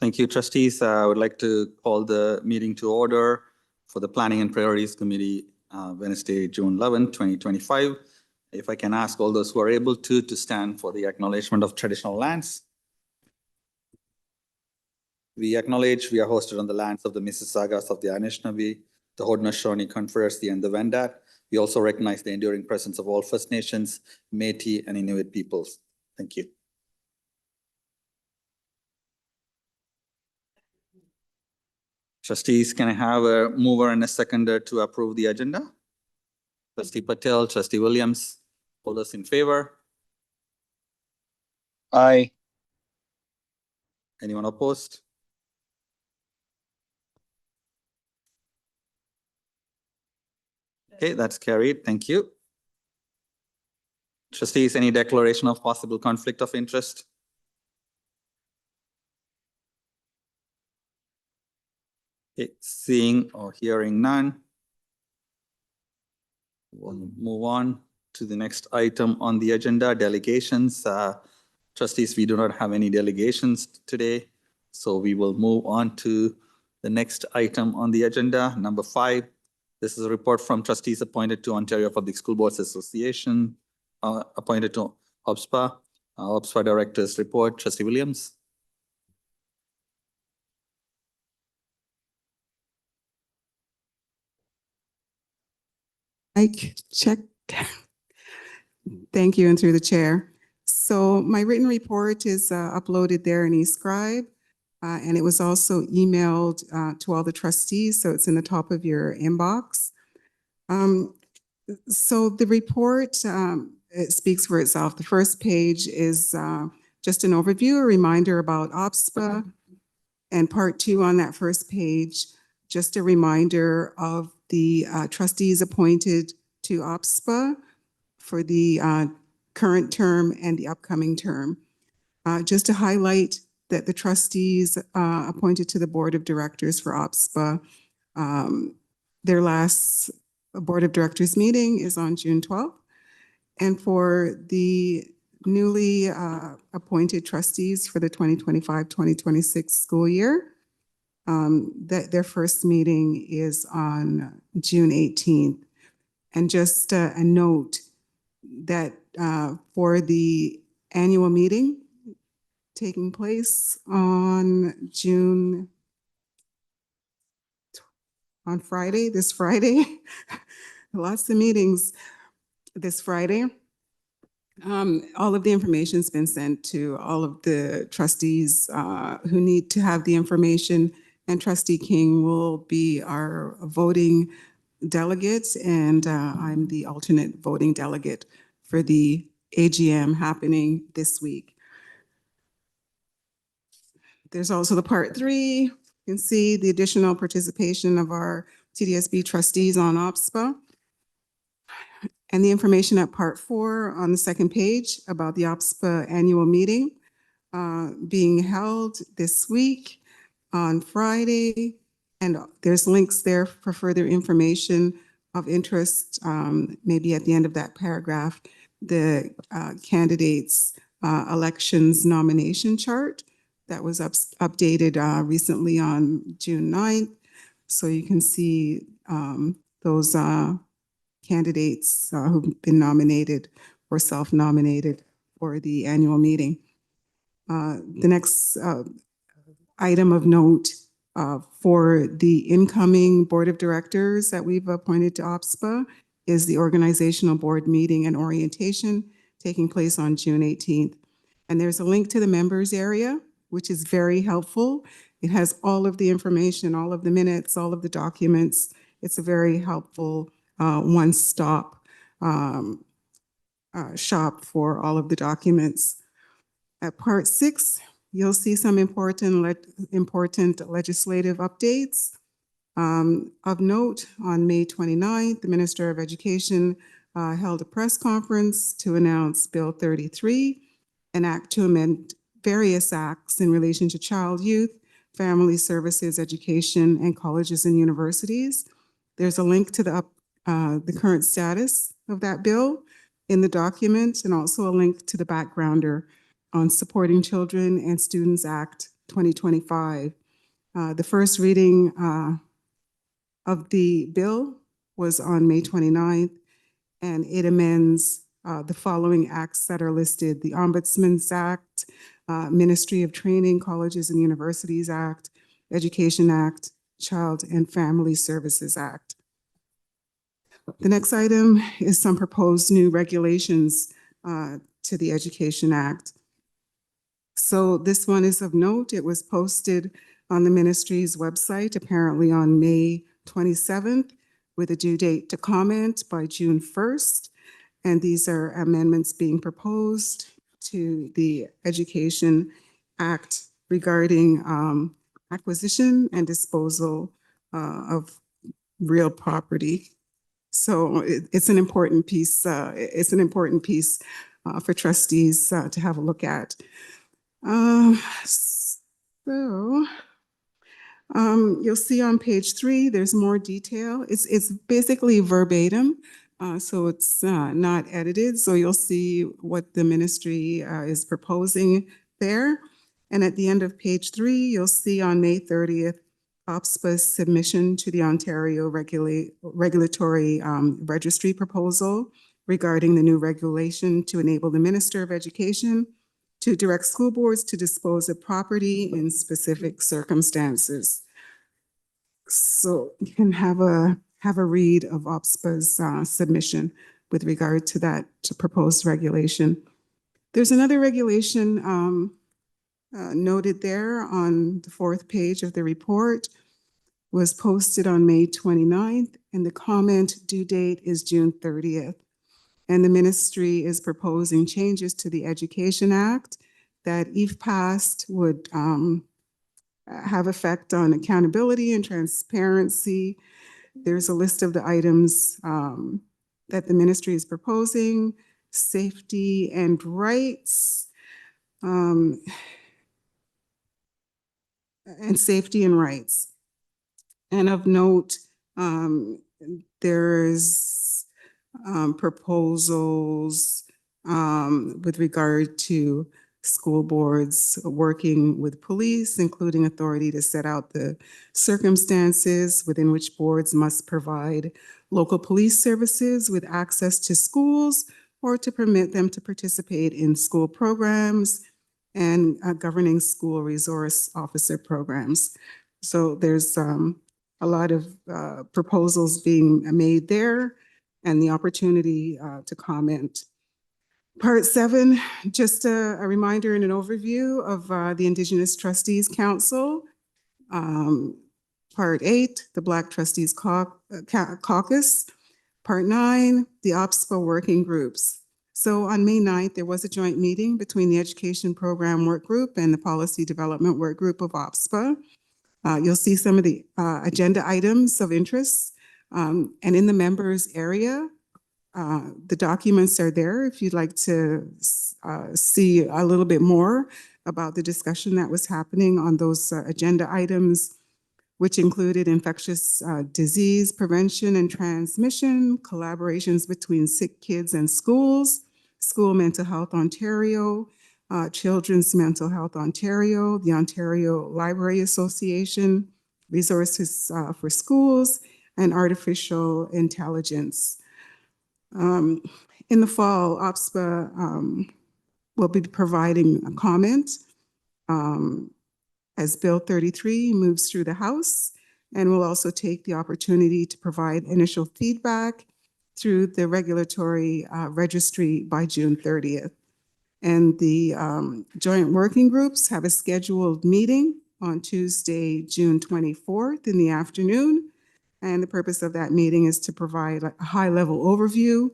Thank you, trustees. I would like to call the meeting to order for the Planning and Priorities Committee, Wednesday, June 11, 2025. If I can ask all those who are able to stand for the acknowledgement of traditional lands. We acknowledge we are hosted on the lands of the Mississaugas of the Anishinaabe, the Haudenosaunee Confederacy, and the Wendat. We also recognize the enduring presence of all First Nations, Métis, and Inuit peoples. Thank you. Trustees, can I have a mover and a seconder to approve the agenda? Trustee Patel, Trustee Williams, all those in favor? Aye. Anyone opposed? Okay, that's carried. Thank you. Trustees, any declaration of possible conflict of interest? Okay, seeing or hearing none, we'll move on to the next item on the agenda, delegations. Trustees, we do not have any delegations today, so we will move on to the next item on the agenda, number 5. This is a report from trustees appointed to Ontario Public School Boards Association, appointed to OPSBA. OPSBA Director's report. Trustee Williams. Mic check. Thank you, and through the chair. So my written report is uploaded there in eScribe, and it was also emailed to all the trustees, so it's in the top of your inbox. So the report, it speaks for itself. The first page is just an overview, a reminder about OPSBA, and part 2 on that first page, just a reminder of the trustees appointed to OPSBA for the current term and the upcoming term. Just to highlight that the trustees appointed to the board of directors for OPSBA, their last board of directors meeting is on June 12th. And for the newly appointed trustees for the 2025-2026 school year, that their first meeting is on June 18th. And just a note that for the annual meeting taking place on Friday, this Friday, lots of meetings this Friday. All of the information's been sent to all of the trustees who need to have the information, and Trustee King will be our voting delegate, and I'm the alternate voting delegate for the AGM happening this week. There's also the part 3. You can see the additional participation of our TDSB trustees on OPSBA. And the information at part 4 on the second page about the OPSBA annual meeting being held this week on Friday. And there's links there for further information of interest, maybe at the end of that paragraph, the candidates' elections nomination chart that was updated recently on June 9th. So you can see those candidates who've been nominated or self-nominated for the annual meeting. The next item of note for the incoming board of directors that we've appointed to OPSBA is the organizational board meeting and orientation taking place on June 18th. And there's a link to the members area, which is very helpful. It has all of the information, all of the minutes, all of the documents. It's a very helpful one-stop shop for all of the documents. At part 6, you'll see some important legislative updates. Of note, on May 29th, the Minister of Education held a press conference to announce Bill 33, an act to amend various acts in relation to child, youth, family services, education, and colleges and universities. There's a link to the current status of that bill in the document, and also a link to the backgrounder on Supporting Children and Students Act 2025. The first reading of the bill was on May 29th, and it amends the following acts that are listed: the Ombudsman's Act, Ministry of Training, Colleges and Universities Act, Education Act, Child and Family Services Act. The next item is some proposed new regulations to the Education Act. So this one is of note. It was posted on the ministry's website apparently on May 27th with a due date to comment by June 1st. And these are amendments being proposed to the Education Act regarding acquisition and disposal of real property. So it's an important piece. It's an important piece for trustees to have a look at. You'll see on page 3, there's more detail. It's basically verbatim, so it's not edited. So you'll see what the ministry is proposing there. And at the end of page 3, you'll see on May 30th, OPSBA's submission to the Ontario Regulatory Registry proposal regarding the new regulation to enable the Minister of Education to direct school boards to dispose of property in specific circumstances. So you can have a read of OPSBA's submission with regard to that proposed regulation. There's another regulation noted there on the 4th page of the report, was posted on May 29th, and the comment due date is June 30th. And the ministry is proposing changes to the Education Act that, if passed, would have effect on accountability and transparency. There's a list of the items that the ministry is proposing: safety and rights, and safety and rights. And of note, there's proposals with regard to school boards working with police, including authority to set out the circumstances within which boards must provide local police services with access to schools, or to permit them to participate in school programs and governing school resource officer programs. So there's a lot of proposals being made there, and the opportunity to comment. Part 7, just a reminder and an overview of the Indigenous Trustees Council. Part 8, the Black Trustees Caucus. Part 9, the OPSBA working groups. So on May 9th, there was a joint meeting between the Education Program Work Group and the Policy Development Work Group of OPSBA. You'll see some of the agenda items of interest, and in the members area, the documents are there if you'd like to see a little bit more about the discussion that was happening on those agenda items, which included infectious disease prevention and transmission, collaborations between sick kids and schools, School Mental Health Ontario, Children's Mental Health Ontario, the Ontario Library Association, Resources for Schools, and Artificial Intelligence. In the fall, OPSBA will be providing a comment as Bill 33 moves through the House, and we'll also take the opportunity to provide initial feedback through the regulatory registry by June 30th. And the joint working groups have a scheduled meeting on Tuesday, June 24th in the afternoon. And the purpose of that meeting is to provide a high-level overview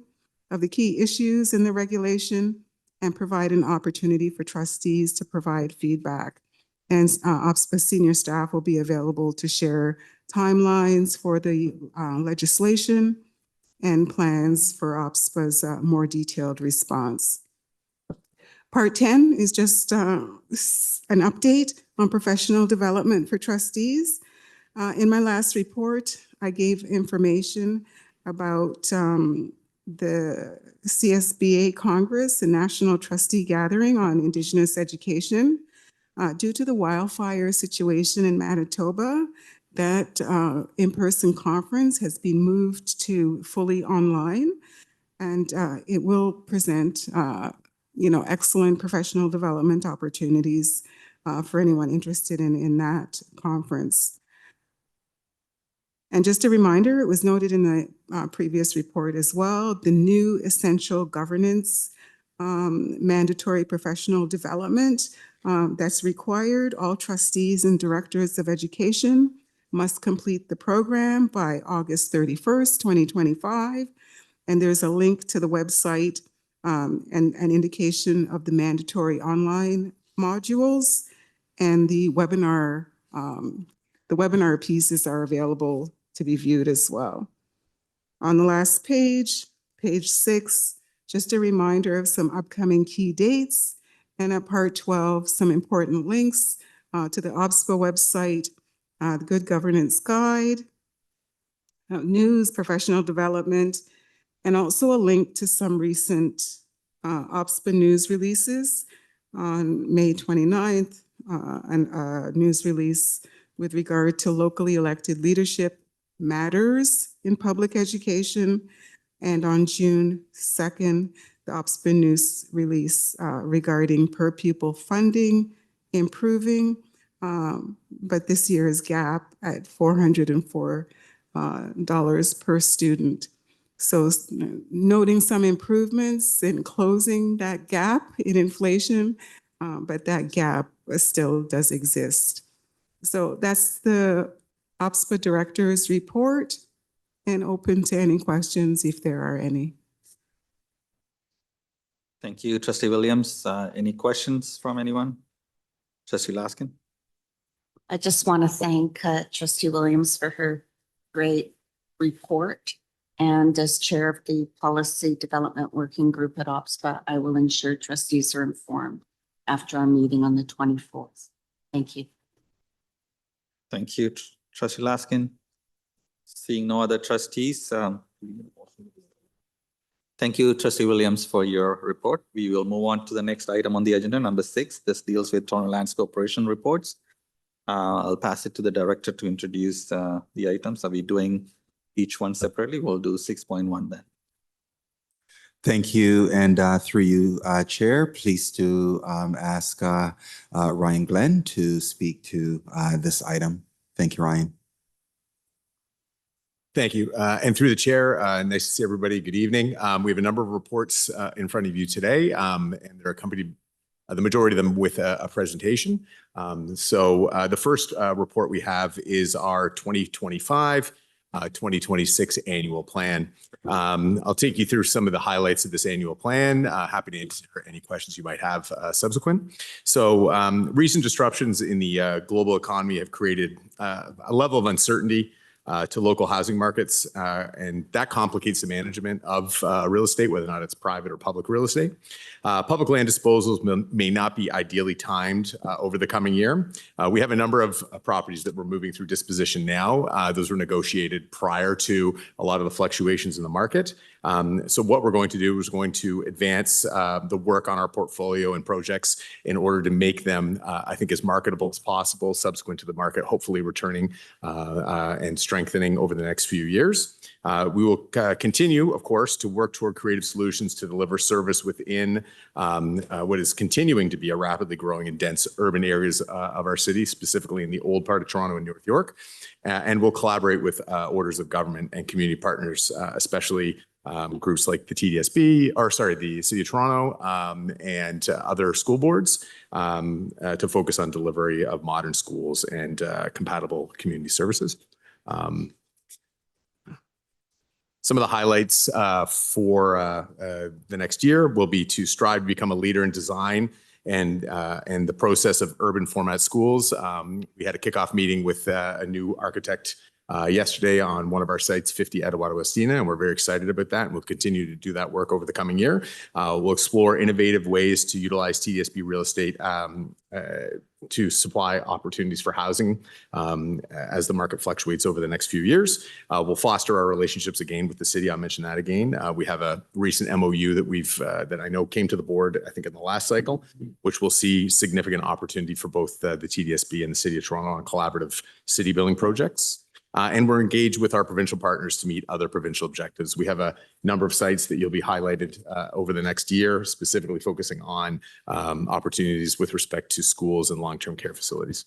of the key issues in the regulation and provide an opportunity for trustees to provide feedback. And OPSBA senior staff will be available to share timelines for the legislation and plans for OPSBA's more detailed response. Part 10 is just an update on professional development for trustees. In my last report, I gave information about the CSBA Congress and National Trustee Gathering on Indigenous Education, Due to the wildfire situation in Manitoba, that in-person conference has been moved to fully online, and it will present, excellent professional development opportunities for anyone interested in that conference. And just a reminder, it was noted in the previous report as well, the new essential governance mandatory professional development that's required. All trustees and directors of education must complete the program by August 31st, 2025. And there's a link to the website and an indication of the mandatory online modules, and the webinar pieces are available to be viewed as well. On the last page, page 6, just a reminder of some upcoming key dates, and at part 12, some important links to the OPSBA website, the Good Governance Guide, news, professional development, and also a link to some recent OPSBA news releases. On May 29th, a news release with regard to locally elected leadership matters in public education. And on June 2nd, the OPSBA news release regarding per pupil funding improving, but this year's gap at $404 per student. So noting some improvements in closing that gap in inflation, but that gap still does exist. So that's the OPSBA director's report, and open to any questions if there are any. Thank you, Trustee Williams. Any questions from anyone? Trustee Laskin? I just want to thank Trustee Williams for her great report. And as chair of the Policy Development Working Group at OPSBA, I will ensure trustees are informed after our meeting on the 24th. Thank you. Thank you, Trustee Laskin. Seeing no other trustees. Thank you, Trustee Williams, for your report. We will move on to the next item on the agenda, number 6. This deals with Toronto Lands Corporation reports. I'll pass it to the director to introduce the items. Are we doing each one separately? We'll do 6.1 then. Thank you, and through you, Chair, pleased to ask Ryan Glenn to speak to this item. Thank you, Ryan. Thank you. And through the chair, nice to see everybody. Good evening. We have a number of reports in front of you today, and they're accompanied, the majority of them, with a presentation. So the first report we have is our 2025-2026 annual plan. I'll take you through some of the highlights of this annual plan. Happy to answer any questions you might have subsequent. So recent disruptions in the global economy have created a level of uncertainty to local housing markets, and that complicates the management of real estate, whether or not it's private or public real estate. Public land disposals may not be ideally timed over the coming year. We have a number of properties that we're moving through disposition now. Those were negotiated prior to a lot of the fluctuations in the market. So what we're going to do is going to advance the work on our portfolio and projects in order to make them, I think, as marketable as possible subsequent to the market, hopefully returning and strengthening over the next few years. We will continue, of course, to work toward creative solutions to deliver service within what is continuing to be a rapidly growing and dense urban areas of our city, specifically in the old part of Toronto and North York. And we'll collaborate with orders of government and community partners, especially groups like the TDSB, the City of Toronto, and other school boards to focus on delivery of modern schools and compatible community services. Some of the highlights for the next year will be to strive to become a leader in design and the process of urban format schools. We had a kickoff meeting with a new architect yesterday on one of our sites, 50 Etawattawastina, and we're very excited about that. And we'll continue to do that work over the coming year. We'll explore innovative ways to utilize TDSB real estate to supply opportunities for housing as the market fluctuates over the next few years. We'll foster our relationships again with the city. I'll mention that again. We have a recent MOU that that I know came to the board, I think in the last cycle, which will see significant opportunity for both the TDSB and the City of Toronto on collaborative city building projects. And we're engaged with our provincial partners to meet other provincial objectives. We have a number of sites that you'll be highlighted over the next year, specifically focusing on opportunities with respect to schools and long-term care facilities.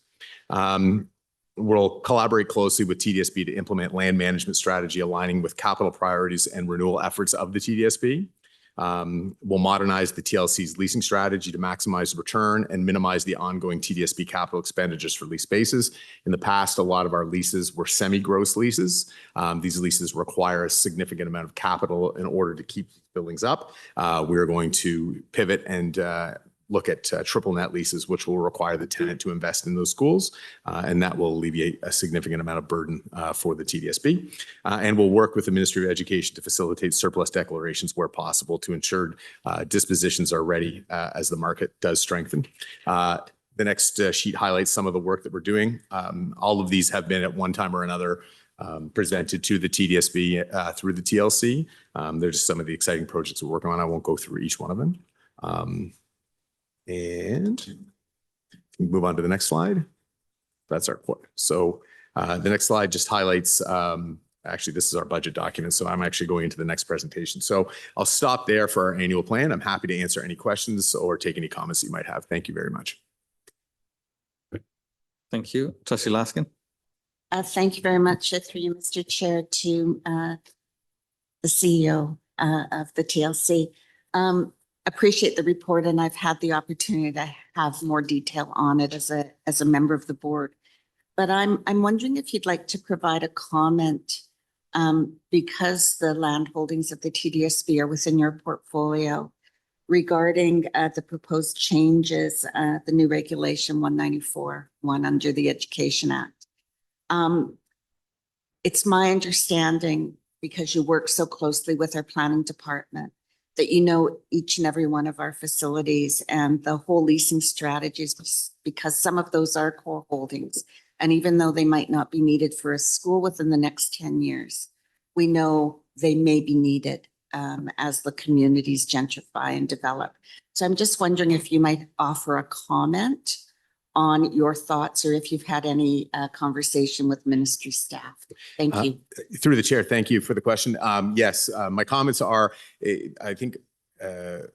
We'll collaborate closely with TDSB to implement land management strategy aligning with capital priorities and renewal efforts of the TDSB. We'll modernize the TLC's leasing strategy to maximize the return and minimize the ongoing TDSB capital expenditures for lease spaces. In the past, a lot of our leases were semi-gross leases. These leases require a significant amount of capital in order to keep buildings up. We're going to pivot and look at triple net leases, which will require the tenant to invest in those schools, and that will alleviate a significant amount of burden for the TDSB. And we'll work with the Ministry of Education to facilitate surplus declarations where possible to ensure dispositions are ready as the market does strengthen. The next sheet highlights some of the work that we're doing. All of these have been at one time or another presented to the TDSB through the TLC. They're just some of the exciting projects we're working on. I won't go through each one of them. And move on to the next slide. That's our quote. So the next slide just highlights, actually, this is our budget document. So I'm actually going into the next presentation. So I'll stop there for our annual plan. I'm happy to answer any questions or take any comments that you might have. Thank you very much. Thank you. Trustee Laskin. Thank you very much, through you, Mr. Chair, to the CEO of the TLC. Appreciate the report, and I've had the opportunity to have more detail on it as a member of the board. But I'm wondering if you'd like to provide a comment because the land holdings of the TDSB are within your portfolio regarding the proposed changes, the new regulation 194.1 under the Education Act. It's my understanding, because you work so closely with our planning department, that you know each and every one of our facilities and the whole leasing strategies, because some of those are core holdings. And even though they might not be needed for a school within the next 10 years, we know they may be needed as the communities gentrify and develop. So I'm just wondering if you might offer a comment on your thoughts, or if you've had any conversation with ministry staff. Thank you. Through the chair, thank you for the question. Yes, my comments are, I think that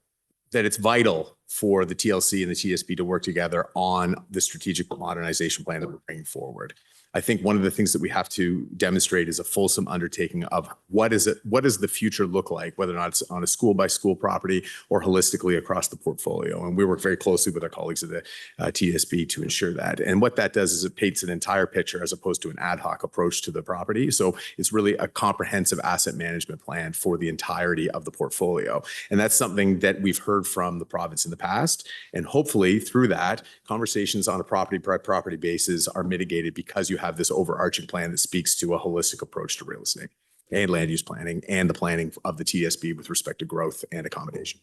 it's vital for the TLC and the TSB to work together on the strategic modernization plan that we're bringing forward. I think one of the things that we have to demonstrate is a fulsome undertaking of what does the future look like, whether or not it's on a school by school property or holistically across the portfolio. And we work very closely with our colleagues at the TSB to ensure that. And what that does is it paints an entire picture as opposed to an ad hoc approach to the property. So it's really a comprehensive asset management plan for the entirety of the portfolio. And that's something that we've heard from the province in the past. And hopefully through that, conversations on a property by property basis are mitigated because you have this overarching plan that speaks to a holistic approach to real estate and land use planning and the planning of the TSB with respect to growth and accommodation.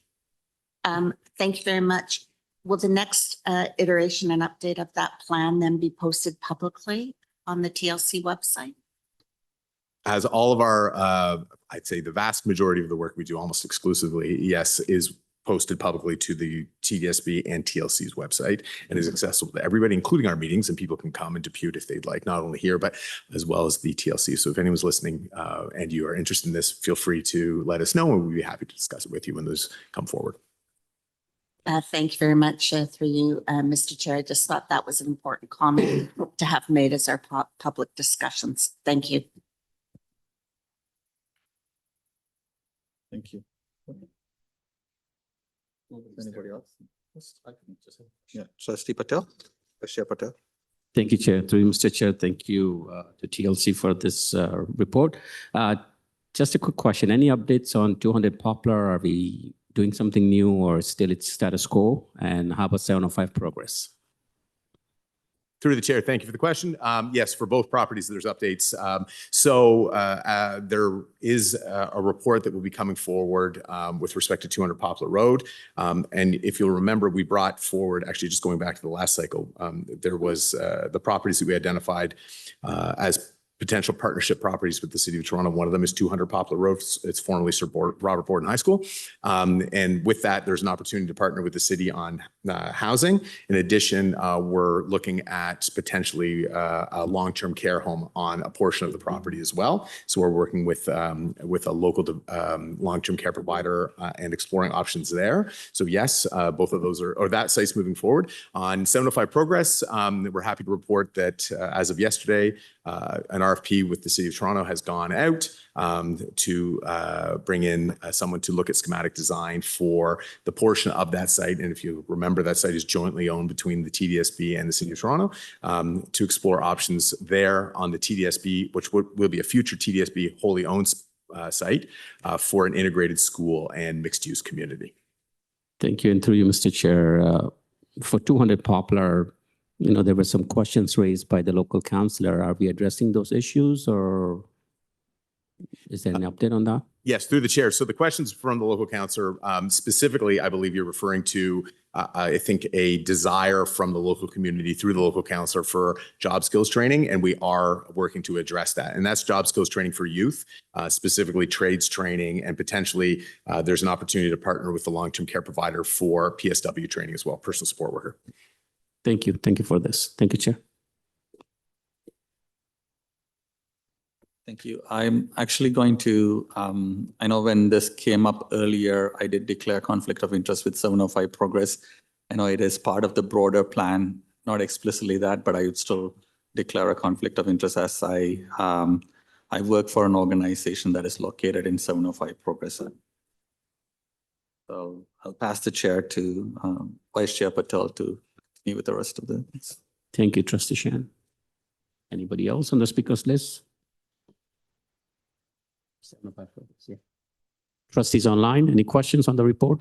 Thank you very much. Will the next iteration and update of that plan then be posted publicly on the TLC website? As all of our, I'd say the vast majority of the work we do almost exclusively, yes, is posted publicly to the TDSB and TLC's website and is accessible to everybody, including our meetings, and people can come and depute if they'd like, not only here, but as well as the TLC. So if anyone's listening and you are interested in this, feel free to let us know and we'd be happy to discuss it with you when those come forward. Thank you very much through you, Mr. Chair. I just thought that was an important comment to have made as our public discussions. Thank you. Thank you. Anybody else? Yeah, Trustee Patel. Trustee Patel. Thank you, Chair. Through you, Mr. Chair, thank you to TLC for this report. Just a quick question. Any updates on 200 Poplar? Are we doing something new or still it's status quo? And how about 705 Progress? Through the chair, thank you for the question. Yes, for both properties, there's updates. There is a report that will be coming forward with respect to 200 Poplar Road. And if you'll remember, we brought forward, actually just going back to the last cycle, there was the properties that we identified as potential partnership properties with the City of Toronto. One of them is 200 Poplar Road. It's formerly Sir Robert Borden High School. And with that, there's an opportunity to partner with the city on housing. In addition, we're looking at potentially a long-term care home on a portion of the property as well. So we're working with a local long-term care provider and exploring options there. So yes, both of those or that site's moving forward. On 705 Progress, we're happy to report that as of yesterday, an RFP with the City of Toronto has gone out to bring in someone to look at schematic design for the portion of that site. And if you remember, that site is jointly owned between the TDSB and the City of Toronto to explore options there on the TDSB, which will be a future TDSB wholly owned site for an integrated school and mixed use community. Thank you. And through you, Mr. Chair, for 200 Poplar, there were some questions raised by the local councillor. Are we addressing those issues, or is there an update on that? Yes, through the chair. So the questions from the local councillor, specifically, I believe you're referring to, I think, a desire from the local community through the local councillor for job skills training, and we are working to address that. And that's job skills training for youth, specifically trades training, and potentially there's an opportunity to partner with the long-term care provider for PSW training as well, personal support worker. Thank you. Thank you for this. Thank you, Chair. Thank you. I'm actually going to, I know when this came up earlier, I did declare conflict of interest with 705 Progress. I know it is part of the broader plan, not explicitly that, but I would still declare a conflict of interest as I work for an organization that is located in 705 Progress. So I'll pass the chair to Vice Chair Patel to me with the rest of the things. Thank you, Trustee Shan. Anybody else on the speakers list? Yeah. Trustees online, any questions on the report?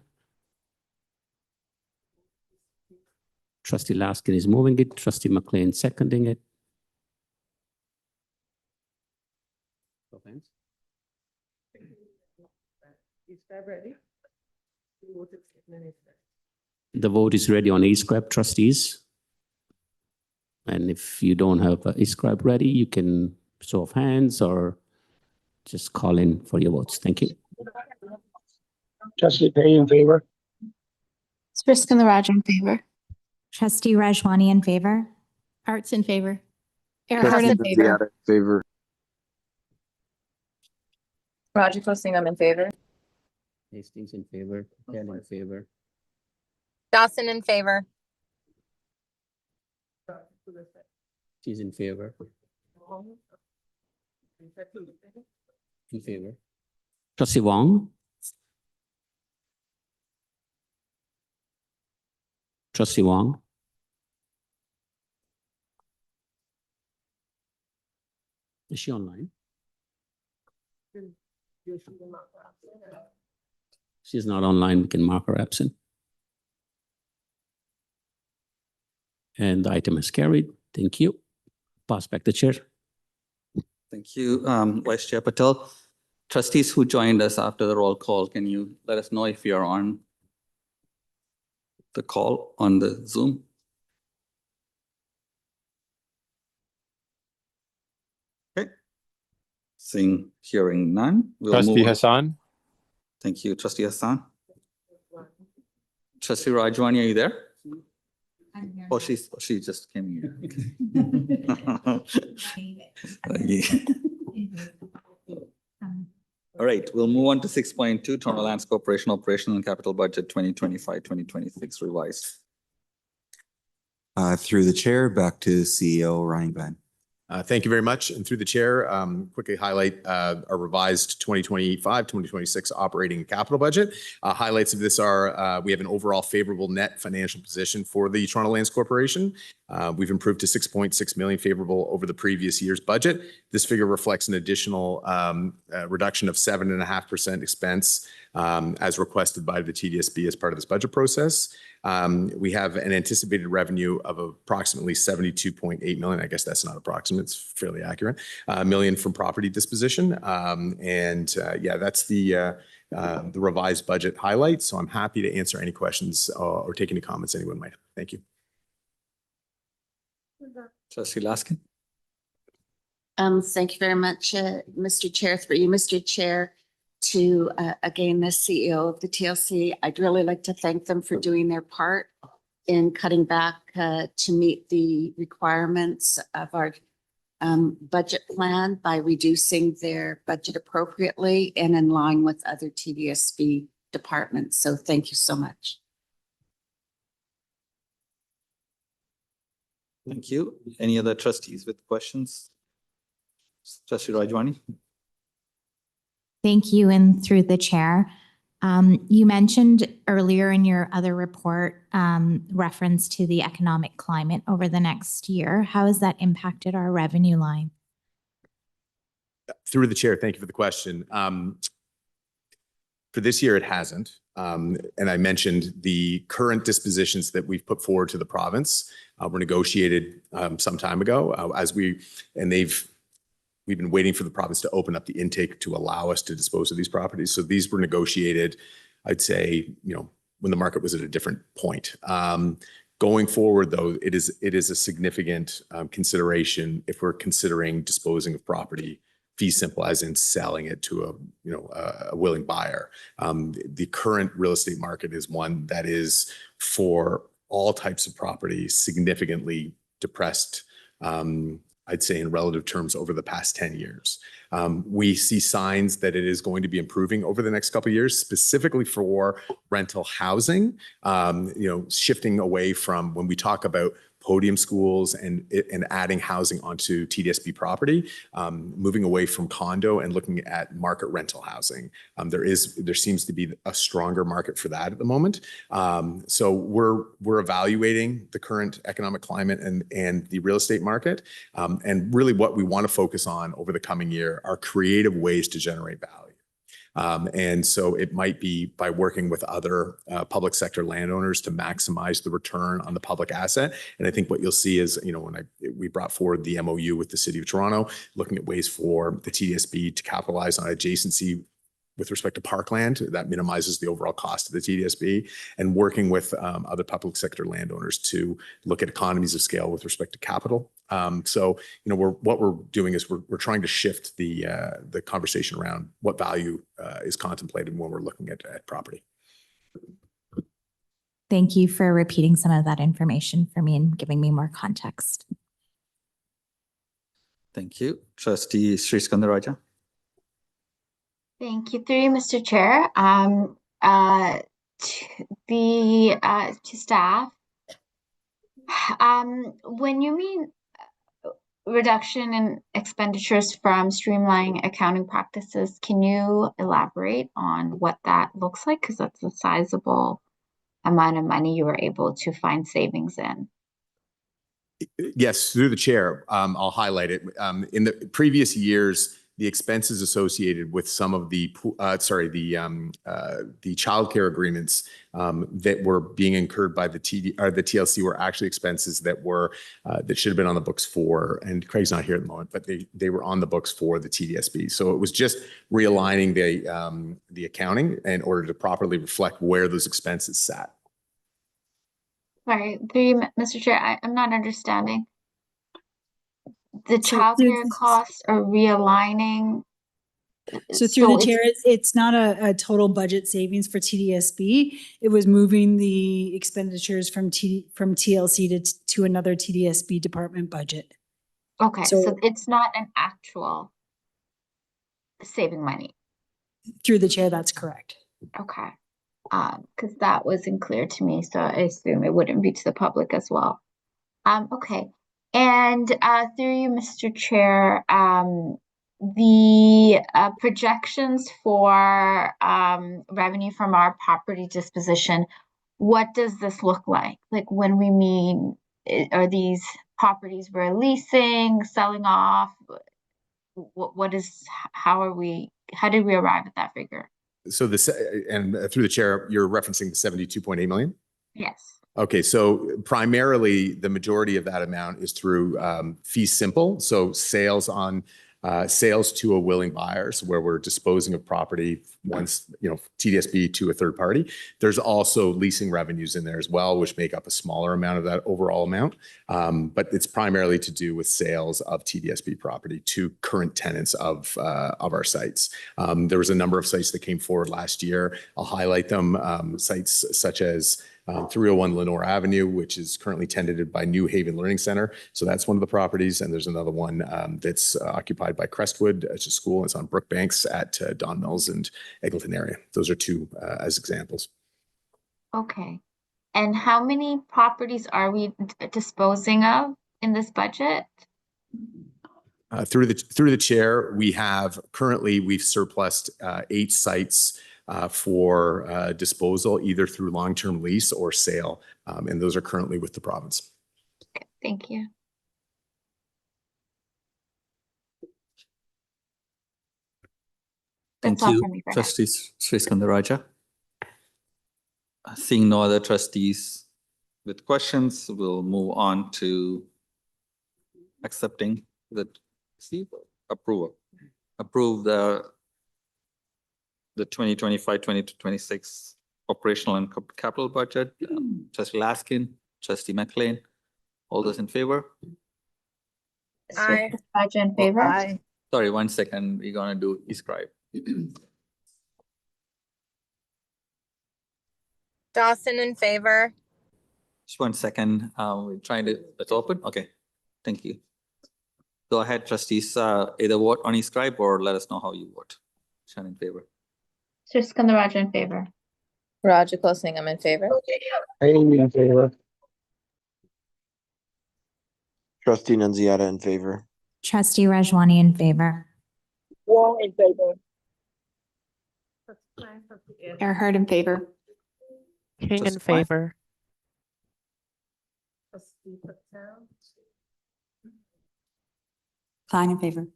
Trustee Laskin is moving it. Trustee McLean seconding it. The vote is ready on e-scribe, trustees. And if you don't have a e-scribe ready, you can show of hands or just call in for your votes. Thank you. Trustee Perry in favor. Sriskandaraj in favor. Trustee Rajwani in favor. Arts in favor. Earhart in favor. Favor. Rajiko Singham in favor. Hastings in favor. Patel in favor. Dawson in favor. She's in favor. In favor. Trustee Wong. Trustee Wong. Is she online? She's not online. We can mark her absent. And the item is carried. Thank you. Pass back the chair. Thank you, Vice Chair Patel. Trustees who joined us after the roll call, can you let us know if you're on the call on the Zoom? Okay. Seeing, hearing none. We'll Trustee move on. Hassan. Thank you, Trustee Hassan. Trustee Rajwani, are you there? Oh, she just came here. All right, we'll move on to 6.2, Toronto Lands Corporation Operational and Capital Budget 2025-2026 revised. Through the chair, back to CEO Ryan Glenn. Thank you very much. And through the chair, quickly highlight our revised 2025-2026 operating capital budget. Highlights of this are we have an overall favorable net financial position for the Toronto Lands Corporation. We've improved to 6.6 million favorable over the previous year's budget. This figure reflects an additional reduction of 7.5% expense as requested by the TDSB as part of this budget process. We have an anticipated revenue of approximately 72.8 million. I guess that's not approximate, it's fairly accurate. Million from property disposition. Yeah, that's the revised budget highlights. So I'm happy to answer any questions or take any comments anyone might have. Thank you. Trustee Laskin. Thank you very much, Mr. Chair, through you, Mr. Chair, to again, the CEO of the TLC. I'd really like to thank them for doing their part in cutting back to meet the requirements of our budget plan by reducing their budget appropriately and in line with other TDSB departments. So thank you so much. Thank you. Any other trustees with questions? Trustee Rajwani. Thank you, and through the chair. You mentioned earlier in your other report reference to the economic climate over the next year. How has that impacted our revenue line? Through the chair, thank you for the question. For this year, it hasn't. And I mentioned the current dispositions that we've put forward to the province were negotiated some time ago we've been waiting for the province to open up the intake to allow us to dispose of these properties. So these were negotiated, I'd say, when the market was at a different point. Going forward, though, it is a significant consideration if we're considering disposing of property fee simple, as in selling it to a willing buyer. The current real estate market is one that is, for all types of property, significantly depressed, I'd say in relative terms over the past 10 years. We see signs that it is going to be improving over the next couple of years, specifically for rental housing, shifting away from when we talk about podium schools and adding housing onto TDSB property, moving away from condo and looking at market rental housing. There seems to be a stronger market for that at the moment. So we're evaluating the current economic climate and the real estate market. And really what we want to focus on over the coming year are creative ways to generate value. And so it might be by working with other public sector landowners to maximize the return on the public asset. And I think what you'll see is, when we brought forward the MOU with the City of Toronto, looking at ways for the TDSB to capitalize on adjacency with respect to parkland, that minimizes the overall cost of the TDSB, and working with other public sector landowners to look at economies of scale with respect to capital. So, what we're doing is we're trying to shift the conversation around what value is contemplated when we're looking at property. Thank you for repeating some of that information for me and giving me more context. Thank you. Trustee Sri Skandaraja. Thank you, through you, Mr. Chair. To staff, when you mean reduction in expenditures from streamlining accounting practices, can you elaborate on what that looks like? Because that's a sizable amount of money you were able to find savings in. Yes, through the chair, I'll highlight it. In the previous years, the expenses associated with some of the childcare agreements that were being incurred by the TLC were actually expenses that should have been on the books for, and Craig's not here at the moment, but they were on the books for the TDSB. So it was just realigning the accounting in order to properly reflect where those expenses sat. Sorry, Mr. Chair, I'm not understanding. The childcare costs are realigning. So through the chair, it's not a total budget savings for TDSB. It was moving the expenditures from TLC to another TDSB department budget. Okay, so it's not an actual saving money. Through the chair, that's correct. Okay, because that wasn't clear to me, so I assume it wouldn't be to the public as well. Okay. And through you, Mr. Chair, the projections for revenue from our property disposition, what does this look like? Like when we mean, are these properties we're leasing, selling off? How did we arrive at that figure? So this, and through the chair, you're referencing the 72.8 million? Yes. Okay, so primarily the majority of that amount is through fee simple. So sales to a willing buyer, so where we're disposing of property once, TDSB to a third party. There's also leasing revenues in there as well, which make up a smaller amount of that overall amount. But it's primarily to do with sales of TDSB property to current tenants of our sites. There was a number of sites that came forward last year. I'll highlight them. Sites such as 301 Lenore Avenue, which is currently tenanted by New Haven Learning Center. So that's one of the properties. And there's another one that's occupied by Crestwood. It's a school. It's on Brookbanks at Don Mills and Eglinton area. Those are two as examples. Okay. And how many properties are we disposing of in this budget? Through the chair, we've surplused 8 sites for disposal, either through long-term lease or sale. And those are currently with the province. Okay, thank you. Thank That's all you, for me for now. trustees Sri Skandaraja. Seeing no other trustees with questions, we'll move on to accepting the approval. Approve the 2025-2026 operational and capital budget. Trustee Laskin, Trustee McLean, all those in favor? Aye. Budget in favor? Aye. Sorry, 1 second. We're gonna do e-scribe. Dawson in favor. Just 1 second. We're trying to, let's open. Okay, thank you. Go ahead, trustees. Either vote on e-scribe or let us know how you vote. Sean in favor. Sir Skandaraja in favor. Rajagopal Singh, I'm in favor. In favor. Trustee Nunziata in favor. Trustee Rajwani in favor. Wong in favor. Earhart in favor. King in favor. Fine in favor.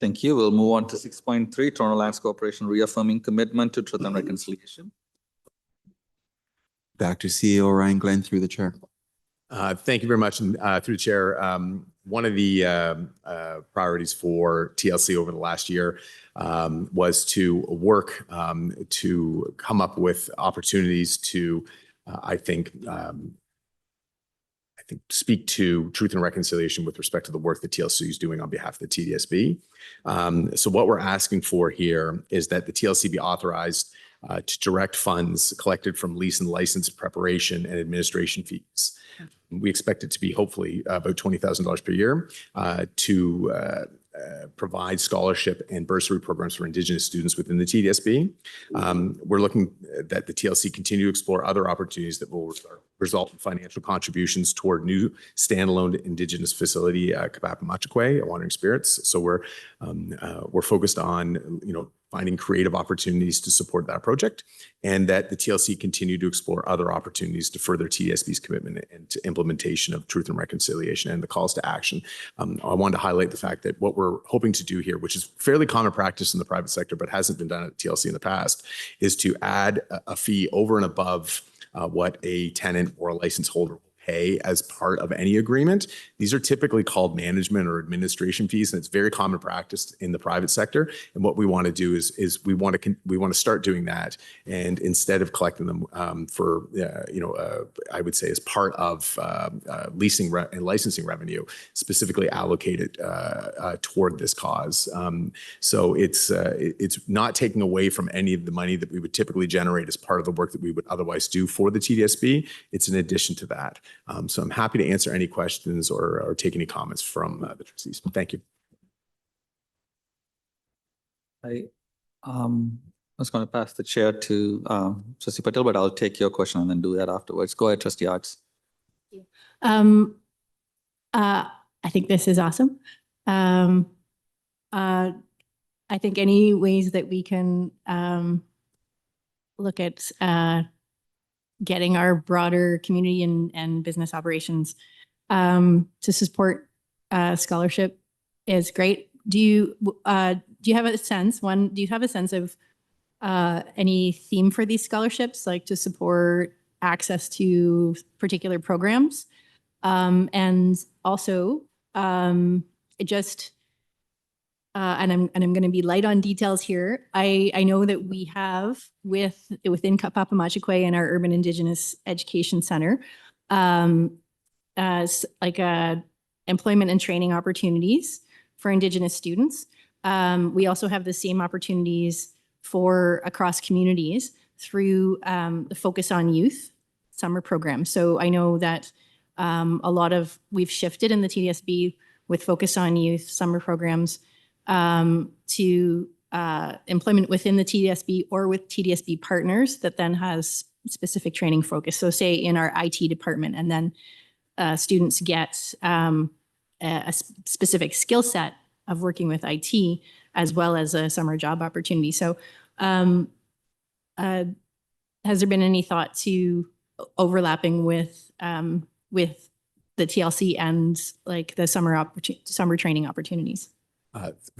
Thank you. We'll move on to 6.3, Toronto Lands Corporation reaffirming commitment to truth and reconciliation. Back to CEO Ryan Glenn through the chair. Thank you very much. And through the chair, one of the priorities for TLC over the last year was to work to come up with opportunities to, I think, speak to truth and reconciliation with respect to the work that TLC is doing on behalf of the TDSB. So what we're asking for here is that the TLC be authorized to direct funds collected from lease and license preparation and administration fees. We expect it to be hopefully about $20,000 per year to provide scholarship and bursary programs for Indigenous students within the TDSB. We're looking that the TLC continue to explore other opportunities that will result in financial contributions toward new standalone Indigenous facility, Kapapamachakwe, Wandering Spirits. So we're focused on, finding creative opportunities to support that project, and that the TLC continue to explore other opportunities to further TDSB's commitment and to implementation of truth and reconciliation and the calls to action. I wanted to highlight the fact that what we're hoping to do here, which is fairly common practice in the private sector, but hasn't been done at TLC in the past, is to add a fee over and above what a tenant or a license holder will pay as part of any agreement. These are typically called management or administration fees, and it's very common practice in the private sector. And what we want to do is we want to start doing that, and instead of collecting them for I would say as part of leasing and licensing revenue, specifically allocated toward this cause. So it's not taking away from any of the money that we would typically generate as part of the work that we would otherwise do for the TDSB. It's in addition to that. So I'm happy to answer any questions or take any comments from the trustees. Thank you. I was going to pass the chair to Trustee Patel, but I'll take your question and then do that afterwards. Go ahead, Trustee Arts. I think this is awesome. I think any ways that we can look at getting our broader community and business operations to support scholarship is great. Do you have a sense, do you have a sense of any theme for these scholarships, like to support access to particular programs? And also, it just, and I'm going to be light on details here. I know that we have within Papamachikwe and our Urban Indigenous Education Center, as like employment and training opportunities for Indigenous students. We also have the same opportunities for across communities through the Focus on Youth summer program. So I know that we've shifted in the TDSB with Focus on Youth summer programs to employment within the TDSB or with TDSB partners that then has specific training focus. So say in our IT department, and then students get a specific skill set of working with IT as well as a summer job opportunity. So has there been any thought to overlapping with the TLC and like the summer training opportunities?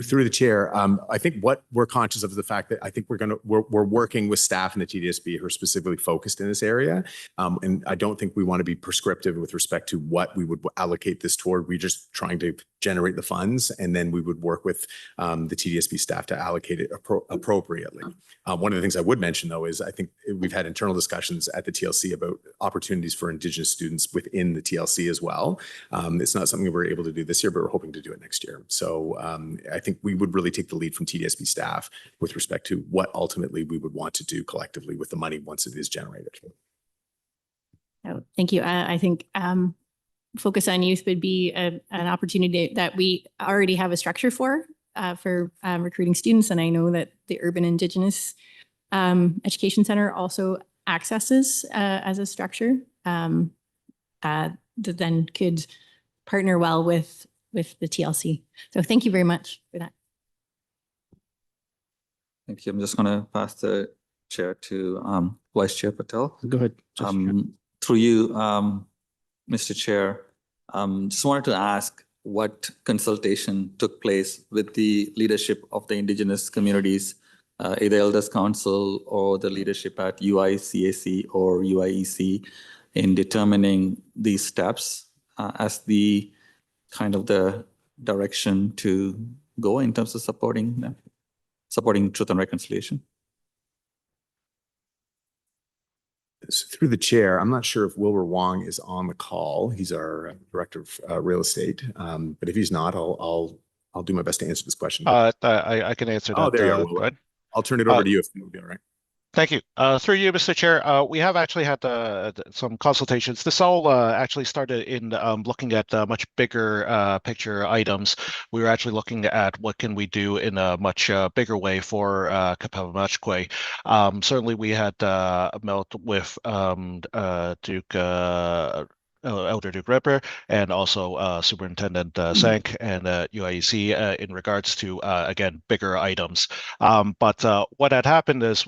Through the chair, I think what we're conscious of is the fact that I think we're working with staff in the TDSB who are specifically focused in this area. And I don't think we want to be prescriptive with respect to what we would allocate this toward. We're just trying to generate the funds, and then we would work with the TDSB staff to allocate it appropriately. One of the things I would mention, though, is I think we've had internal discussions at the TLC about opportunities for Indigenous students within the TLC as well. It's not something we were able to do this year, but we're hoping to do it next year. So I think we would really take the lead from TDSB staff with respect to what ultimately we would want to do collectively with the money once it is generated. Oh, thank you. I think Focus on Youth would be an opportunity that we already have a structure for recruiting students. And I know that the Urban Indigenous Education Center also accesses as a structure that then could partner well with the TLC. So thank you very much for that. Thank you. I'm just going to pass the chair to Vice Chair Patel. Go ahead. Through you, Mr. Chair, just wanted to ask what consultation took place with the leadership of the Indigenous communities, either Elders Council or the leadership at UICAC or UIEC, in determining these steps as the kind of the direction to go in terms of supporting truth and reconciliation? Through the chair, I'm not sure if Wilbur Wong is on the call. He's our director of real estate. But if he's not, I'll do my best to answer this question. I can answer that. Oh, there you are, Wilbur. I'll turn it over to you if it'll be all right. Thank you. Through you, Mr. Chair, we have actually had some consultations. This all actually started in looking at much bigger picture items. We were actually looking at what can we do in a much bigger way for Papamachikwe. Certainly, we had met with Elder Duke Ripper and also Superintendent Sank and UIEC in regards to, again, bigger items. But what had happened is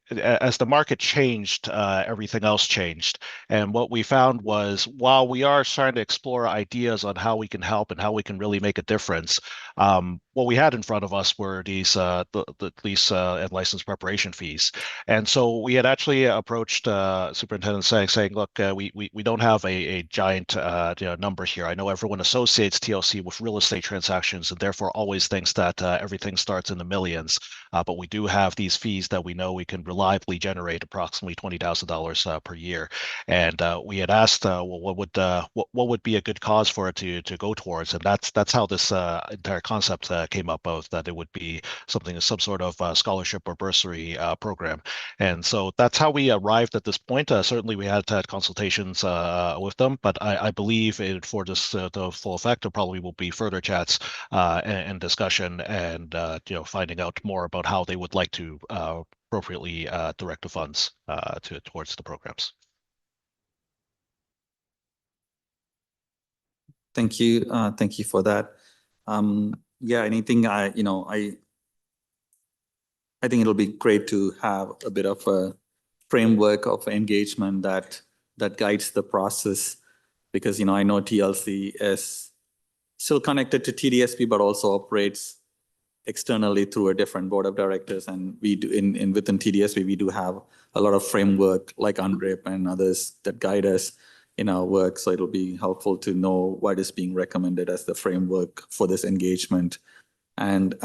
as the market changed, everything else changed. And what we found was, while we are trying to explore ideas on how we can help and how we can really make a difference, what we had in front of us were these the lease and license preparation fees. And so we had actually approached Superintendent saying, look, we don't have a giant number here. I know everyone associates TLC with real estate transactions and therefore always thinks that everything starts in the millions. But we do have these fees that we know we can reliably generate approximately $20,000 per year. And we had asked, well, what would be a good cause for it to go towards? And that's how this entire concept came up of, that it would be some sort of scholarship or bursary program. And so that's how we arrived at this point. Certainly we had consultations with them, but I believe for this the full effect, there probably will be further chats and discussion and finding out more about how they would like to appropriately direct the funds towards the programs. Thank you. Thank you for that. Yeah, anything I think it'll be great to have a bit of a framework of engagement that guides the process. because, I know TLC is still connected to TDSB, but also operates externally through a different board of directors. And we do within TDSB, we do have a lot of framework like UNDRIP and others that guide us in our work. So it'll be helpful to know what is being recommended as the framework for this engagement, and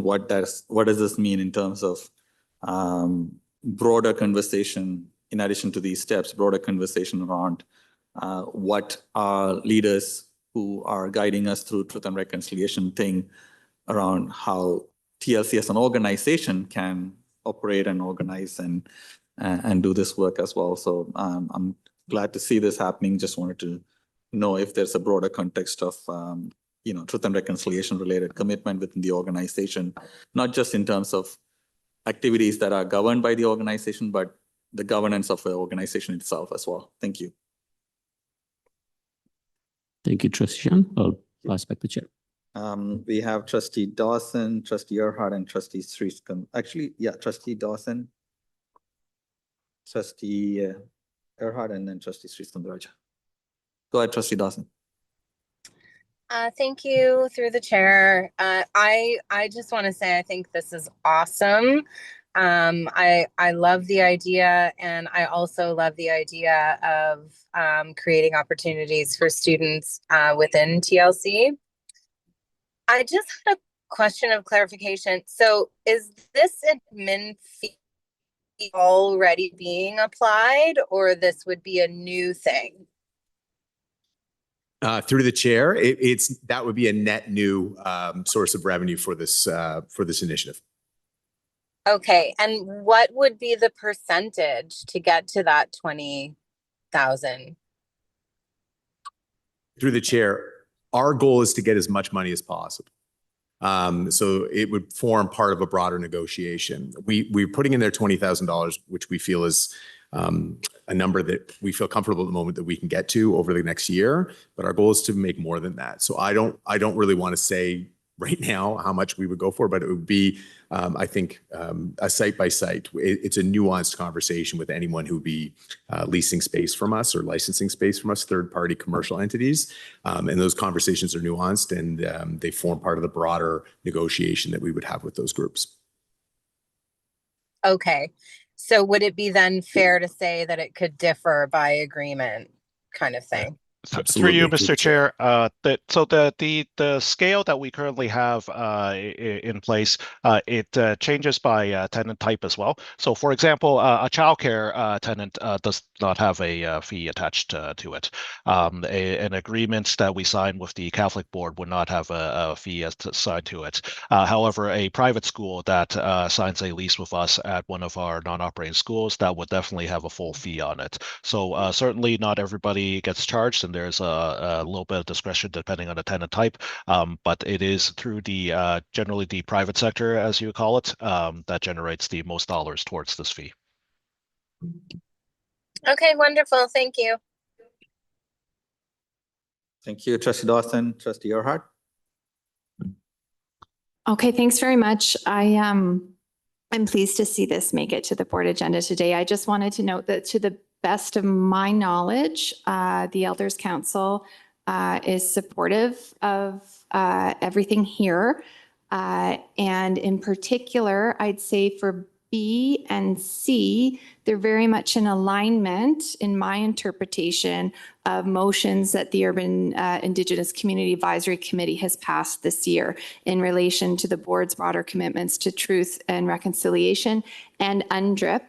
what does this mean in terms of broader conversation, in addition to these steps, broader conversation around what our leaders who are guiding us through Truth and Reconciliation think around how TLC as an organization can operate and organize and do this work as well. So I'm glad to see this happening. Just wanted to know if there's a broader context of Truth and Reconciliation related commitment within the organization, not just in terms of activities that are governed by the organization, but the governance of the organization itself as well. Thank you. Thank you, Trustee Shan. I'll pass back the chair. We have Trustee Dawson, Trustee Erhard, and Trustee Sriskan. Actually, yeah, Trustee Dawson, Trustee Erhard, and then Trustee Sriskan. Go ahead, Trustee Dawson. Thank you through the chair. I just want to say I think this is awesome. I love the idea, and I also love the idea of creating opportunities for students within TLC. I just had a question of clarification. So is this admin fee already being applied, or this would be a new thing? Through the chair, that would be a net new source of revenue for this initiative. Okay, and what would be the percentage to get to that 20,000? Through the chair, our goal is to get as much money as possible. So it would form part of a broader negotiation. We're putting in there $20,000, which we feel is a number that we feel comfortable at the moment that we can get to over the next year. But our goal is to make more than that. So I don't really want to say right now how much we would go for, but it would be, I think, a site by site. It's a nuanced conversation with anyone who would be leasing space from us or licensing space from us, third-party commercial entities. And those conversations are nuanced, and they form part of the broader negotiation that we would have with those groups. Okay. So would it be then fair to say that it could differ by agreement kind of thing? Through you, Mr. Chair, the scale that we currently have in place, it changes by tenant type as well. So, for example, a childcare tenant does not have a fee attached to it. An agreement that we sign with the Catholic Board would not have a fee assigned to it. However, a private school that signs a lease with us at one of our non-operating schools, that would definitely have a full fee on it. So certainly not everybody gets charged, and there's a little bit of discretion depending on the tenant type, but it is through the generally the private sector, as you call it, that generates the most dollars towards this fee. Okay, wonderful. Thank you. Thank you, Trustee Dawson. Trustee Erhard. Okay, thanks very much. I'm pleased to see this make it to the board agenda today. I just wanted to note that to the best of my knowledge, the Elders Council is supportive of everything here. And in particular, I'd say for B and C, they're very much in alignment, in my interpretation, of motions that the Urban Indigenous Community Advisory Committee has passed this year in relation to the board's broader commitments to truth and reconciliation and UNDRIP,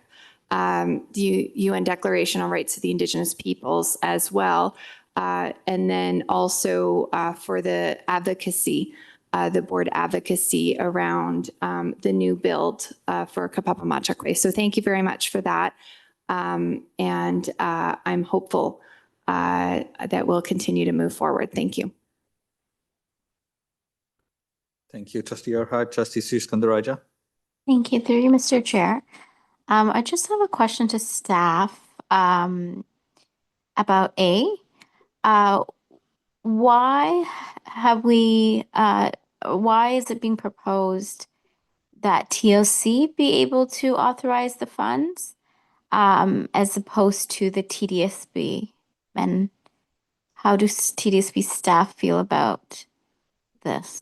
the UN Declaration on Rights of the Indigenous Peoples as well. And then also for the advocacy, the board advocacy around the new build for Kapapamachakwe. So thank you very much for that. And I'm hopeful that we'll continue to move forward. Thank you. Thank you, Trustee Erhard. Trustee Sriskandarajah. Thank you. Through you, Mr. Chair. I just have a question to staff about A. Why is it being proposed that TLC be able to authorize the funds as opposed to the TDSB? And how do TDSB staff feel about this?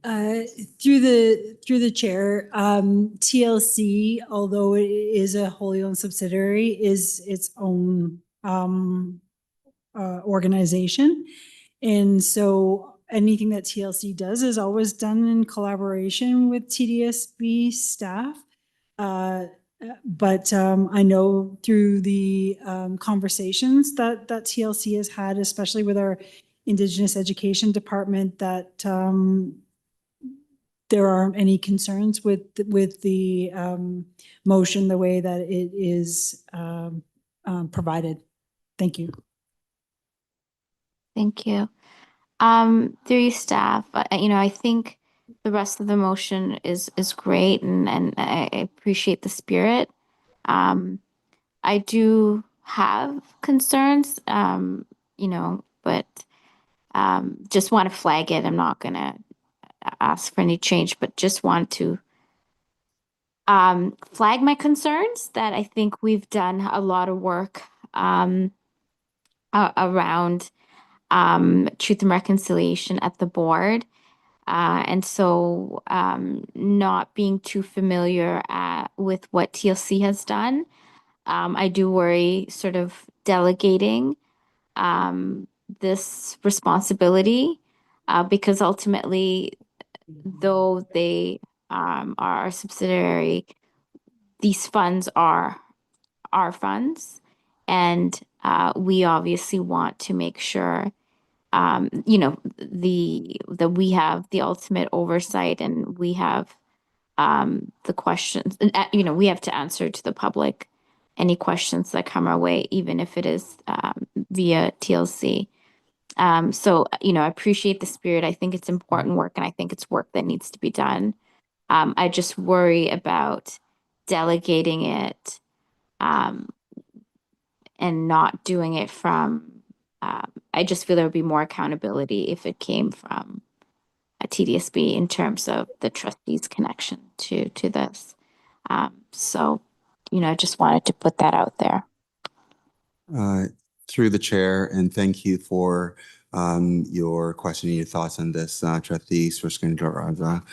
Through the chair, TLC, although it is a wholly owned subsidiary, is its own organization. And so anything that TLC does is always done in collaboration with TDSB staff. But I know through the conversations that TLC has had, especially with our Indigenous Education Department, that there aren't any concerns with the motion the way that it is provided. Thank you. Thank you. Through you, staff, I think the rest of the motion is great, and I appreciate the spirit. I do have concerns, but just want to flag it. I'm not going to ask for any change, but just want to flag my concerns that I think we've done a lot of work around truth and reconciliation at the board. And so not being too familiar with what TLC has done, I do worry sort of delegating this responsibility because ultimately, though they are a subsidiary, these funds are our funds. And we obviously want to make sure that we have the ultimate oversight, and we have the questions, we have to answer to the public any questions that come our way, even if it is via TLC. So, I appreciate the spirit. I think it's important work, and I think it's work that needs to be done. I just worry about delegating it and not doing it from, I just feel there would be more accountability if it came from a TDSB in terms of the trustees' connection to this. So, I just wanted to put that out there. Through the chair, and thank you for your question and your thoughts on this, Trustee Sriskandarajah.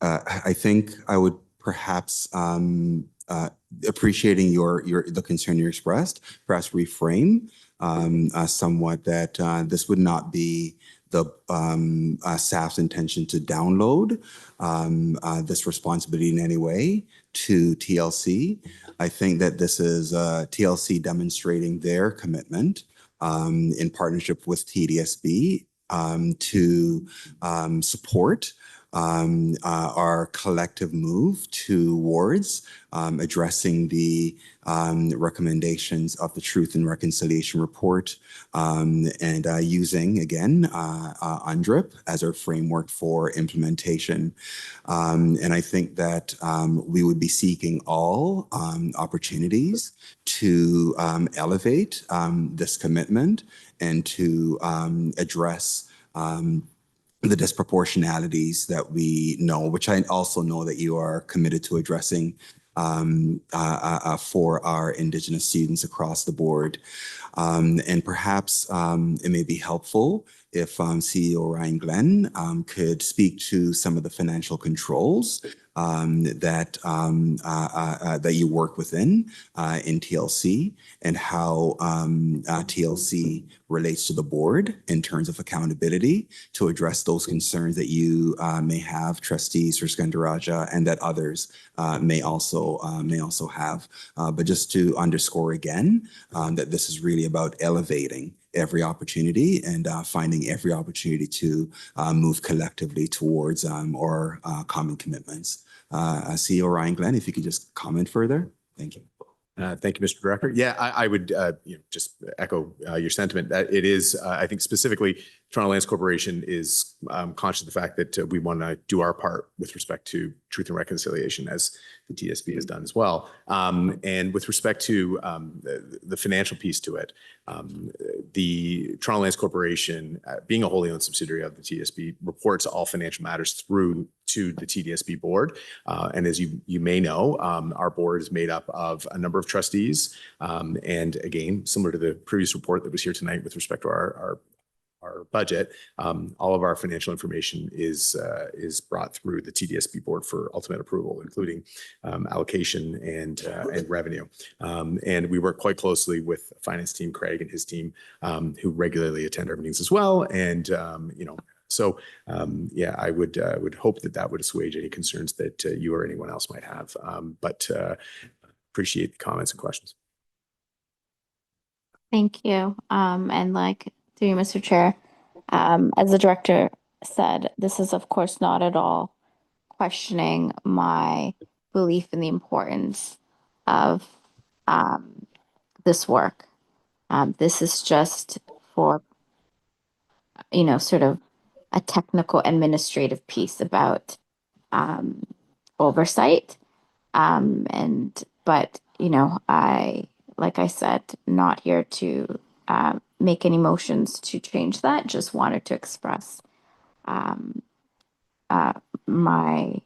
I think I would perhaps appreciating the concern you expressed, perhaps reframe somewhat that this would not be the staff's intention to download this responsibility in any way to TLC. I think that this is TLC demonstrating their commitment in partnership with TDSB to support our collective move towards addressing the recommendations of the Truth and Reconciliation Report and using, again, UNDRIP as our framework for implementation. And I think that we would be seeking all opportunities to elevate this commitment and to address the disproportionalities that we know, which I also know that you are committed to addressing for our Indigenous students across the board. And perhaps it may be helpful if CEO Ryan Glenn could speak to some of the financial controls that you work within in TLC, and how TLC relates to the board in terms of accountability to address those concerns that you may have, trustees Sriskandarajah, and that others may also have. But just to underscore again that this is really about elevating every opportunity and finding every opportunity to move collectively towards our common commitments. CEO Ryan Glenn, if you could just comment further. Thank you. Thank you, Mr. Director. Yeah, I would just echo your sentiment that it is, I think specifically Toronto Lands Corporation is conscious of the fact that we want to do our part with respect to truth and reconciliation, as the TSB has done as well. And with respect to the financial piece to it, the Toronto Lands Corporation, being a wholly owned subsidiary of the TSB, reports all financial matters through to the TDSB board. And as you may know, our board is made up of a number of trustees. And again, similar to the previous report that was here tonight with respect to our budget, all of our financial information is brought through the TDSB board for ultimate approval, including allocation and revenue. And we work quite closely with the finance team, Craig and his team, who regularly attend our meetings as well. And so yeah, I would hope that would assuage any concerns that you or anyone else might have. But appreciate the comments and questions. Thank you. And like through you, Mr. Chair, as the director said, this is of course not at all questioning my belief in the importance of this work. This is just for, sort of a technical administrative piece about oversight. But like I said, not here to make any motions to change that. Just wanted to express my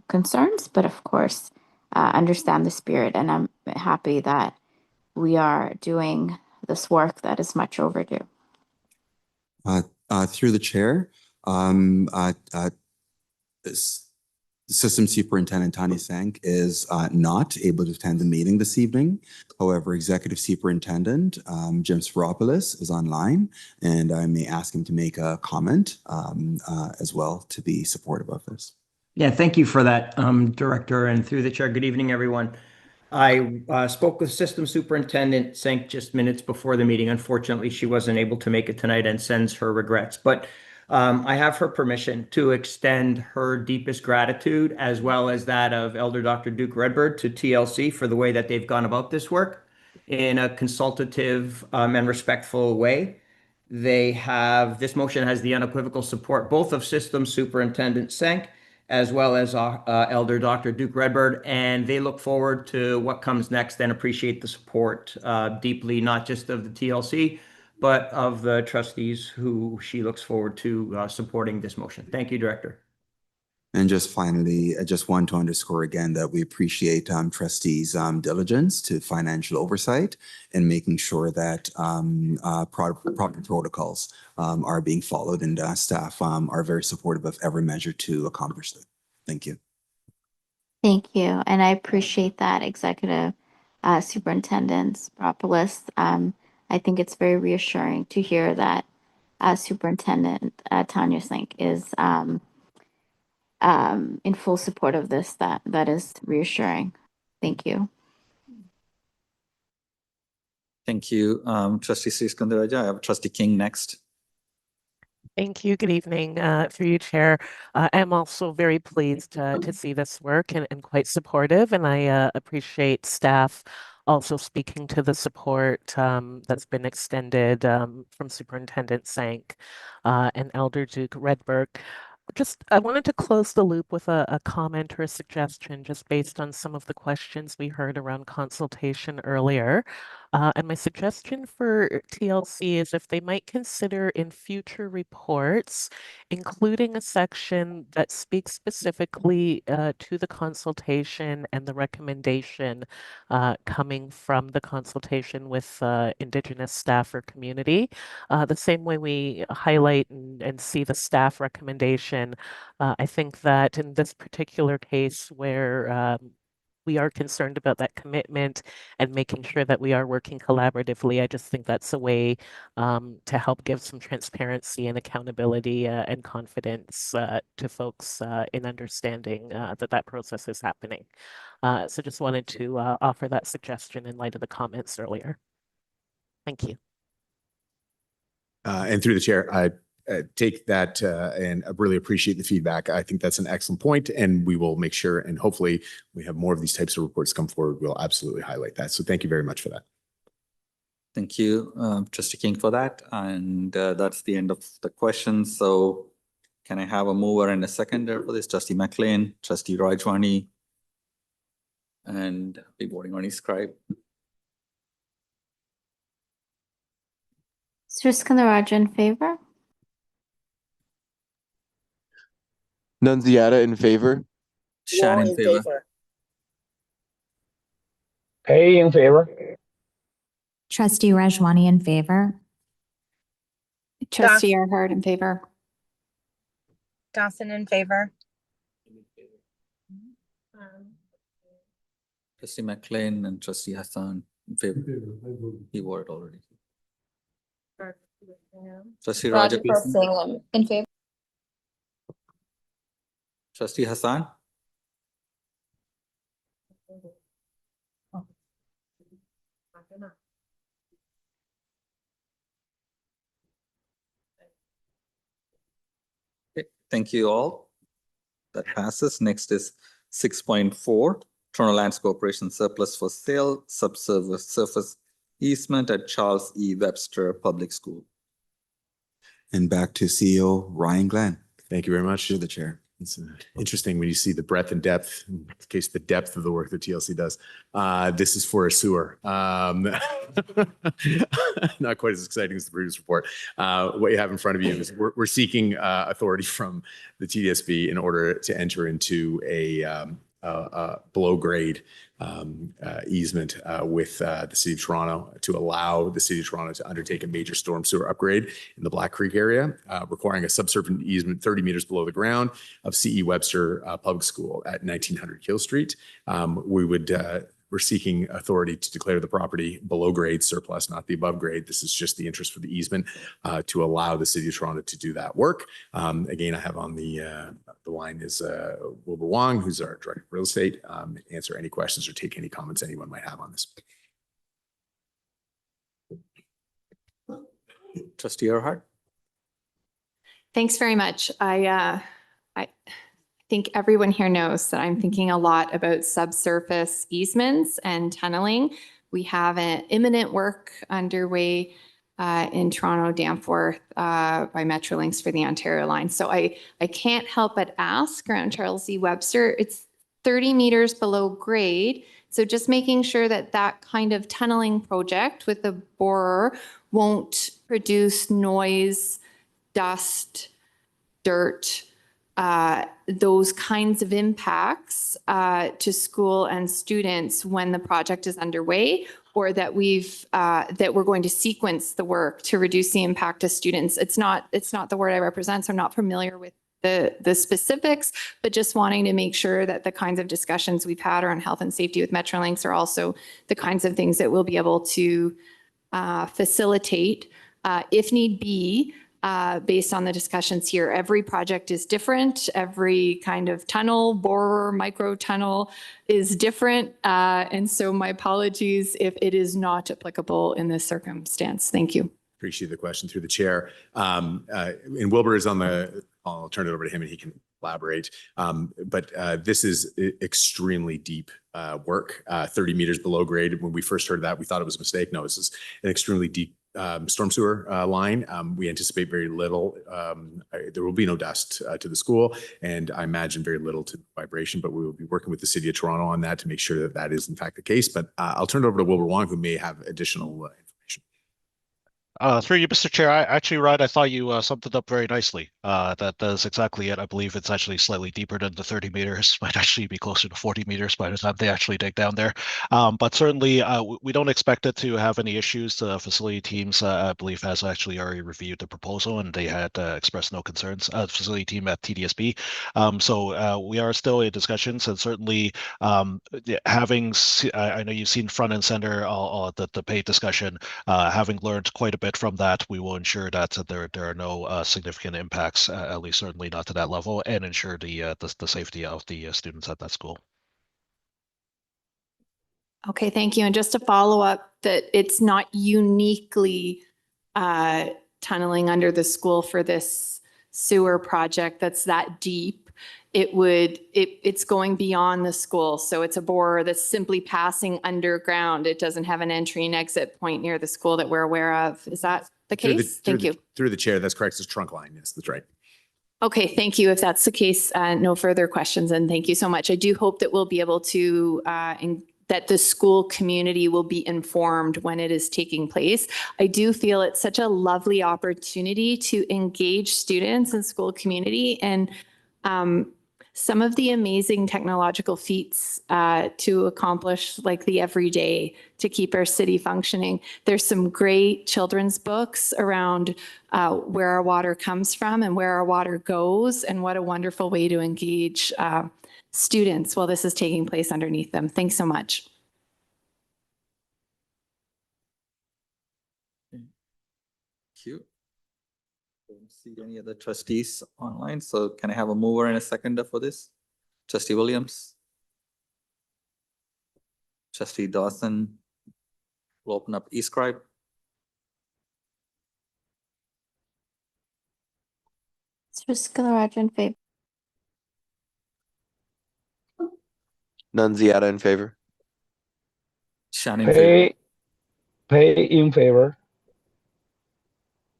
concerns, but of course, understand the spirit. And I'm happy that we are doing this work that is much overdue. Through the chair, System Superintendent Tanya Sank is not able to attend the meeting this evening. However, Executive Superintendent Jim Sferopoulos is online, and I may ask him to make a comment as well to be supportive of this. Yeah, thank you for that, Director, and through the chair. Good evening, everyone. I spoke with System Superintendent Sank just minutes before the meeting. Unfortunately, she wasn't able to make it tonight and sends her regrets. But I have her permission to extend her deepest gratitude, as well as that of Elder Dr. Duke Redbird, to TLC for the way that they've gone about this work in a consultative and respectful way. This motion has the unequivocal support both of System Superintendent Sank as well as Elder Dr. Duke Redbird, and they look forward to what comes next and appreciate the support deeply, not just of the TLC, but of the trustees who she looks forward to supporting this motion. Thank you, Director. And just finally, I just want to underscore again that we appreciate trustees' diligence to financial oversight and making sure that proper protocols are being followed, and staff are very supportive of every measure to accomplish that. Thank you. Thank you. And I appreciate that, Executive Superintendent Sferopoulos. I think it's very reassuring to hear that Superintendent Tanya Sank is in full support of this. That is reassuring. Thank you. Thank you, Trustee Sriskandarajah. I have Trustee King next. Thank you. Good evening. Through you, Chair. I'm also very pleased to see this work and quite supportive, and I appreciate staff also speaking to the support that's been extended from Superintendent Sank and Elder Duke Redbird. I wanted to close the loop with a comment or a suggestion just based on some of the questions we heard around consultation earlier. And my suggestion for TLC is if they might consider in future reports, including a section that speaks specifically to the consultation and the recommendation coming from the consultation with Indigenous staff or community. The same way we highlight and see the staff recommendation, I think that in this particular case where we are concerned about that commitment and making sure that we are working collaboratively, I just think that's a way to help give some transparency and accountability and confidence to folks in understanding that process is happening. So just wanted to offer that suggestion in light of the comments earlier. Thank you. And through the chair, I take that and I really appreciate the feedback. I think that's an excellent point, and we will make sure, and hopefully we have more of these types of reports come forward. We'll absolutely highlight that. So thank you very much for that. Thank you, Trustee King, for that. And that's the end of the questions. So can I have a mover and a seconder for this? Trustee McLean, Trustee Rajwani, and be voting on his scribe. Sriskandaraj in favor. Nunziata in favor. Shan in favor. Hay in favor. Trustee Rajwani in favor. Trustee Erhard in favor. Dawson in favor. Trustee McLean and Trustee Hassan in favor. He voted already. Trustee Raja, in favor. Trustee Hassan. Okay, thank you all. That passes. Next is 6.4, Toronto Lands Corporation surplus for sale, subsurface easement at Charles E. Webster Public School. And back to CEO Ryan Glenn. Thank you very much. Through the chair. It's interesting when you see the breadth and depth, in this case, the depth of the work that TLC does. This is for a sewer. Not quite as exciting as the previous report. What you have in front of you is we're seeking authority from the TDSB in order to enter into a below grade easement with the City of Toronto to allow the City of Toronto to undertake a major storm sewer upgrade in the Black Creek area, requiring a subsurface easement 30 meters below the ground of CE Webster Public School at 1900 Hill Street. We're seeking authority to declare the property below grade surplus, not the above grade. This is just the interest for the easement to allow the City of Toronto to do that work. Again, I have on the line is Wilbur Wong, who's our Director of Real Estate. Answer any questions or take any comments anyone might have on this. Trustee Erhard. Thanks very much. I think everyone here knows that I'm thinking a lot about subsurface easements and tunneling. We have an imminent work underway in Toronto, Danforth by Metrolinx for the Ontario line. So I can't help but ask around Charles E. Webster, it's 30 meters below grade. So just making sure that that kind of tunneling project with the borer won't produce noise, dust, dirt, those kinds of impacts to school and students when the project is underway, or that we're going to sequence the work to reduce the impact to students. It's not the word I represent, so I'm not familiar with the specifics, but just wanting to make sure that the kinds of discussions we've had around health and safety with Metrolinx are also the kinds of things that we'll be able to facilitate if need be. Based on the discussions here, every project is different. Every kind of tunnel, borer, micro tunnel is different. And so my apologies if it is not applicable in this circumstance. Thank you. Appreciate the question through the chair. And Wilbur is on the, I'll turn it over to him and he can elaborate. But this is extremely deep work, 30 meters below grade. When we first heard that, we thought it was a mistake. No, this is an extremely deep storm sewer line. We anticipate very little. There will be no dust to the school, and I imagine very little to vibration, but we will be working with the City of Toronto on that to make sure that that is in fact the case. But I'll turn it over to Wilbur Wong, who may have additional information. Through you, Mr. Chair, Rod, I thought you summed it up very nicely. That is exactly it. I believe it's actually slightly deeper than the 30 meters, might actually be closer to 40 meters by the time they actually dig down there. But certainly we don't expect it to have any issues. The facility teams, I believe, has actually already reviewed the proposal and they had expressed no concerns. The facility team at TDSB. So we are still in discussions, and certainly having, I know you've seen front and center the pay discussion, having learned quite a bit from that, we will ensure that there are no significant impacts, at least certainly not to that level, and ensure the safety of the students at that school. Okay, thank you. And just to follow up, that it's not uniquely tunneling under the school for this sewer project that's that deep. it's going beyond the school. So it's a bore that's simply passing underground. It doesn't have an entry and exit point near the school that we're aware of. Is that the case? Thank you. Through the chair, that's correct. It's trunk line. Yes, that's right. Okay, thank you. If that's the case, no further questions, and thank you so much. I do hope that we'll be able to, that the school community will be informed when it is taking place. I do feel it's such a lovely opportunity to engage students and school community and some of the amazing technological feats to accomplish, like the everyday, to keep our city functioning. There's some great children's books around where our water comes from and where our water goes, and what a wonderful way to engage students while this is taking place underneath them. Thanks so much. Thank you. Don't see any other trustees online, so can I have a mover and a seconder for this? Trustee Williams. Trustee Dawson. We'll open up eScribe. Sriskalaraja in favor. Nunziata in favor. Shannon in favor. Pay in favor.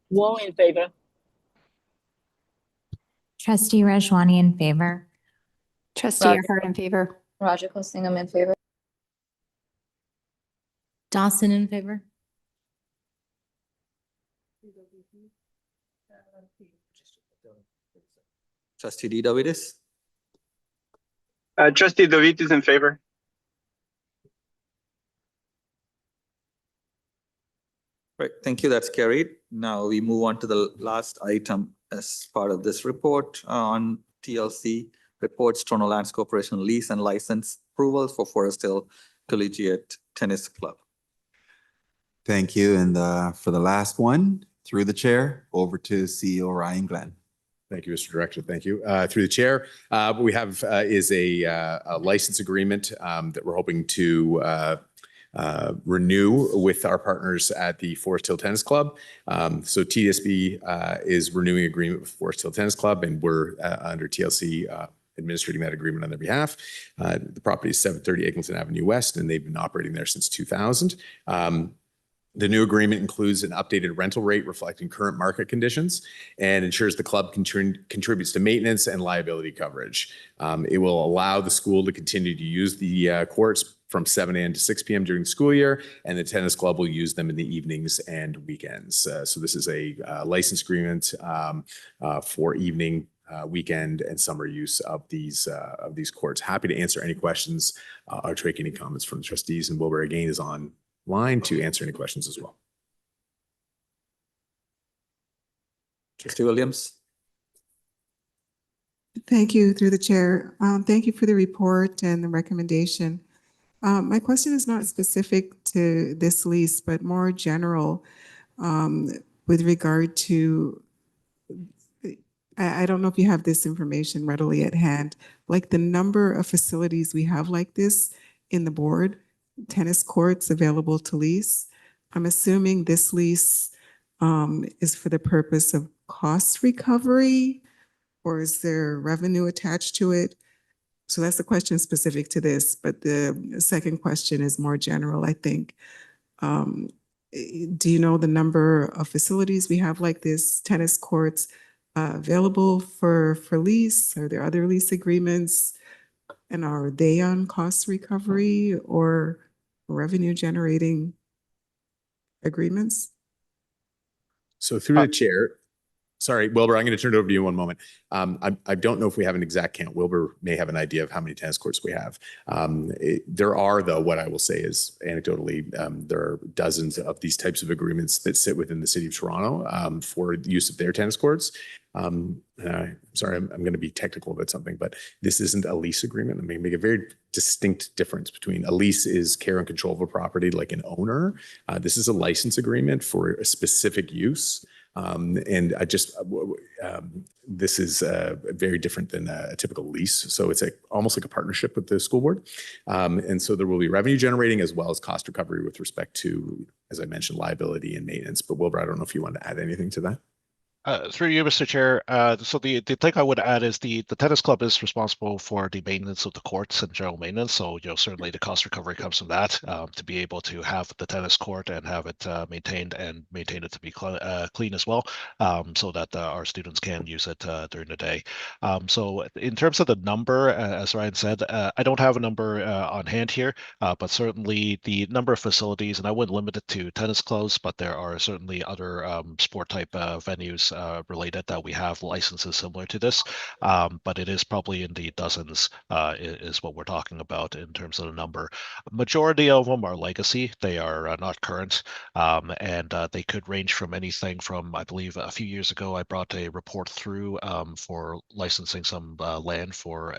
Wong in favor. Trustee Rajwani in favor. Trustee Hart in favor. Rajako Singham in favor. Dawson in favor. Trustee D. Davidis. Trustee Davitis in favor. Right, thank you. That's carried. Now we move on to the last item as part of this report on TLC reports, Toronto Lands Corporation lease and license approvals for Forest Hill Collegiate Tennis Club. Thank you. And for the last one, through the chair, over to CEO Ryan Glenn. Thank you, Mr. Director. Thank you. Through the chair, what we have is a license agreement that we're hoping to renew with our partners at the Forest Hill Tennis Club. So TSB is renewing agreement with Forest Hill Tennis Club, and we're under TLC administrating that agreement on their behalf. The property is 730 Eglinton Avenue West, and they've been operating there since 2000. The new agreement includes an updated rental rate reflecting current market conditions and ensures the club contributes to maintenance and liability coverage. It will allow the school to continue to use the courts from 7 a.m. to 6 p.m. during the school year, and the tennis club will use them in the evenings and weekends. So this is a license agreement for evening, weekend, and summer use of these courts. Happy to answer any questions or take any comments from the trustees, and Wilbur again is on line to answer any questions as well. Trustee Williams. Thank you, through the chair. Thank you for the report and the recommendation. My question is not specific to this lease, but more general with regard to, I don't know if you have this information readily at hand, like the number of facilities we have like this in the board, tennis courts available to lease. I'm assuming this lease is for the purpose of cost recovery, or is there revenue attached to it? So that's the question specific to this, but the second question is more general, I think. Do you know the number of facilities we have like this, tennis courts available for lease? Are there other lease agreements? And are they on cost recovery or revenue generating agreements? So through the chair, sorry, Wilbur, I'm going to turn it over to you in one moment. I don't know if we have an exact count. Wilbur may have an idea of how many tennis courts we have. There are, though, what I will say is anecdotally, there are dozens of these types of agreements that sit within the city of Toronto for the use of their tennis courts. Sorry, I'm going to be technical about something, but this isn't a lease agreement. I mean, make a very distinct difference between a lease is care and control of a property like an owner. This is a license agreement for a specific use. And this is very different than a typical lease. So it's almost like a partnership with the school board. And so there will be revenue generating as well as cost recovery with respect to, as I mentioned, liability and maintenance. But Wilbur, I don't know if you want to add anything to that. Through you, Mr. Chair. So the thing I would add is the tennis club is responsible for the maintenance of the courts and general maintenance. So certainly the cost recovery comes from that to be able to have the tennis court and have it maintained and maintain it to be clean as well, so that our students can use it during the day. So in terms of the number, as Ryan said, I don't have a number on hand here, but certainly the number of facilities, and I wouldn't limit it to tennis clubs, but there are certainly other sport type venues related that we have licenses similar to this, but it is probably in the dozens is what we're talking about in terms of the number. Majority of them are legacy. They are not current, and they could range from anything from, I believe a few years ago, I brought a report through for licensing some land for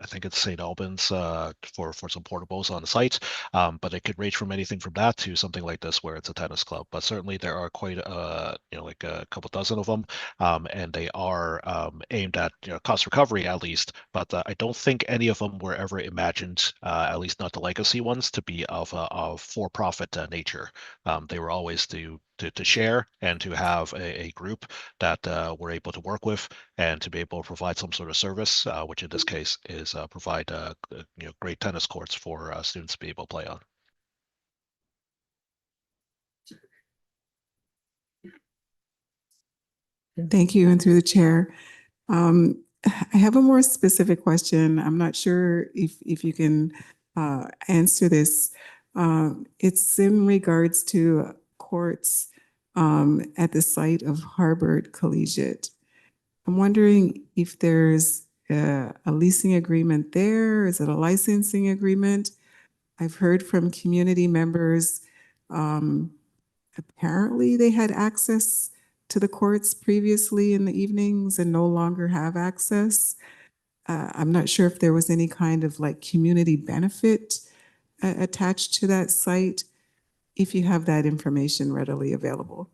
I think it's St. Albans for some portables on the site, but it could range from anything from that to something like this where it's a tennis club. But certainly there are quite like a couple dozen of them, and they are aimed at cost recovery at least. But I don't think any of them were ever imagined, at least not the legacy ones, to be of a for-profit nature. They were always to share and to have a group that we're able to work with and to be able to provide some sort of service, which in this case is provide great tennis courts for students to be able to play on. Thank you, and through the chair. I have a more specific question. I'm not sure if you can answer this. It's in regards to courts at the site of Harvard Collegiate. I'm wondering if there's a leasing agreement there. Is it a licensing agreement? I've heard from community members, apparently they had access to the courts previously in the evenings and no longer have access. I'm not sure if there was any kind of like community benefit attached to that site, if you have that information readily available.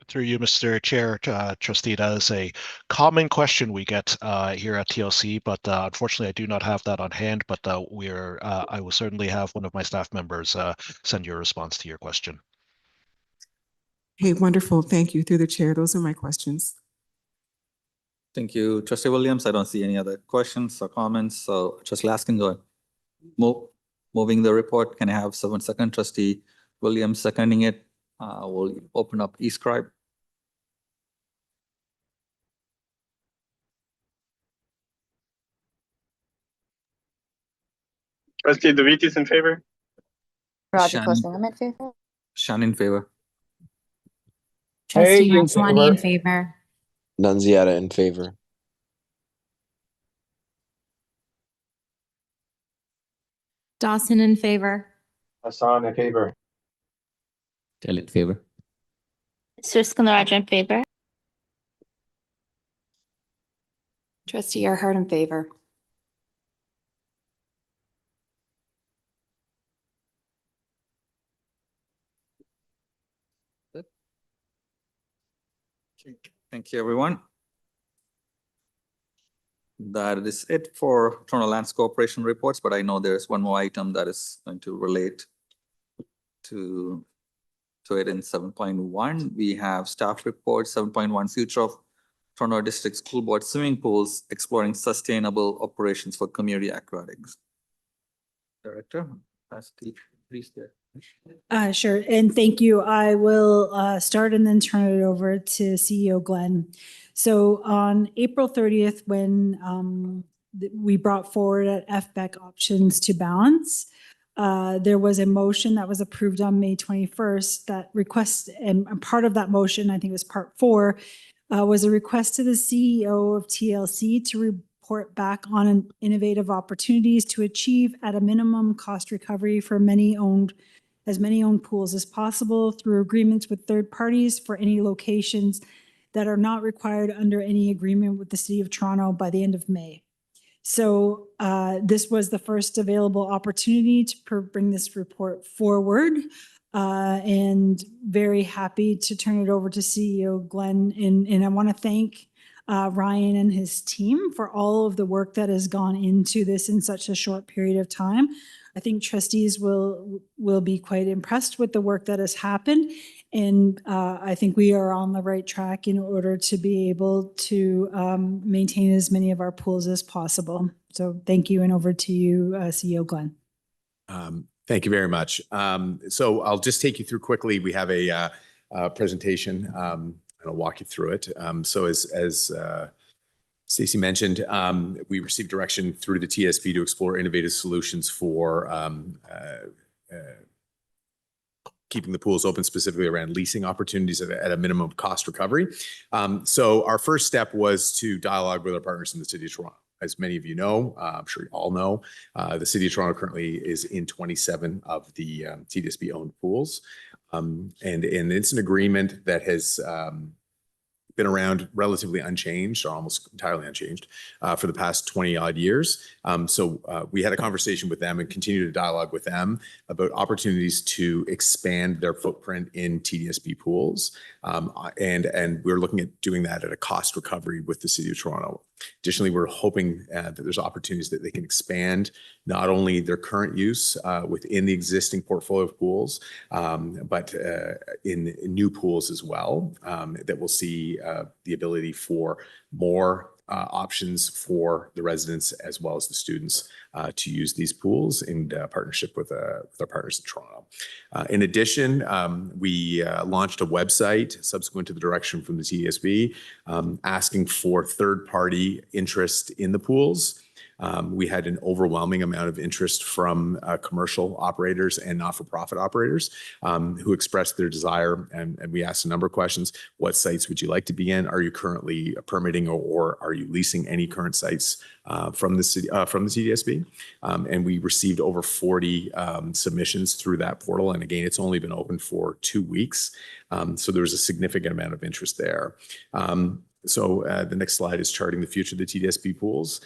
Through you, Mr. Chair, Trustee, that is a common question we get here at TLC, but unfortunately I do not have that on hand, but I will certainly have one of my staff members send you a response to your question. Hey, wonderful. Thank you. Through the chair, those are my questions. Thank you, Trustee Williams. I don't see any other questions or comments, so Trustee Laskin, go ahead. Moving the report, can I have 7 seconds? Trustee Williams seconding it. We'll open up eScribe. Trustee DeVitis in favor. Roger Shannon. Cosing, I'm in favor. Shannon in favor. Trustee Hey, in Maslany in favor. favor. Nunziata in favor. Dawson in favor. Hassan in favor. Tell in favor. Sriskandaraj in favor. Trustee Earhart in favor. Thank you, everyone. That is it for Toronto Lands Corporation reports, but I know there's one more item that is going to relate to it in 7.1. We have staff report 7.1, future of Toronto District School Board swimming pools, exploring sustainable operations for community aquatics. Director, please there. Sure, and thank you. I will start and then turn it over to CEO Glenn. So on April 30th, when we brought forward at FBEC options to balance, there was a motion that was approved on May 21st that request, and part of that motion, I think it was part 4, was a request to the CEO of TLC to report back on innovative opportunities to achieve at a minimum cost recovery for as many owned pools as possible through agreements with third parties for any locations that are not required under any agreement with the City of Toronto by the end of May. So this was the first available opportunity to bring this report forward, and very happy to turn it over to CEO Glenn. And I want to thank Ryan and his team for all of the work that has gone into this in such a short period of time. I think trustees will be quite impressed with the work that has happened. And I think we are on the right track in order to be able to maintain as many of our pools as possible. So thank you, and over to you, CEO Glenn. Thank you very much. So I'll just take you through quickly. We have a presentation, and I'll walk you through it. So as Stacey mentioned, we received direction through the TSB to explore innovative solutions for keeping the pools open, specifically around leasing opportunities at a minimum cost recovery. So our first step was to dialogue with our partners in the City of Toronto. As many of you know, I'm sure you all know, the City of Toronto currently is in 27 of the TDSB-owned pools. And it's an agreement that has been around relatively unchanged, or almost entirely unchanged, for the past 20 odd years. So we had a conversation with them and continue to dialogue with them about opportunities to expand their footprint in TDSB pools. And we're looking at doing that at a cost recovery with the City of Toronto. Additionally, we're hoping that there's opportunities that they can expand not only their current use within the existing portfolio of pools, but in new pools as well, that will see the ability for more options for the residents as well as the students to use these pools in partnership with our partners in Toronto. In addition, we launched a website subsequent to the direction from the TSB, asking for third-party interest in the pools. We had an overwhelming amount of interest from commercial operators and not-for-profit operators who expressed their desire, and we asked a number of questions. What sites would you like to be in? Are you currently permitting, or are you leasing any current sites from the city, from the TDSB? And we received over 40 submissions through that portal. And again, it's only been open for 2 weeks. So there was a significant amount of interest there. So the next slide is charting the future of the TDSB pools.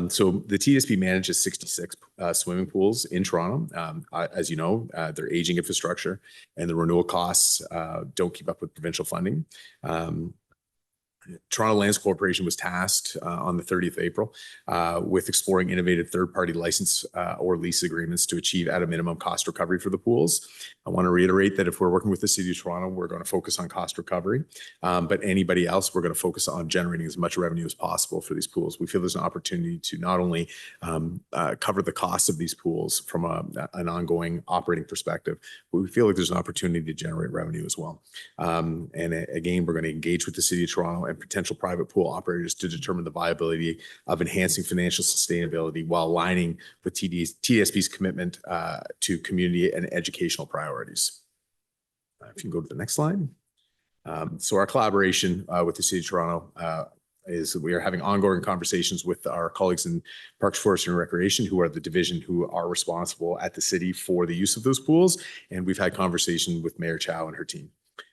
So the TDSB manages 66 swimming pools in Toronto. As you know, their aging infrastructure and the renewal costs don't keep up with provincial funding. Toronto Lands Corporation was tasked on the 30th of April with exploring innovative third-party license or lease agreements to achieve at a minimum cost recovery for the pools. I want to reiterate that if we're working with the City of Toronto, we're going to focus on cost recovery, but anybody else, we're going to focus on generating as much revenue as possible for these pools. We feel there's an opportunity to not only cover the cost of these pools from an ongoing operating perspective, but we feel like there's an opportunity to generate revenue as well. And again, we're going to engage with the City of Toronto and potential private pool operators to determine the viability of enhancing financial sustainability while aligning with TDSB's commitment to community and educational priorities. If you can go to the next slide. So our collaboration with the City of Toronto is we are having ongoing conversations with our colleagues in Parks, Forestry and Recreation, who are the division who are responsible at the city for the use of those pools. And we've had conversation with Mayor Chow and her team.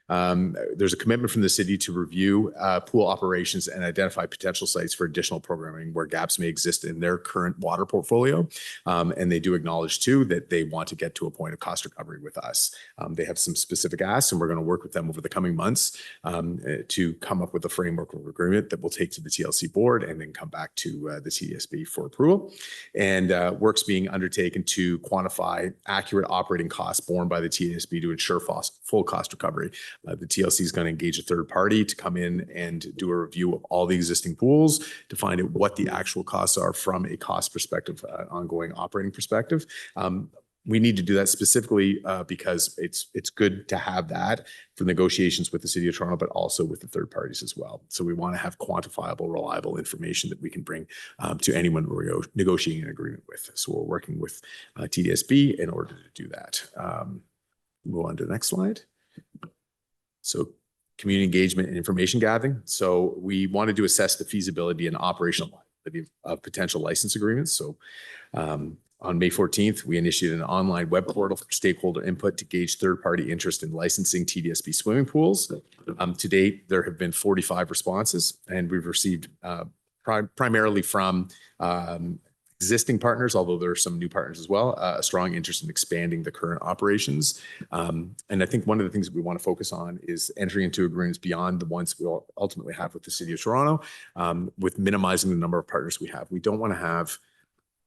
There's a commitment from the city to review pool operations and identify potential sites for additional programming where gaps may exist in their current water portfolio. And they do acknowledge too that they want to get to a point of cost recovery with us. They have some specific asks, and we're going to work with them over the coming months to come up with a framework of agreement that we'll take to the TLC board and then come back to the TDSB for approval. And work's being undertaken to quantify accurate operating costs borne by the TDSB to ensure full cost recovery. The TLC is going to engage a third party to come in and do a review of all the existing pools to find out what the actual costs are from a cost perspective, ongoing operating perspective. We need to do that specifically because it's good to have that for negotiations with the City of Toronto, but also with the third parties as well. So we want to have quantifiable, reliable information that we can bring to anyone we're negotiating an agreement with. So we're working with TDSB in order to do that. Move on to the next slide. So community engagement and information gathering. So we wanted to assess the feasibility and operational viability of potential license agreements. So on May 14th, we initiated an online web portal for stakeholder input to gauge third-party interest in licensing TDSB swimming pools. To date, there have been 45 responses, and we've received primarily from existing partners, although there are some new partners as well, a strong interest in expanding the current operations. And I think one of the things that we want to focus on is entering into agreements beyond the ones we'll ultimately have with the City of Toronto, with minimizing the number of partners we have. We don't want to have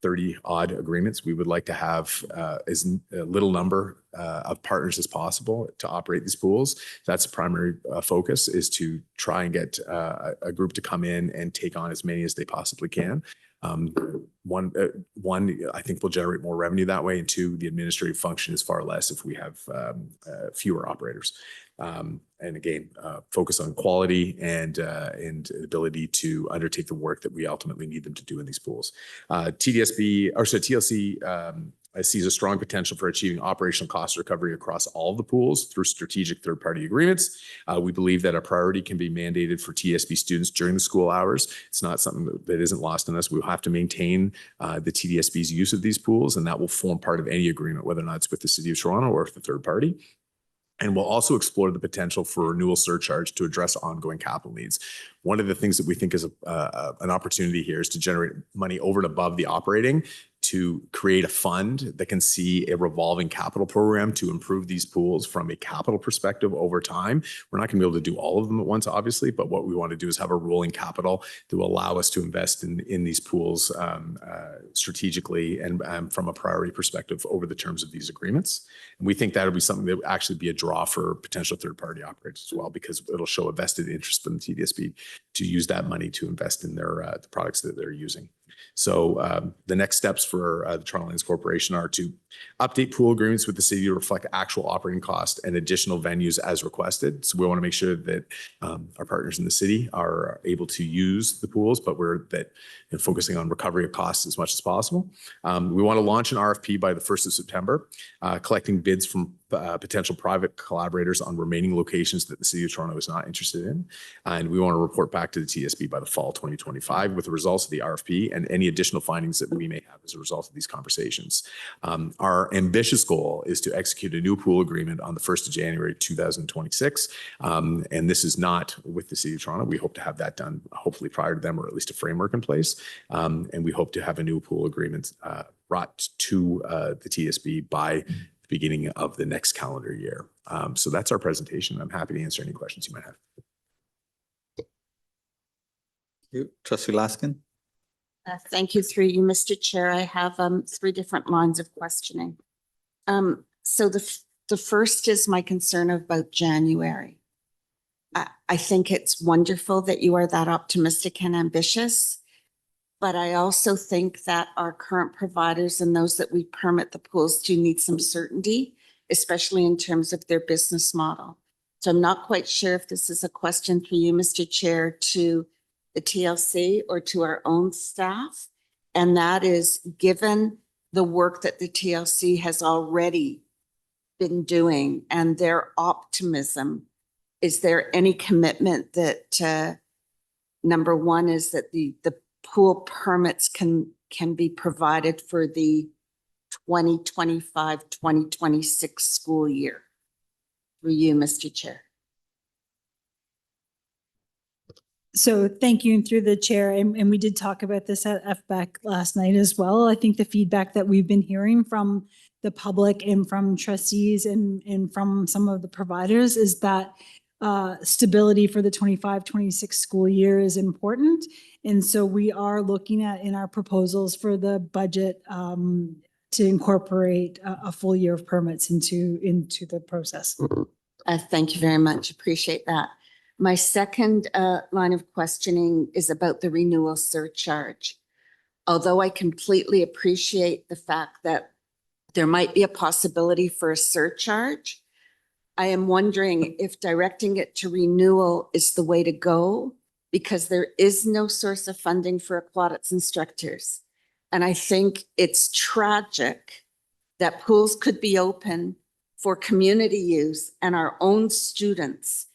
30 odd agreements. We would like to have as little number of partners as possible to operate these pools. That's the primary focus, is to try and get a group to come in and take on as many as they possibly can. One, I think will generate more revenue that way, and two, the administrative function is far less if we have fewer operators. And again, focus on quality and ability to undertake the work that we ultimately need them to do in these pools. TLC sees a strong potential for achieving operational cost recovery across all of the pools through strategic third-party agreements. We believe that a priority can be mandated for TDSB students during the school hours. It's not something that isn't lost on us. We'll have to maintain the TDSB's use of these pools, and that will form part of any agreement, whether or not it's with the City of Toronto or with the third party. And we'll also explore the potential for renewal surcharge to address ongoing capital needs. One of the things that we think is an opportunity here is to generate money over and above the operating, to create a fund that can see a revolving capital program to improve these pools from a capital perspective over time. We're not going to be able to do all of them at once, obviously, but what we want to do is have a rolling capital that will allow us to invest in these pools strategically and from a priority perspective over the terms of these agreements. And we think that'll be something that will actually be a draw for potential third-party operators as well, because it'll show a vested interest from the TDSB to use that money to invest in their the products that they're using. So the next steps for the Toronto Lands Corporation are to update pool agreements with the city to reflect actual operating costs and additional venues as requested. So we want to make sure that our partners in the city are able to use the pools, but we're focusing on recovery of costs as much as possible. We want to launch an RFP by the 1st of September, collecting bids from potential private collaborators on remaining locations that the City of Toronto is not interested in. And we want to report back to the TSB by the fall 2025 with the results of the RFP and any additional findings that we may have as a result of these conversations. Our ambitious goal is to execute a new pool agreement on the 1st of January 2026. And this is not with the City of Toronto. We hope to have that done hopefully prior to them, or at least a framework in place. And we hope to have a new pool agreement brought to the TSB by the beginning of the next calendar year. So that's our presentation. I'm happy to answer any questions you might have. Thank you. Trustee Laskin. Thank you, through you, Mr. Chair. I have 3 different lines of questioning. So the first is my concern about January. I think it's wonderful that you are that optimistic and ambitious, but I also think that our current providers and those that we permit the pools do need some certainty, especially in terms of their business model. So I'm not quite sure if this is a question for you, Mr. Chair, to the TLC or to our own staff. And that is, given the work that the TLC has already been doing and their optimism, is there any commitment that number one is that the pool permits can be provided for the 2025-2026 school year? Through you, Mr. Chair. So thank you, and through the chair, and we did talk about this at FBAC last night as well. I think the feedback that we've been hearing from the public and from trustees and from some of the providers is that stability for the 25-26 school year is important. And so we are looking at in our proposals for the budget to incorporate a full year of permits into the process. Thank you very much. Appreciate that. My second line of questioning is about the renewal surcharge. Although I completely appreciate the fact that there might be a possibility for a surcharge, I am wondering if directing it to renewal is the way to go, because there is no source of funding for aquatics instructors. And I think it's tragic that pools could be open for community use and our own students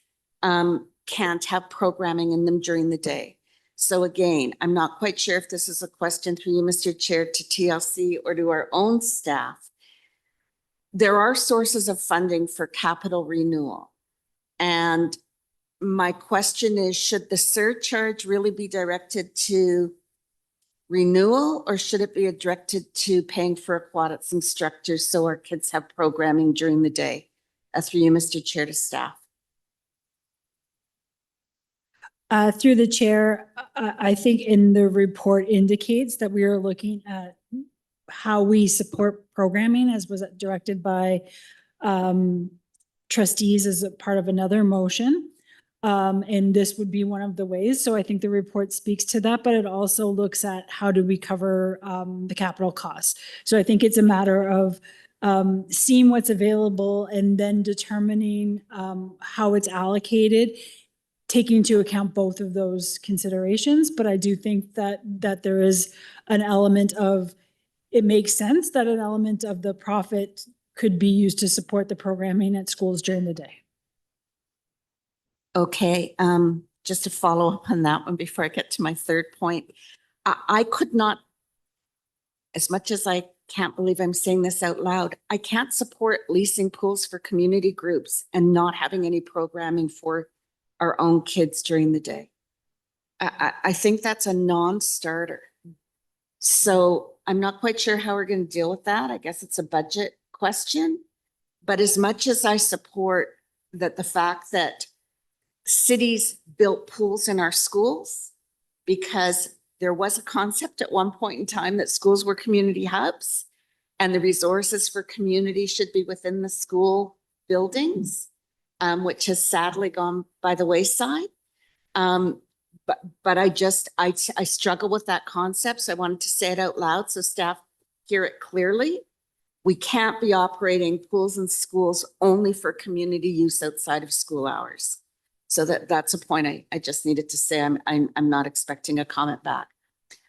can't have programming in them during the day. So again, I'm not quite sure if this is a question for you, Mr. Chair, to TLC or to our own staff. There are sources of funding for capital renewal. And my question is, should the surcharge really be directed to renewal, or should it be directed to paying for aquatics instructors so our kids have programming during the day? Through you, Mr. Chair, to staff. Through the chair, I think in the report indicates that we are looking at how we support programming as was directed by trustees as a part of another motion. And this would be one of the ways. So I think the report speaks to that, but it also looks at how do we cover the capital costs. So I think it's a matter of seeing what's available and then determining how it's allocated, taking into account both of those considerations. But I do think that there is an element of, it makes sense that an element of the profit could be used to support the programming at schools during the day. Okay, just to follow up on that one before I get to my third point. I could not, as much as I can't believe I'm saying this out loud, I can't support leasing pools for community groups and not having any programming for our own kids during the day. I think that's a non-starter. So I'm not quite sure how we're going to deal with that. I guess it's a budget question. But as much as I support that, the fact that cities built pools in our schools because there was a concept at one point in time that schools were community hubs and the resources for community should be within the school buildings, which has sadly gone by the wayside. But I struggle with that concept. So I wanted to say it out loud so staff hear it clearly. We can't be operating pools in schools only for community use outside of school hours. So that's a point I just needed to say. I'm not expecting a comment back.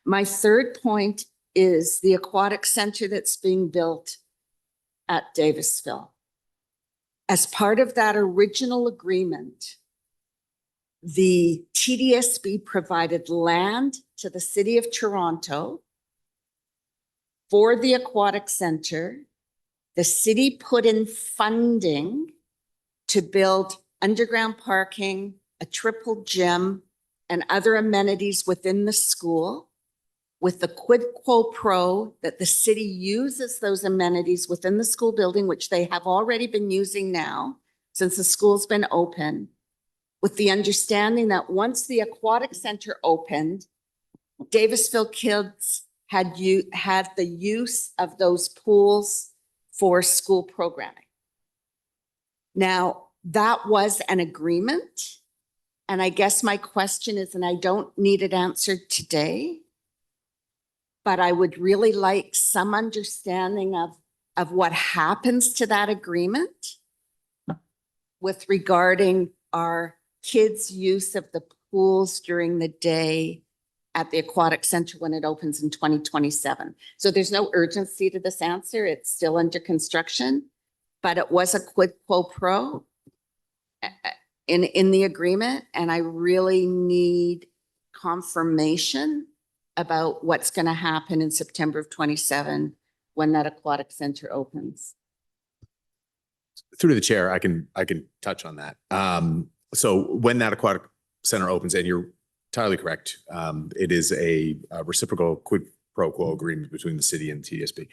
My third point is the aquatic center that's being built at Davisville. As part of that original agreement, the TDSB provided land to the City of Toronto for the aquatic center. The city put in funding to build underground parking, a triple gym, and other amenities within the school, with the quid quo pro that the city uses those amenities within the school building, which they have already been using now since the school's been open, with the understanding that once the aquatic center opened, Davisville kids had the use of those pools for school programming. Now, that was an agreement. And I guess my question is, and I don't need it answered today, but I would really like some understanding of what happens to that agreement with regarding our kids' use of the pools during the day at the aquatic center when it opens in 2027. So there's no urgency to this answer. It's still under construction, but it was a quid pro quo in the agreement. And I really need confirmation about what's going to happen in September of 27 when that aquatic center opens. Through the chair, I can touch on that. So when that aquatic center opens, and you're entirely correct, it is a reciprocal quid pro quo agreement between the city and TDSB.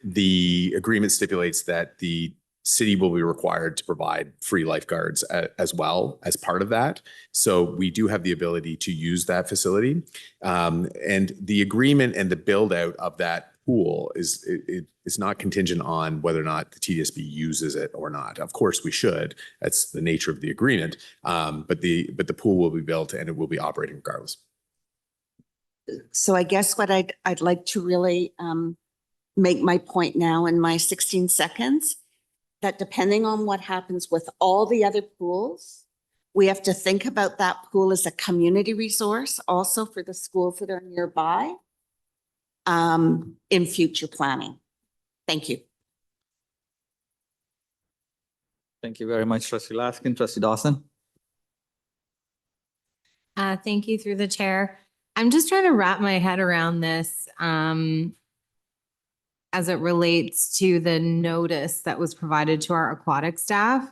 The agreement stipulates that the city will be required to provide free lifeguards as well as part of that. So we do have the ability to use that facility. And the agreement and the build out of that pool is not contingent on whether or not the TDSB uses it or not. Of course we should. That's the nature of the agreement. But the pool will be built and it will be operating regardless. So I guess what I'd like to really make my point now in my 16 seconds, that depending on what happens with all the other pools, we have to think about that pool as a community resource also for the schools that are nearby in future planning. Thank you. Thank you very much, Trustee Laskin. Trustee Dawson? Thank you through the chair. I'm just trying to wrap my head around this as it relates to the notice that was provided to our aquatic staff.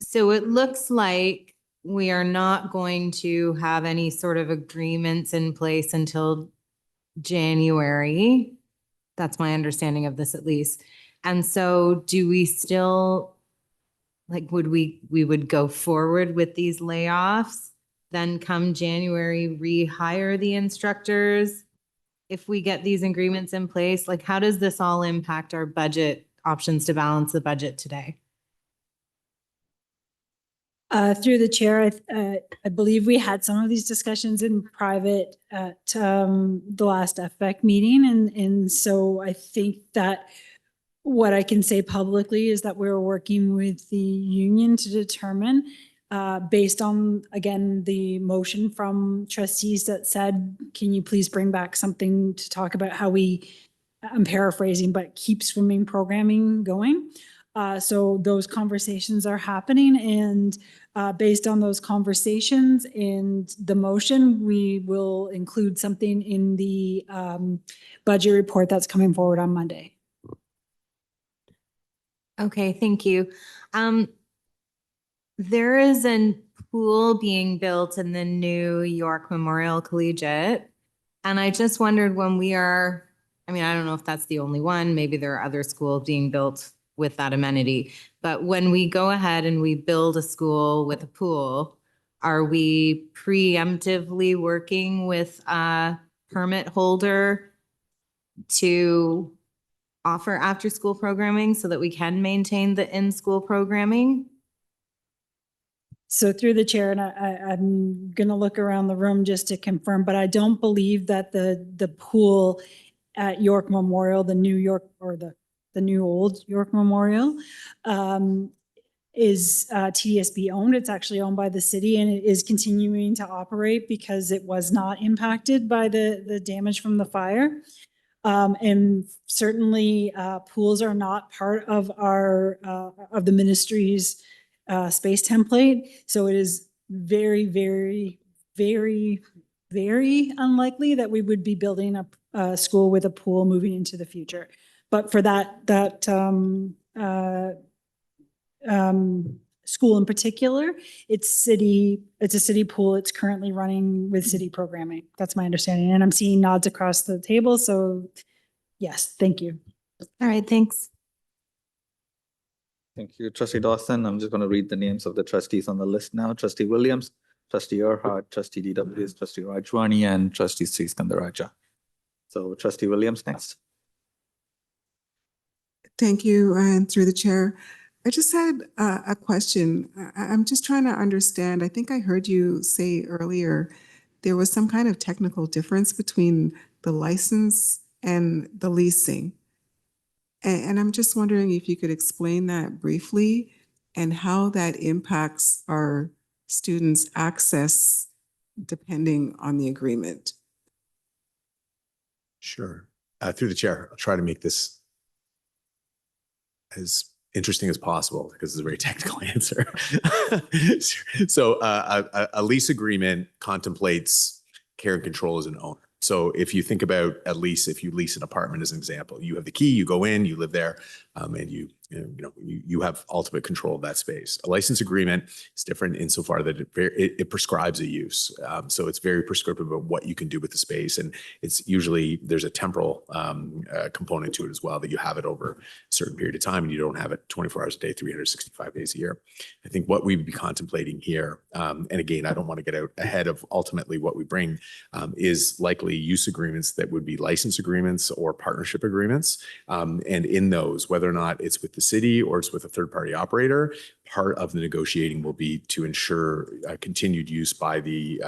So it looks like we are not going to have any sort of agreements in place until January. That's my understanding of this, at least. And so do we still, like, we would go forward with these layoffs, then come January, rehire the instructors, if we get these agreements in place, like how does this all impact our budget options to balance the budget today? Through the chair, I believe we had some of these discussions in private at the last FBEC meeting. And so I think that what I can say publicly is that we're working with the union to determine, based on, again, the motion from trustees that said, can you please bring back something to talk about how we, I'm paraphrasing, but keep swimming programming going. So those conversations are happening, and based on those conversations and the motion, we will include something in the budget report that's coming forward on Monday. Okay, thank you. There is a pool being built in the new York Memorial Collegiate. And I just wondered when we are, I mean, I don't know if that's the only one, maybe there are other schools being built with that amenity. But when we go ahead and we build a school with a pool, are we preemptively working with a permit holder to offer after-school programming so that we can maintain the in-school programming? So through the chair, and I'm going to look around the room just to confirm, but I don't believe that the pool at York Memorial, the new York, or the new old York Memorial, is TDSB owned. It's actually owned by the city, and it is continuing to operate because it was not impacted by the damage from the fire. And certainly pools are not part of our of the ministry's space template. So it is very, very, very, very unlikely that we would be building a school with a pool moving into the future. But for that school in particular, it's a city pool. It's currently running with city programming. That's my understanding. And I'm seeing nods across the table. So yes, thank you. All right, thanks. Thank you, Trustee Dawson. I'm just going to read the names of the trustees on the list now. Trustee Williams, Trustee Erhard, Trustee DWS, Trustee Rajwani, and Trustee Sri Skandaraja. So Trustee Williams next. Thank you, and through the chair. I just had a question. I'm just trying to understand. I think I heard you say earlier there was some kind of technical difference between the license and the leasing. And I'm just wondering if you could explain that briefly and how that impacts our students' access depending on the agreement. Sure. Through the chair, I'll try to make this as interesting as possible because it's a very technical answer. So a lease agreement contemplates care and control as an owner. So if you think about, at least if you lease an apartment as an example, you have the key, you go in, you live there, and you have ultimate control of that space. A license agreement is different insofar that it prescribes a use. So it's very prescriptive of what you can do with the space, and it's usually there's a temporal component to it as well, that you have it over a certain period of time, and you don't have it 24 hours a day, 365 days a year. I think what we'd be contemplating here, and again, I don't want to get out ahead of ultimately what we bring, is likely use agreements that would be license agreements or partnership agreements. And in those, whether or not it's with the city or it's with a third-party operator, part of the negotiating will be to ensure continued use by the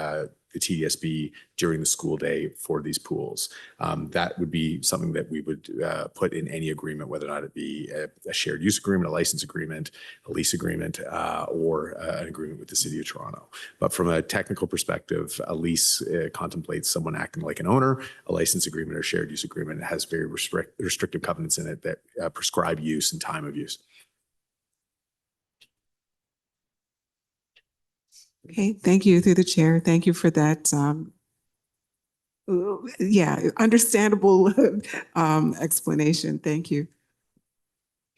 TDSB during the school day for these pools. That would be something that we would put in any agreement, whether or not it be a shared use agreement, a license agreement, a lease agreement, or an agreement with the City of Toronto. But from a technical perspective, a lease contemplates someone acting like an owner. A license agreement or shared use agreement has very restrictive covenants in it that prescribe use and time of use. Okay, thank you through the chair. Thank you for that. Understandable explanation. Thank you.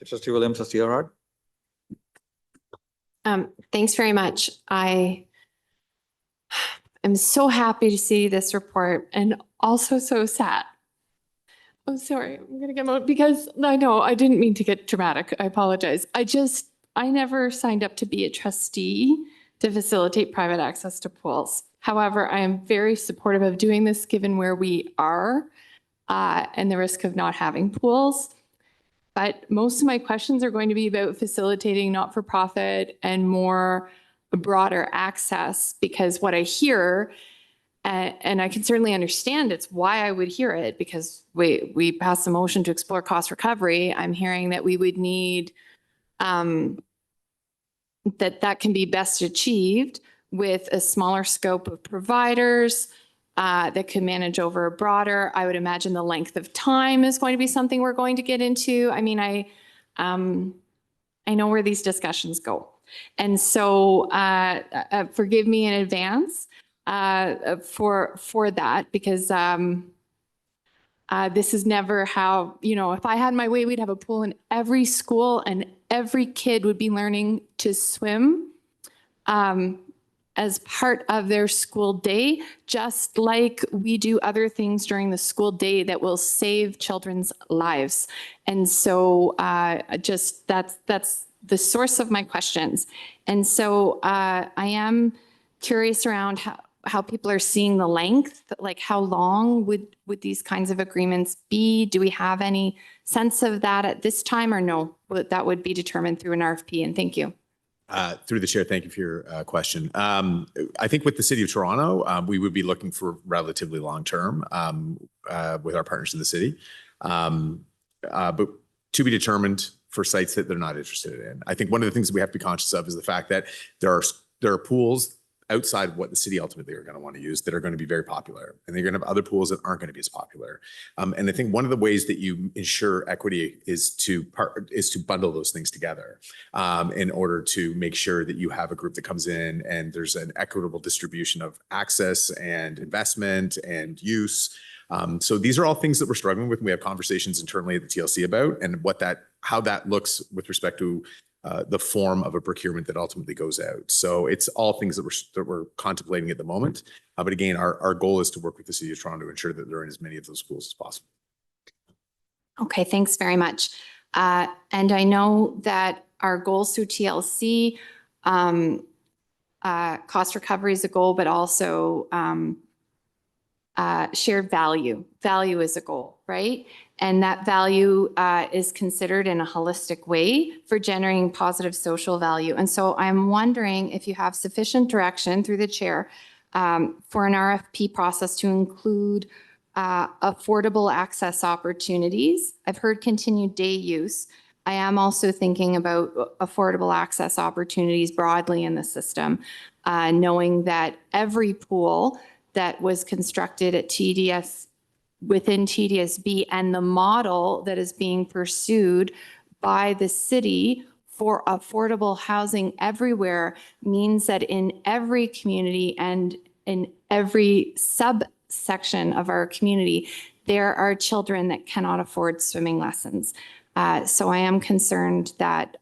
Trustee Williams, Trustee Erhard. Thanks very much. I am so happy to see this report and also so sad. I'm sorry, I'm gonna get emotional because I know I didn't mean to get dramatic. I apologize. I never signed up to be a trustee to facilitate private access to pools. However, I am very supportive of doing this given where we are and the risk of not having pools. But most of my questions are going to be about facilitating not-for-profit and more broader access, because what I hear, and I can certainly understand it's why I would hear it, because we passed a motion to explore cost recovery. I'm hearing that we would need that can be best achieved with a smaller scope of providers that can manage over a broader. I would imagine the length of time is going to be something we're going to get into. I mean, I know where these discussions go. And so forgive me in advance for that, because this is never how, if I had my way, we'd have a pool in every school and every kid would be learning to swim as part of their school day, just like we do other things during the school day that will save children's lives. And so just that's the source of my questions. And so I am curious around how people are seeing the length, like how long would these kinds of agreements be? Do we have any sense of that at this time, or no? That would be determined through an RFP. And thank you. Through the chair, thank you for your question. I think with the City of Toronto, we would be looking for relatively long-term with our partners in the city, but to be determined for sites that they're not interested in. I think one of the things that we have to be conscious of is the fact that there are pools outside of what the city ultimately are going to want to use that are going to be very popular, and they're going to have other pools that aren't going to be as popular. And I think one of the ways that you ensure equity is to bundle those things together in order to make sure that you have a group that comes in and there's an equitable distribution of access and investment and use. So these are all things that we're struggling with. And we have conversations internally at the TLC about, and how that looks with respect to the form of a procurement that ultimately goes out. So it's all things that we're contemplating at the moment. But again, our goal is to work with the City of Toronto to ensure that there are in as many of those schools as possible. Okay, thanks very much. And I know that our goals through TLC, cost recovery is a goal, but also shared value. Value is a goal, right? And that value is considered in a holistic way for generating positive social value. And so I'm wondering if you have sufficient direction through the chair for an RFP process to include affordable access opportunities. I've heard continued day use. I am also thinking about affordable access opportunities broadly in the system, knowing that every pool that was constructed at TDS within TDSB and the model that is being pursued by the city for affordable housing everywhere means that in every community and in every subsection of our community, there are children that cannot afford swimming lessons. So I am concerned that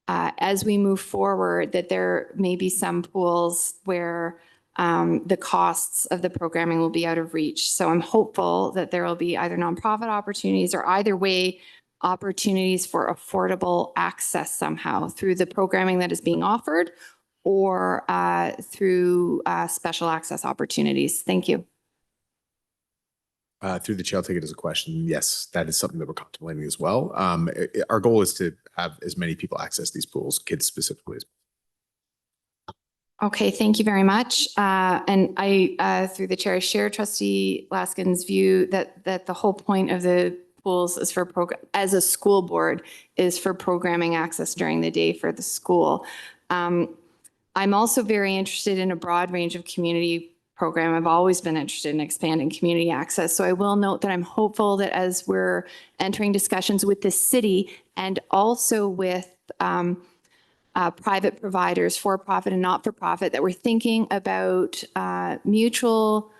as we move forward, that there may be some pools where the costs of the programming will be out of reach. So I'm hopeful that there will be either nonprofit opportunities or either way opportunities for affordable access somehow through the programming that is being offered or through special access opportunities. Thank you. Through the chair, I'll take it as a question. Yes, that is something that we're contemplating as well. Our goal is to have as many people access these pools, kids specifically, as Okay, thank you very much. And I, through the chair, share Trustee Laskin's view that the whole point of the pools is for as a school board is for programming access during the day for the school. I'm also very interested in a broad range of community program. I've always been interested in expanding community access. So I will note that I'm hopeful that as we're entering discussions with the city and also with private providers, for-profit and not-for-profit, that we're thinking about mutual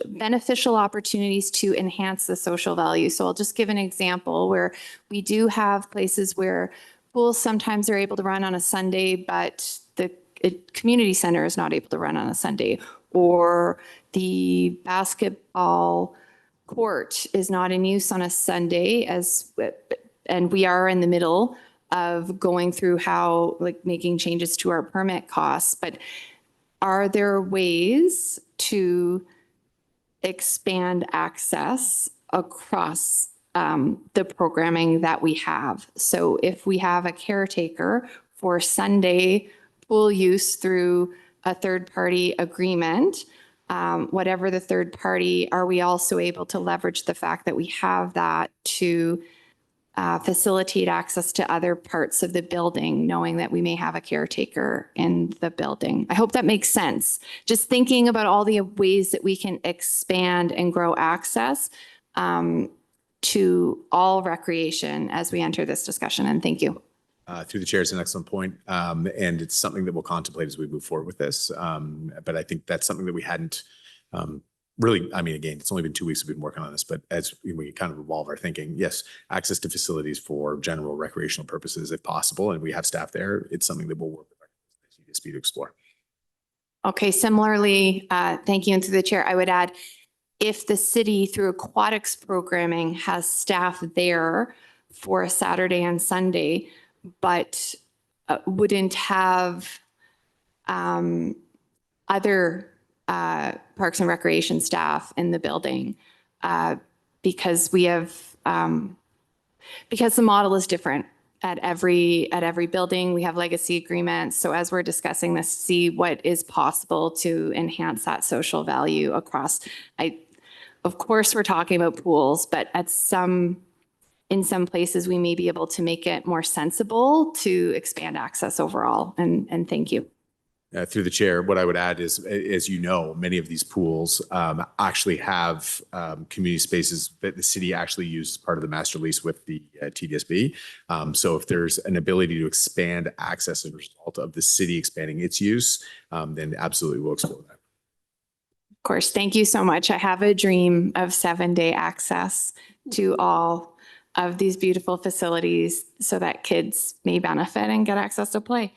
beneficial opportunities to enhance the social value. So I'll just give an example where we do have places where pools sometimes are able to run on a Sunday, but the community center is not able to run on a Sunday, or the basketball court is not in use on a Sunday, and we are in the middle of going through making changes to our permit costs. But are there ways to expand access across the programming that we have. So if we have a caretaker for Sunday pool use through a third-party agreement, whatever the third party, are we also able to leverage the fact that we have that to facilitate access to other parts of the building, knowing that we may have a caretaker in the building? I hope that makes sense. Just thinking about all the ways that we can expand and grow access to all recreation as we enter this discussion. And thank you. Through the chair, it's an excellent point. And it's something that we'll contemplate as we move forward with this. But I think that's something that we hadn't really, I mean, again, it's only been 2 weeks we've been working on this, but as we kind of evolve our thinking, yes, access to facilities for general recreational purposes, if possible, and we have staff there, it's something that we'll work with our TDSB to explore. Okay, similarly, thank you. And through the chair, I would add, if the city through aquatics programming has staff there for a Saturday and Sunday, but wouldn't have other parks and recreation staff in the building, because we have, because the model is different at every building. We have legacy agreements. So as we're discussing this, see what is possible to enhance that social value across. Of course, we're talking about pools, but in some places, we may be able to make it more sensible to expand access overall. And thank you. Through the chair, what I would add is, as you know, many of these pools actually have community spaces that the city actually uses as part of the master lease with the TDSB. So if there's an ability to expand access as a result of the city expanding its use, then absolutely we'll explore that. Of course, thank you so much. I have a dream of 7-day access to all of these beautiful facilities so that kids may benefit and get access to play.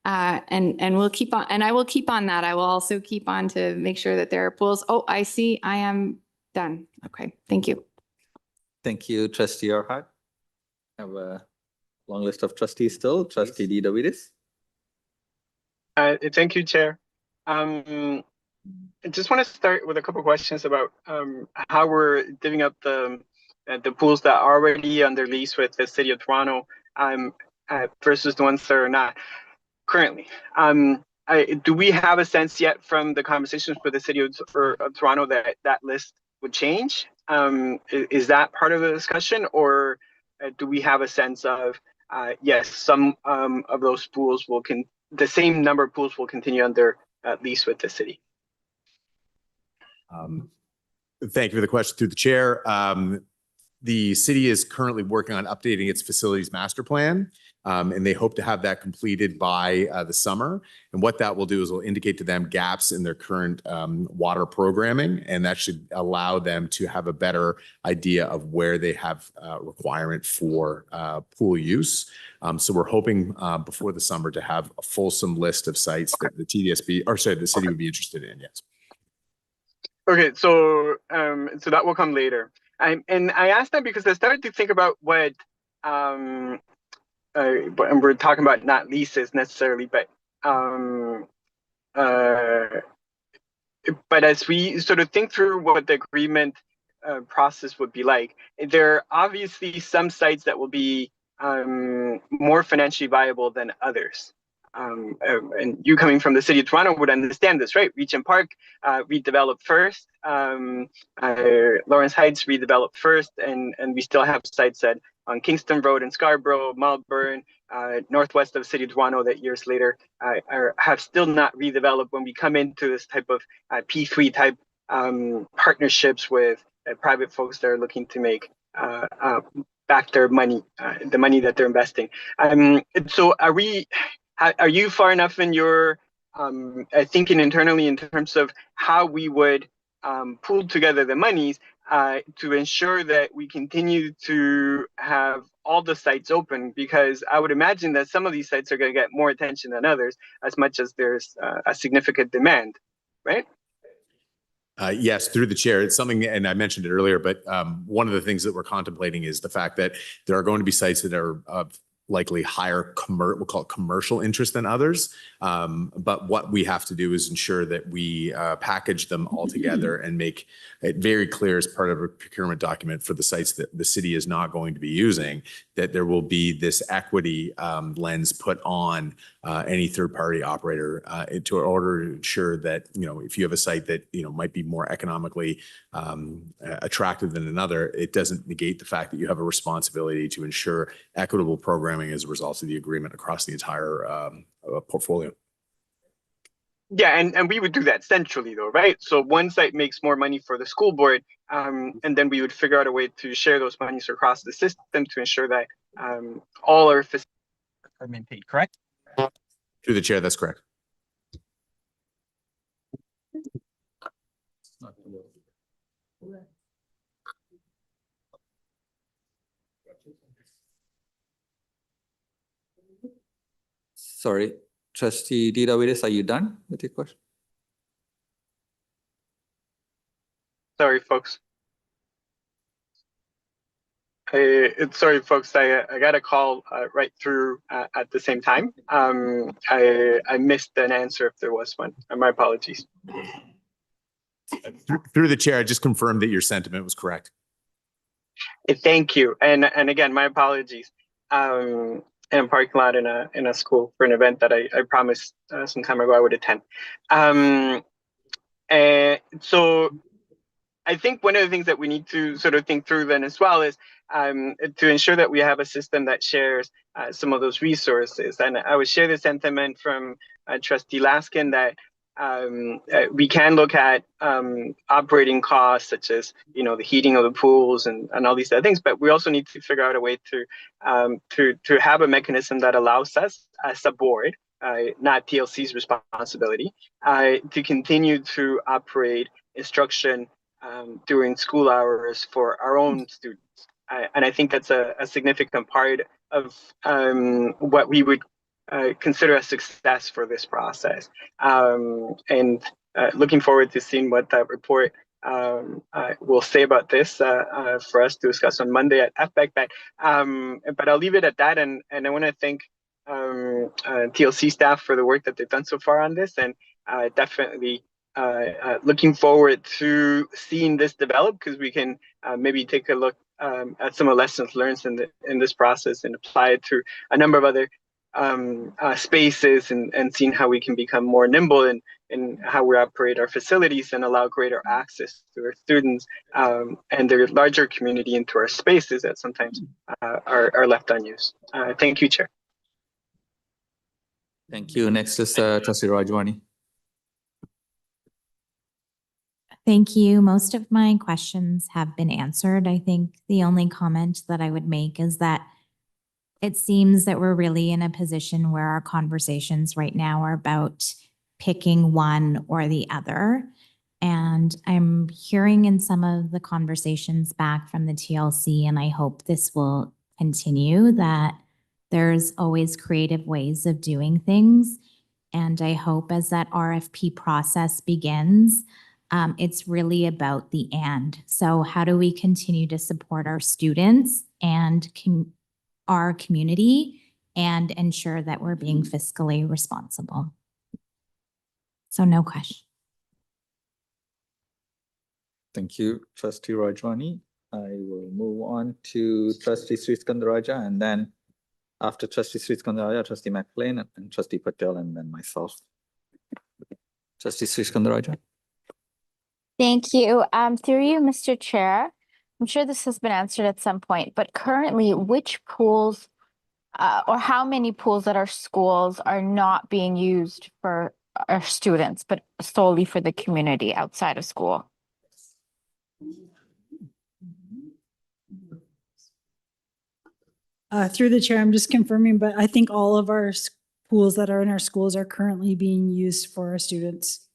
And we'll keep on, and I will keep on that. I will also keep on to make sure that there are pools. Oh, I see. I am done. Okay, thank you. Thank you, Trustee Arhat. I have a long list of trustees still. Trustee Davidis. Thank you, Chair. I just want to start with a couple of questions about how we're divvying up the pools that are already under lease with the City of Toronto versus the ones that are not currently. Do we have a sense yet from the conversations with the City of Toronto that that list would change? Is that part of the discussion, or do we have a sense of yes, some of those pools will the same number of pools will continue under lease with the city? Thank you for the question through the chair. The city is currently working on updating its facilities master plan, and they hope to have that completed by the summer. And what that will do is will indicate to them gaps in their current water programming, and that should allow them to have a better idea of where they have requirement for pool use. So we're hoping before the summer to have a fulsome list of sites that the TDSB, or sorry, the city would be interested in. Yes. Okay, so so that will come later. And I asked that because I started to think about what, and we're talking about not leases necessarily, but as we sort of think through what the agreement process would be like, there are obviously some sites that will be more financially viable than others. And you coming from the City of Toronto would understand this, right? Regent Park redeveloped first, Lawrence Heights redeveloped first, and we still have sites on Kingston Road in Scarborough, Malvern, northwest of the City of Toronto that years later have still not redeveloped. When we come into this type of P3 type partnerships with private folks that are looking to make back their money, the money that they're investing. So are you far enough in your thinking internally in terms of how we would pool together the monies to ensure that we continue to have all the sites open? Because I would imagine that some of these sites are going to get more attention than others, as much as there's a significant demand, right? Yes, through the chair. It's something, and I mentioned it earlier, but one of the things that we're contemplating is the fact that there are going to be sites that are of likely higher we'll call it commercial interest than others. But what we have to do is ensure that we package them all together and make it very clear as part of a procurement document for the sites that the city is not going to be using, that there will be this equity lens put on any third-party operator in order to ensure that, if you have a site that, might be more economically attractive than another, it doesn't negate the fact that you have a responsibility to ensure equitable programming as a result of the agreement across the entire portfolio. Yeah, and we would do that centrally though, right? So one site makes more money for the school board, and then we would figure out a way to share those monies across the system to ensure that all our facilities are maintained, correct? Through the chair, that's correct. Sorry, Trustee Diravides, are you done with your question? Sorry, folks. Sorry, folks. I got a call right through at the same time. I missed an answer if there was one. My apologies. Through the chair, I just confirmed that your sentiment was correct. Thank you. And again, my apologies. In a parking lot in a school for an event that I promised some time ago I would attend. And so I think one of the things that we need to sort of think through then as well is to ensure that we have a system that shares some of those resources. And I would share the sentiment from Trustee Laskin that we can look at operating costs such as the heating of the pools and all these other things, but we also need to figure out a way to have a mechanism that allows us as a board, not TLC's responsibility, to continue to operate instruction during school hours for our own students. And I think that's a significant part of what we would consider a success for this process. And looking forward to seeing what that report will say about this for us to discuss on Monday at FBEC. But I'll leave it at that. And I want to thank TLC staff for the work that they've done so far on this, and definitely looking forward to seeing this develop, because we can maybe take a look at some of the lessons learned in this process and apply it to a number of other spaces, and seeing how we can become more nimble in how we operate our facilities and allow greater access to our students and their larger community into our spaces that sometimes are left unused. Thank you, Chair. Thank you. Next is Trustee Rajwani. Thank you. Most of my questions have been answered. I think the only comment that I would make is that it seems that we're really in a position where our conversations right now are about picking one or the other. And I'm hearing in some of the conversations back from the TLC, and I hope this will continue, that there's always creative ways of doing things. And I hope as that RFP process begins, it's really about the and. So how do we continue to support our students and our community and ensure that we're being fiscally responsible? So no question. Thank you, Trustee Rajwani. I will move on to Trustee Sriskandarajah, and then after Trustee Sriskandarajah, Trustee McLean, and Trustee Patel, and then myself. Trustee Sriskandarajah. Thank you. Through you, Mr. Chair, I'm sure this has been answered at some point, but currently which pools or how many pools at our schools are not being used for our students, but solely for the community outside of school? Through the chair, I'm just confirming, but I think all of our pools that are in our schools are currently being used for our students.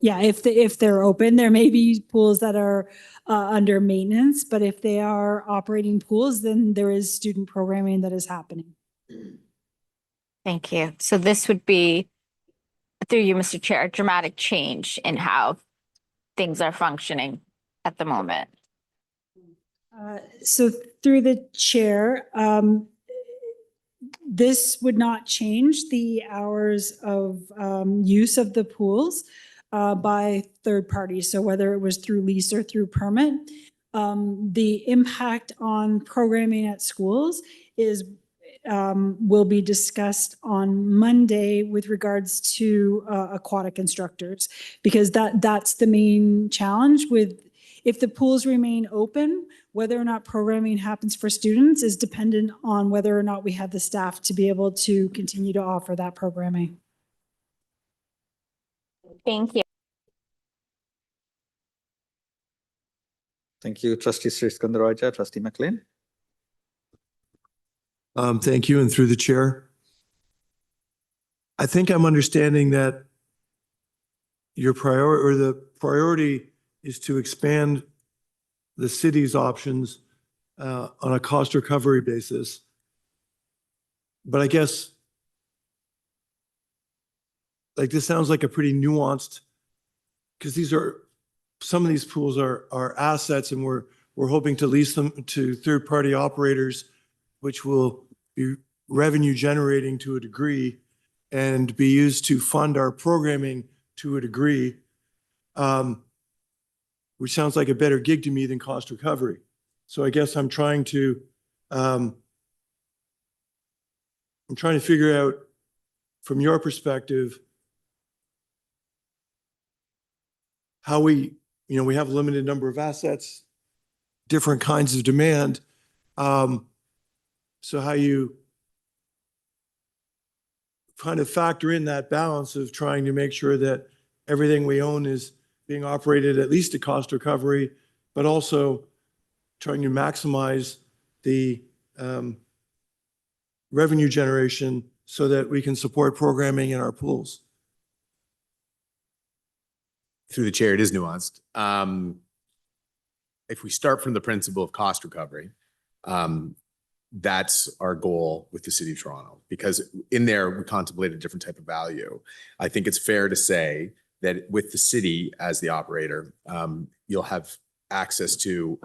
Yeah, if they're open, there may be pools that are under maintenance, but if they are operating pools, then there is student programming that is happening. Thank you. So this would be, through you, Mr. Chair, a dramatic change in how things are functioning at the moment. So through the chair, This would not change the hours of use of the pools by third parties. So whether it was through lease or through permit, the impact on programming at schools is will be discussed on Monday with regards to aquatic instructors, because that's the main challenge with, if the pools remain open, whether or not programming happens for students is dependent on whether or not we have the staff to be able to continue to offer that programming. Thank you. Thank you, Trustee Sriskandarajah. Trustee McLean. Thank you, and through the chair. I think I'm understanding that your priority is to expand the city's options on a cost recovery basis. But I guess like this sounds like a pretty nuanced, because some of these pools are assets, and we're hoping to lease them to third-party operators, which will be revenue generating to a degree and be used to fund our programming to a degree, which sounds like a better gig to me than cost recovery. So I guess I'm trying to figure out from your perspective how we have a limited number of assets, different kinds of demand. So how you kind of factor in that balance of trying to make sure that everything we own is being operated at least at cost recovery, but also trying to maximize the revenue generation so that we can support programming in our pools. Through the chair, it is nuanced. If we start from the principle of cost recovery, that's our goal with the City of Toronto, because in there we contemplate a different type of value. I think it's fair to say that with the city as the operator, you'll have access to,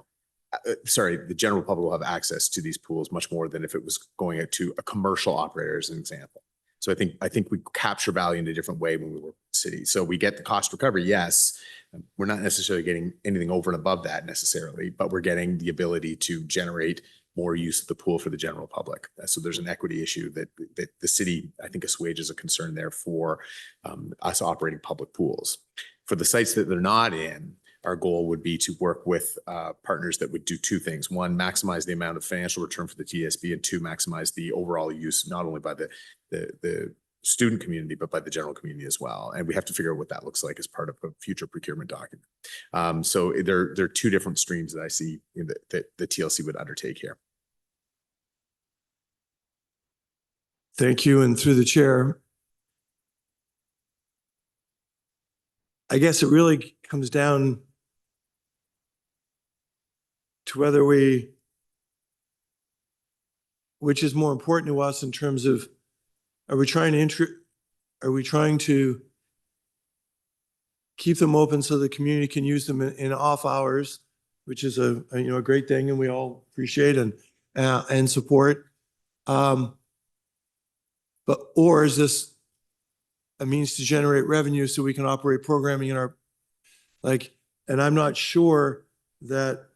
the general public will have access to these pools much more than if it was going out to a commercial operator, as an example. So I think we capture value in a different way when we work with the city. So we get the cost recovery, yes. We're not necessarily getting anything over and above that necessarily, but we're getting the ability to generate more use of the pool for the general public. So there's an equity issue that the city, I think, assuages a concern there for us operating public pools. For the sites that they're not in, our goal would be to work with partners that would do two things. One, maximize the amount of financial return for the TSB, and two, maximize the overall use, not only by the student community, but by the general community as well. And we have to figure out what that looks like as part of a future procurement document. So there are two different streams that I see that the TLC would undertake here. Thank you, and through the chair. I guess it really comes down to whether which is more important to us in terms of, are we trying to keep them open so the community can use them in off hours, which is a great thing, and we all appreciate and support. Or is this a means to generate revenue so we can operate programming in our, and I'm not sure that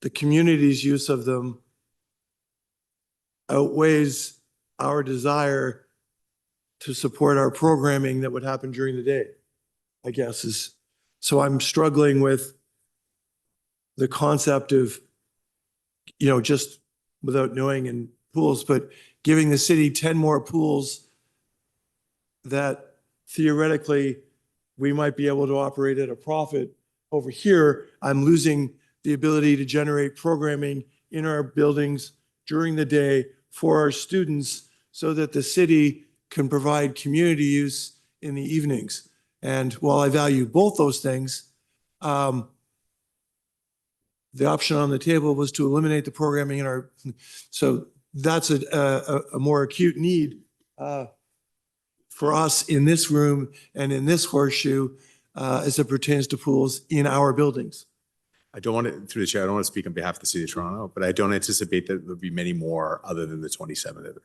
the community's use of them outweighs our desire to support our programming that would happen during the day, I guess is. So I'm struggling with the concept of, just without knowing in pools, but giving the city 10 more pools that theoretically we might be able to operate at a profit. Over here, I'm losing the ability to generate programming in our buildings during the day for our students so that the city can provide community use in the evenings. And while I value both those things, the option on the table was to eliminate the programming in our, so that's a more acute need for us in this room and in this horseshoe as it pertains to pools in our buildings. I don't want to, through the chair, I don't want to speak on behalf of the city of Toronto, but I don't anticipate that there'll be many more other than the 27th.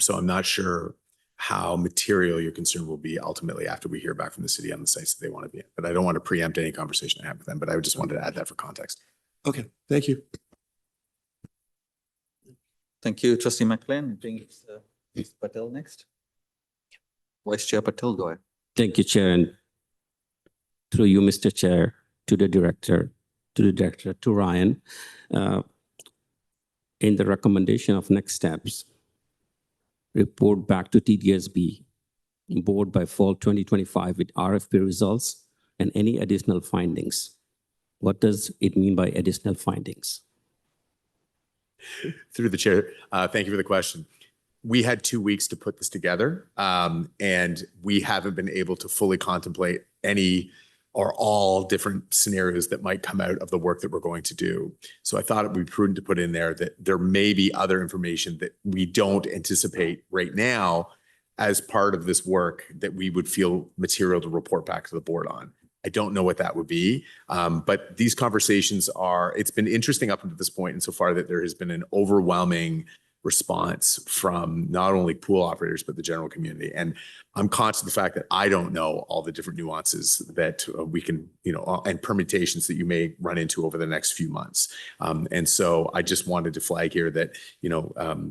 So I'm not sure how material your concern will be ultimately after we hear back from the city on the sites that they want to be in. But I don't want to preempt any conversation I have with them, but I just wanted to add that for context. Okay, thank you. Thank you, Trustee McLean. Bring Mr. Patel next. Vice Chair Patel, go ahead. Thank you, Chair. And through you, Mr. Chair, to the director, to Ryan, in the recommendation of next steps, report back to TDSB board by fall 2025 with RFP results and any additional findings. What does it mean by additional findings? Through the chair, thank you for the question. We had 2 weeks to put this together, and we haven't been able to fully contemplate any or all different scenarios that might come out of the work that we're going to do. So I thought it would be prudent to put in there that there may be other information that we don't anticipate right now as part of this work that we would feel material to report back to the board on. I don't know what that would be, but these conversations it's been interesting up until this point insofar that there has been an overwhelming response from not only pool operators, but the general community. And I'm conscious of the fact that I don't know all the different nuances that we can, and permutations that you may run into over the next few months. And so I just wanted to flag here that,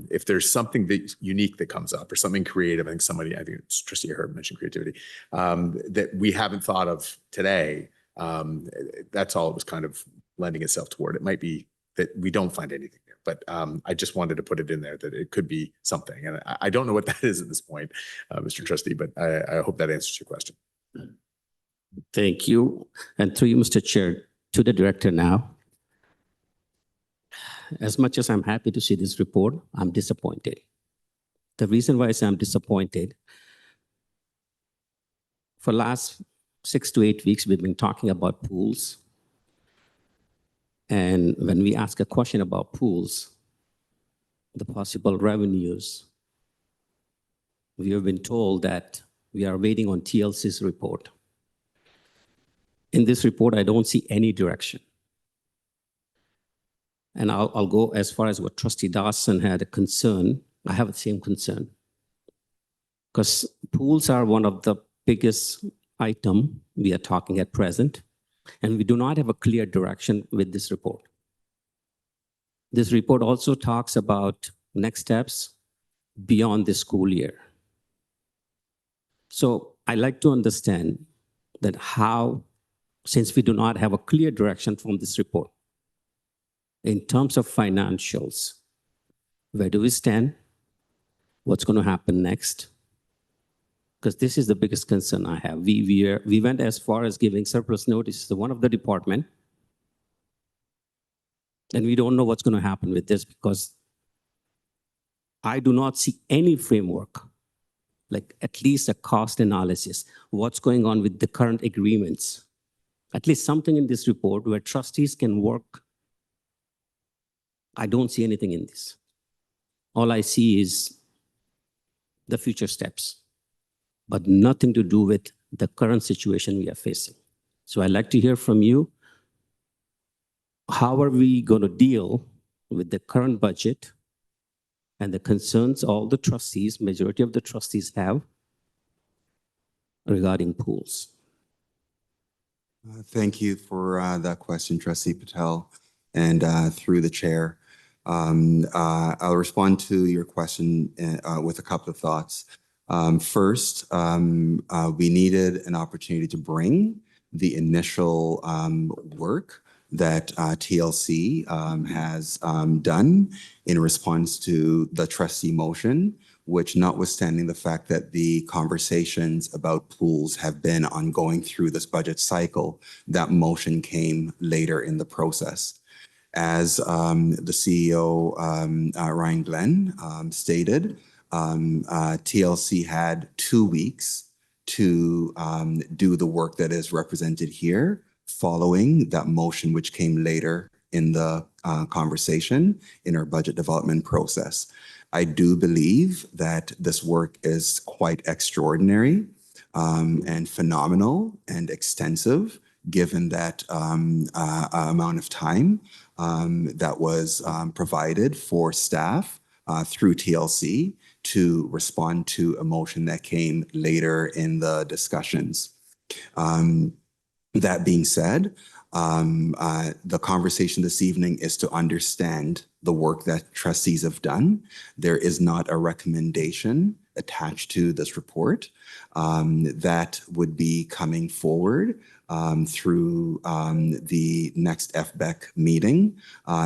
if there's something that unique that comes up or something creative, I think it's Trustee Herb mentioned creativity, that we haven't thought of today, that's all it was kind of lending itself toward. It might be that we don't find anything there, but I just wanted to put it in there that it could be something. And I don't know what that is at this point, Mr. Trustee, but I hope that answers your question. Thank you. And through you, Mr. Chair, to the director now. As much as I'm happy to see this report, I'm disappointed. The reason why I say I'm disappointed, for last 6 to 8 weeks, we've been talking about pools. And when we ask a question about pools, the possible revenues, we have been told that we are waiting on TLC's report. In this report, I don't see any direction. And I'll go as far as what Trustee Dawson had a concern. I have the same concern. Because pools are one of the biggest item we are talking at present. And we do not have a clear direction with this report. This report also talks about next steps beyond the school year. So I like to understand that how, since we do not have a clear direction from this report, in terms of financials, where do we stand? What's going to happen next? Because this is the biggest concern I have. We went as far as giving surplus notice to one of the department, and we don't know what's going to happen with this because I do not see any framework, like at least a cost analysis, what's going on with the current agreements, at least something in this report where trustees can work. I don't see anything in this. All I see is the future steps, but nothing to do with the current situation we are facing. So I'd like to hear from you. How are we going to deal with the current budget and the concerns all the trustees, majority of the trustees have regarding pools? Thank you for that question, Trustee Patel, and through the chair. I'll respond to your question with a couple of thoughts. First, we needed an opportunity to bring the initial work that TLC has done in response to the trustee motion, which notwithstanding the fact that the conversations about pools have been ongoing through this budget cycle, that motion came later in the process. As the CEO, Ryan Glenn, stated, TLC had 2 weeks to do the work that is represented here following that motion, which came later in the conversation in our budget development process. I do believe that this work is quite extraordinary and phenomenal and extensive, given that amount of time that was provided for staff through TLC to respond to a motion that came later in the discussions. That being said, the conversation this evening is to understand the work that trustees have done. There is not a recommendation attached to this report that would be coming forward through the next FBEC meeting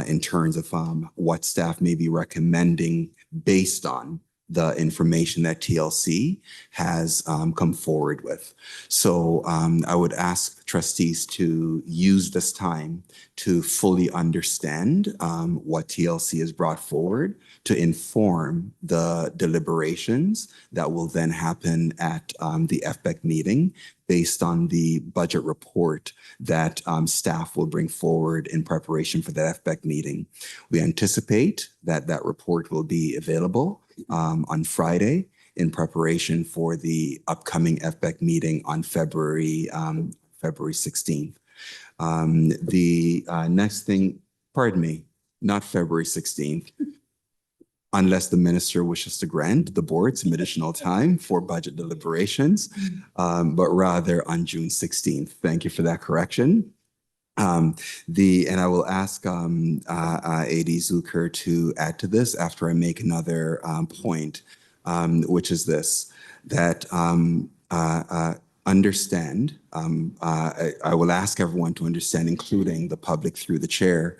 in terms of what staff may be recommending based on the information that TLC has come forward with. So I would ask trustees to use this time to fully understand what TLC has brought forward to inform the deliberations that will then happen at the FBEC meeting based on the budget report that staff will bring forward in preparation for the FBEC meeting. We anticipate that that report will be available on Friday in preparation for the upcoming FBEC meeting on February 16th. The next thing, pardon me, not February 16th, unless the minister wishes to grant the board some additional time for budget deliberations, but rather on June 16th. Thank you for that correction. And I will ask AD Zucker to add to this after I make another point, which is this, that understand, I will ask everyone to understand, including the public through the chair,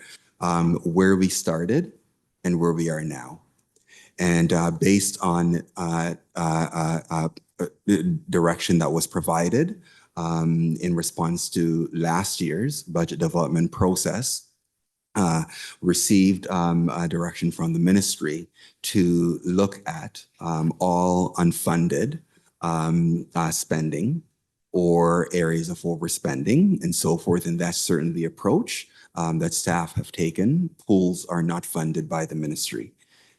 where we started and where we are now. And based on direction that was provided in response to last year's budget development process, received a direction from the ministry to look at all unfunded spending or areas of overspending and so forth. And that's certainly the approach that staff have taken. Pools are not funded by the ministry.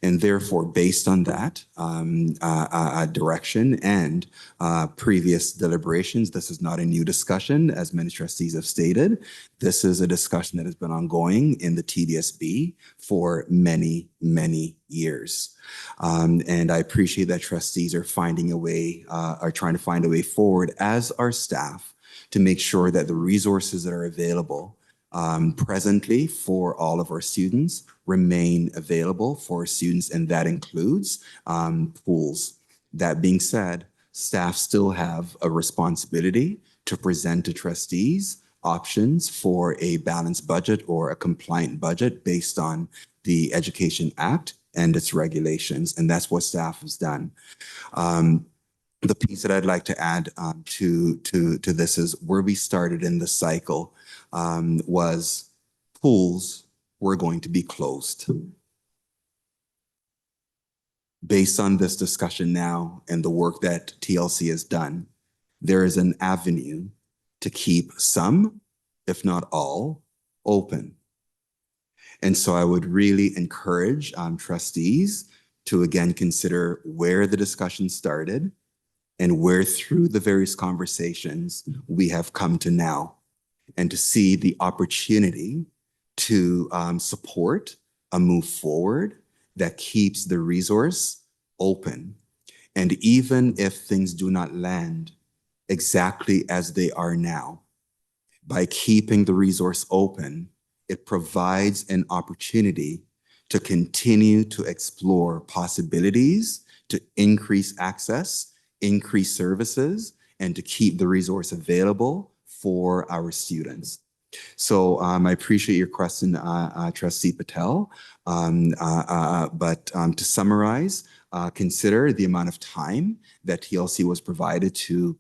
And therefore, based on that direction and previous deliberations, this is not a new discussion, as many trustees have stated. This is a discussion that has been ongoing in the TDSB for many, many years. And I appreciate that trustees are finding a way, are trying to find a way forward, as are staff, to make sure that the resources that are available presently for all of our students remain available for our students, and that includes pools. That being said, staff still have a responsibility to present to trustees options for a balanced budget or a compliant budget based on the Education Act and its regulations, and that's what staff has done. The piece that I'd like to add to this is where we started in the cycle was pools were going to be closed. Based on this discussion now and the work that TLC has done, there is an avenue to keep some, if not all, open. And so I would really encourage trustees to again consider where the discussion started and where through the various conversations we have come to now, and to see the opportunity to support a move forward that keeps the resource open. And even if things do not land exactly as they are now, by keeping the resource open, it provides an opportunity to continue to explore possibilities to increase access, increase services, and to keep the resource available for our students. So I appreciate your question, Trustee Patel. But to summarize, consider the amount of time that TLC was provided to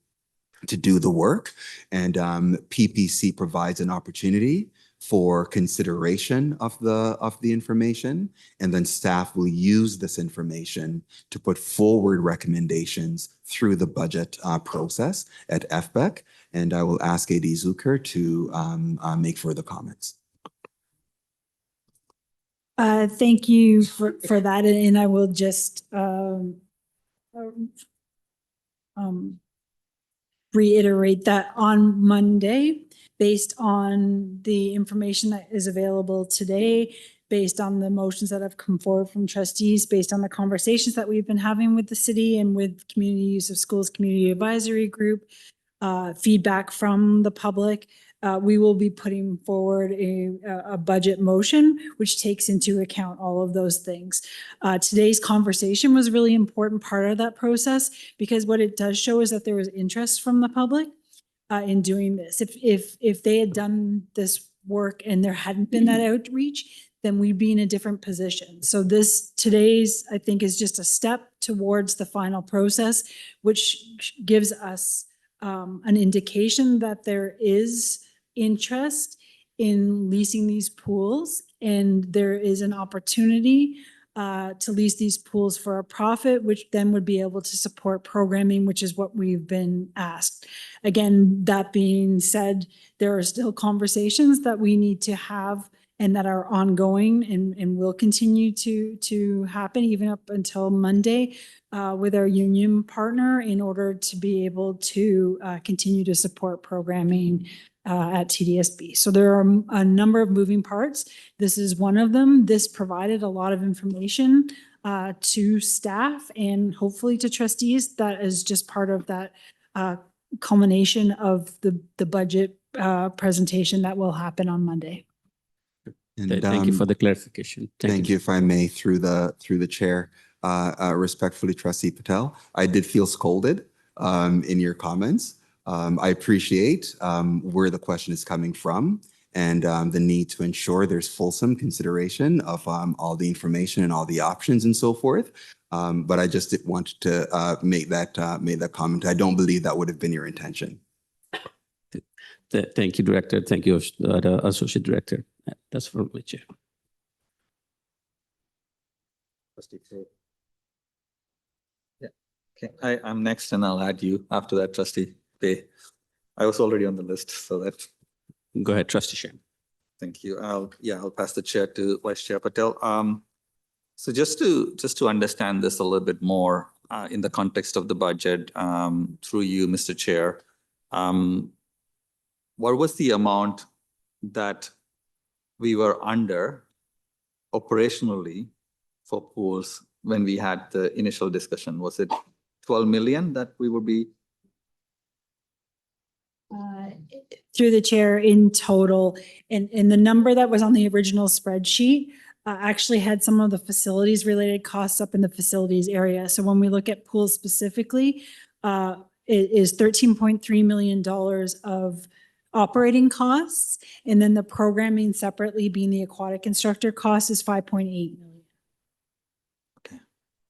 do the work, and PPC provides an opportunity for consideration of the information, and then staff will use this information to put forward recommendations through the budget process at FBEC. And I will ask AD Zucker to make further comments. Thank you for that, and I will just reiterate that on Monday, based on the information that is available today, based on the motions that have come forward from trustees, based on the conversations that we've been having with the city and with Community Use of Schools Community Advisory Group, feedback from the public, we will be putting forward a budget motion, which takes into account all of those things. Today's conversation was a really important part of that process, because what it does show is that there was interest from the public in doing this. If they had done this work and there hadn't been that outreach, then we'd be in a different position. So today's, I think, is just a step towards the final process, which gives us an indication that there is interest in leasing these pools, and there is an opportunity to lease these pools for a profit, which then would be able to support programming, which is what we've been asked. Again, that being said, there are still conversations that we need to have and that are ongoing and will continue to happen even up until Monday with our union partner in order to be able to continue to support programming at TDSB. So there are a number of moving parts. This is one of them. This provided a lot of information to staff and hopefully to trustees. That is just part of that culmination of the budget presentation that will happen on Monday. And, Thank you for the clarification. Thank you, if I may, through the chair, respectfully, Trustee Patel, I did feel scolded in your comments. I appreciate where the question is coming from and the need to ensure there's fulsome consideration of all the information and all the options and so forth. But I just wanted to make that comment. I don't believe that would have been your intention. Thank you, Director. Thank you, the Associate Director. That's from my chair. Yeah. Okay, I'm next and I'll add you after that, Trustee Bay. I was already on the list, so that. Go ahead, Trustee Shen. Thank you. I'll pass the chair to Vice Chair Patel. So just to understand this a little bit more in the context of the budget, through you, Mr. Chair, what was the amount that we were under operationally for pools when we had the initial discussion? Was it 12 million that we would be? Through the chair in total, and the number that was on the original spreadsheet actually had some of the facilities related costs up in the facilities area. So when we look at pools specifically, it is $13.3 million of operating costs, and then the programming separately being the aquatic instructor cost is 5.8 million. Okay,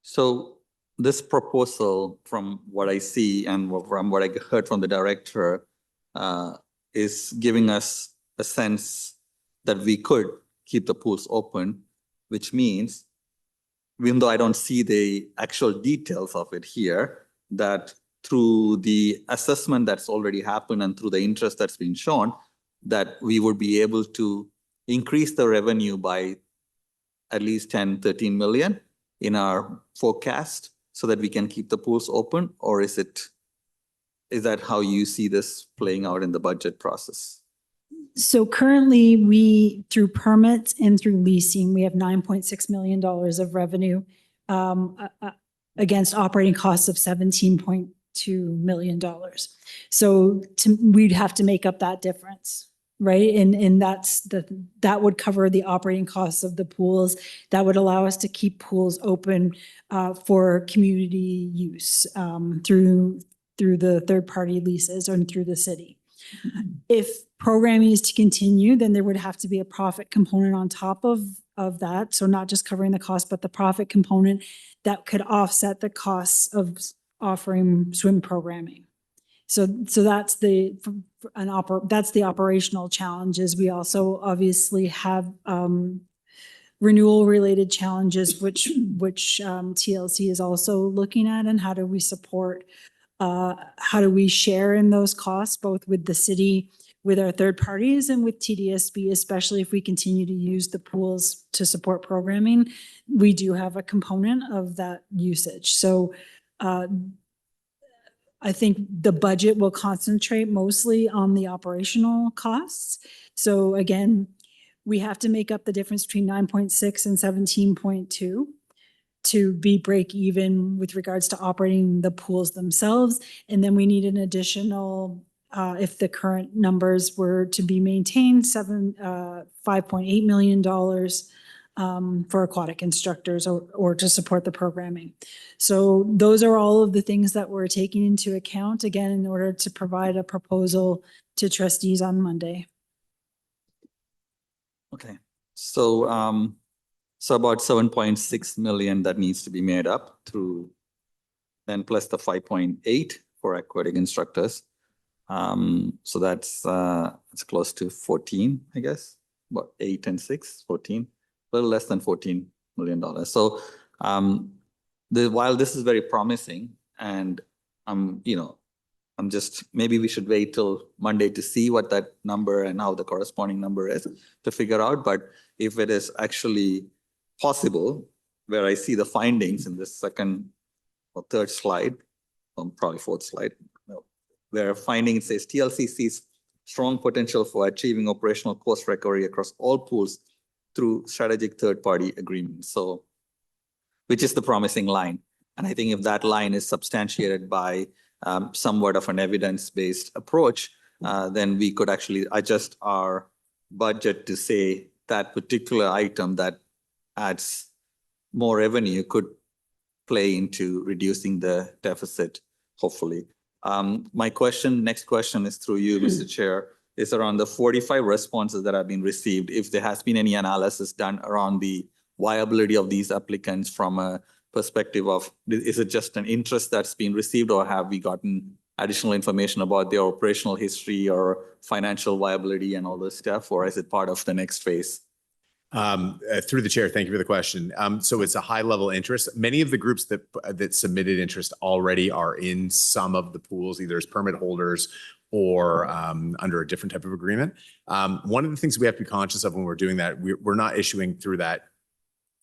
so this proposal, from what I see and from what I heard from the director, is giving us a sense that we could keep the pools open, which means, even though I don't see the actual details of it here, that through the assessment that's already happened and through the interest that's been shown, that we would be able to increase the revenue by at least 10, 13 million in our forecast so that we can keep the pools open? Or is that how you see this playing out in the budget process? So currently we, through permits and through leasing, we have $9.6 million of revenue against operating costs of $17.2 million. So we'd have to make up that difference, right? And that would cover the operating costs of the pools. That would allow us to keep pools open for community use through the third-party leases and through the city. If programming is to continue, then there would have to be a profit component on top of that. So not just covering the cost, but the profit component that could offset the costs of offering swim programming. So that's the operational challenges. We also obviously have renewal related challenges, which TLC is also looking at, and how do we support, how do we share in those costs, both with the city, with our third parties, and with TDSB, especially if we continue to use the pools to support programming. We do have a component of that usage. So I think the budget will concentrate mostly on the operational costs. So again, we have to make up the difference between 9.6 and 17.2 to be break even with regards to operating the pools themselves. And then we need an additional, if the current numbers were to be maintained, $5.8 million for aquatic instructors or to support the programming. So those are all of the things that we're taking into account, again, in order to provide a proposal to trustees on Monday. Okay, so so about 7.6 million that needs to be made up through, then plus the 5.8 for aquatic instructors. So that's it's close to 14, I guess, about 8 and 6, 14, a little less than $14 million. So while this is very promising, and I'm just, maybe we should wait till Monday to see what that number and how the corresponding number is to figure out. But if it is actually possible, where I see the findings in this second or third slide, probably fourth slide, where finding says TLC sees strong potential for achieving operational cost recovery across all pools through strategic third-party agreements. So, which is the promising line. And I think if that line is substantiated by somewhat of an evidence-based approach, then we could actually adjust our budget to say that particular item that adds more revenue could play into reducing the deficit, hopefully. My next question is through you, Mr. Chair, is around the 45 responses that have been received. If there has been any analysis done around the viability of these applicants from a perspective of, is it just an interest that's been received, or have we gotten additional information about their operational history or financial viability and all this stuff, or is it part of the next phase? Through the chair, thank you for the question. So it's a high level interest. Many of the groups that submitted interest already are in some of the pools, either as permit holders or under a different type of agreement. One of the things we have to be conscious of when we're doing that, we're not issuing through that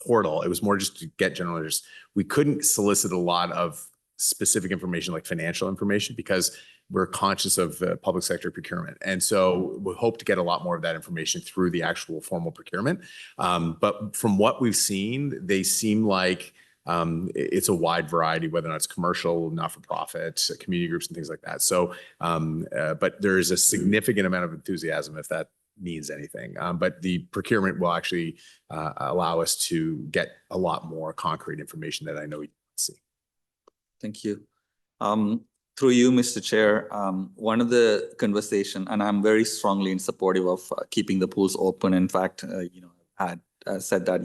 portal. It was more just to get general interest. We couldn't solicit a lot of specific information like financial information because we're conscious of the public sector procurement. And so we hope to get a lot more of that information through the actual formal procurement. But from what we've seen, they seem like it's a wide variety, whether or not it's commercial, not-for-profit, community groups and things like that. So, but there is a significant amount of enthusiasm, if that means anything. But the procurement will actually allow us to get a lot more concrete information that I know you see. Thank you. Through you, Mr. Chair, one of the conversation, and I'm very strongly in supportive of keeping the pools open. In fact, had said that,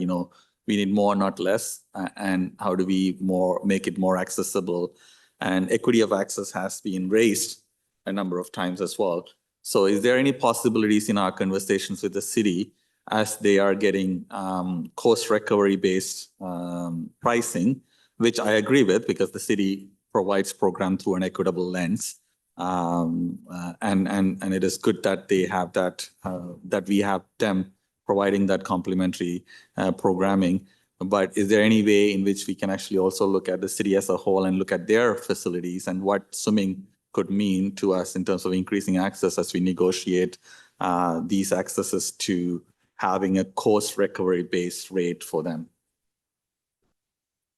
we need more, not less, and how do we make it more accessible? And equity of access has been raised a number of times as well. So is there any possibilities in our conversations with the city as they are getting cost recovery based pricing, which I agree with because the city provides program through an equitable lens. And it is good that they have that, that we have them providing that complementary programming. But is there any way in which we can actually also look at the city as a whole and look at their facilities and what swimming could mean to us in terms of increasing access as we negotiate these accesses to having a cost recovery based rate for them?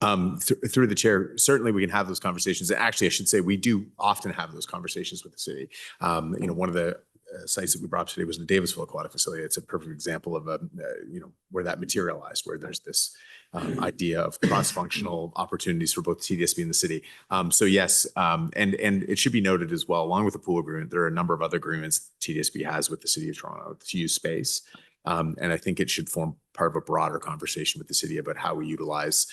Through the chair, certainly we can have those conversations. Actually, I should say we do often have those conversations with the city. One of the sites that we brought up today was the Davisville Aquatic Facility. It's a perfect example of where that materialized, where there's this idea of cross-functional opportunities for both TDSB and the city. So yes, and it should be noted as well, along with the pool agreement, there are a number of other agreements TDSB has with the city of Toronto to use space. And I think it should form part of a broader conversation with the city about how we utilize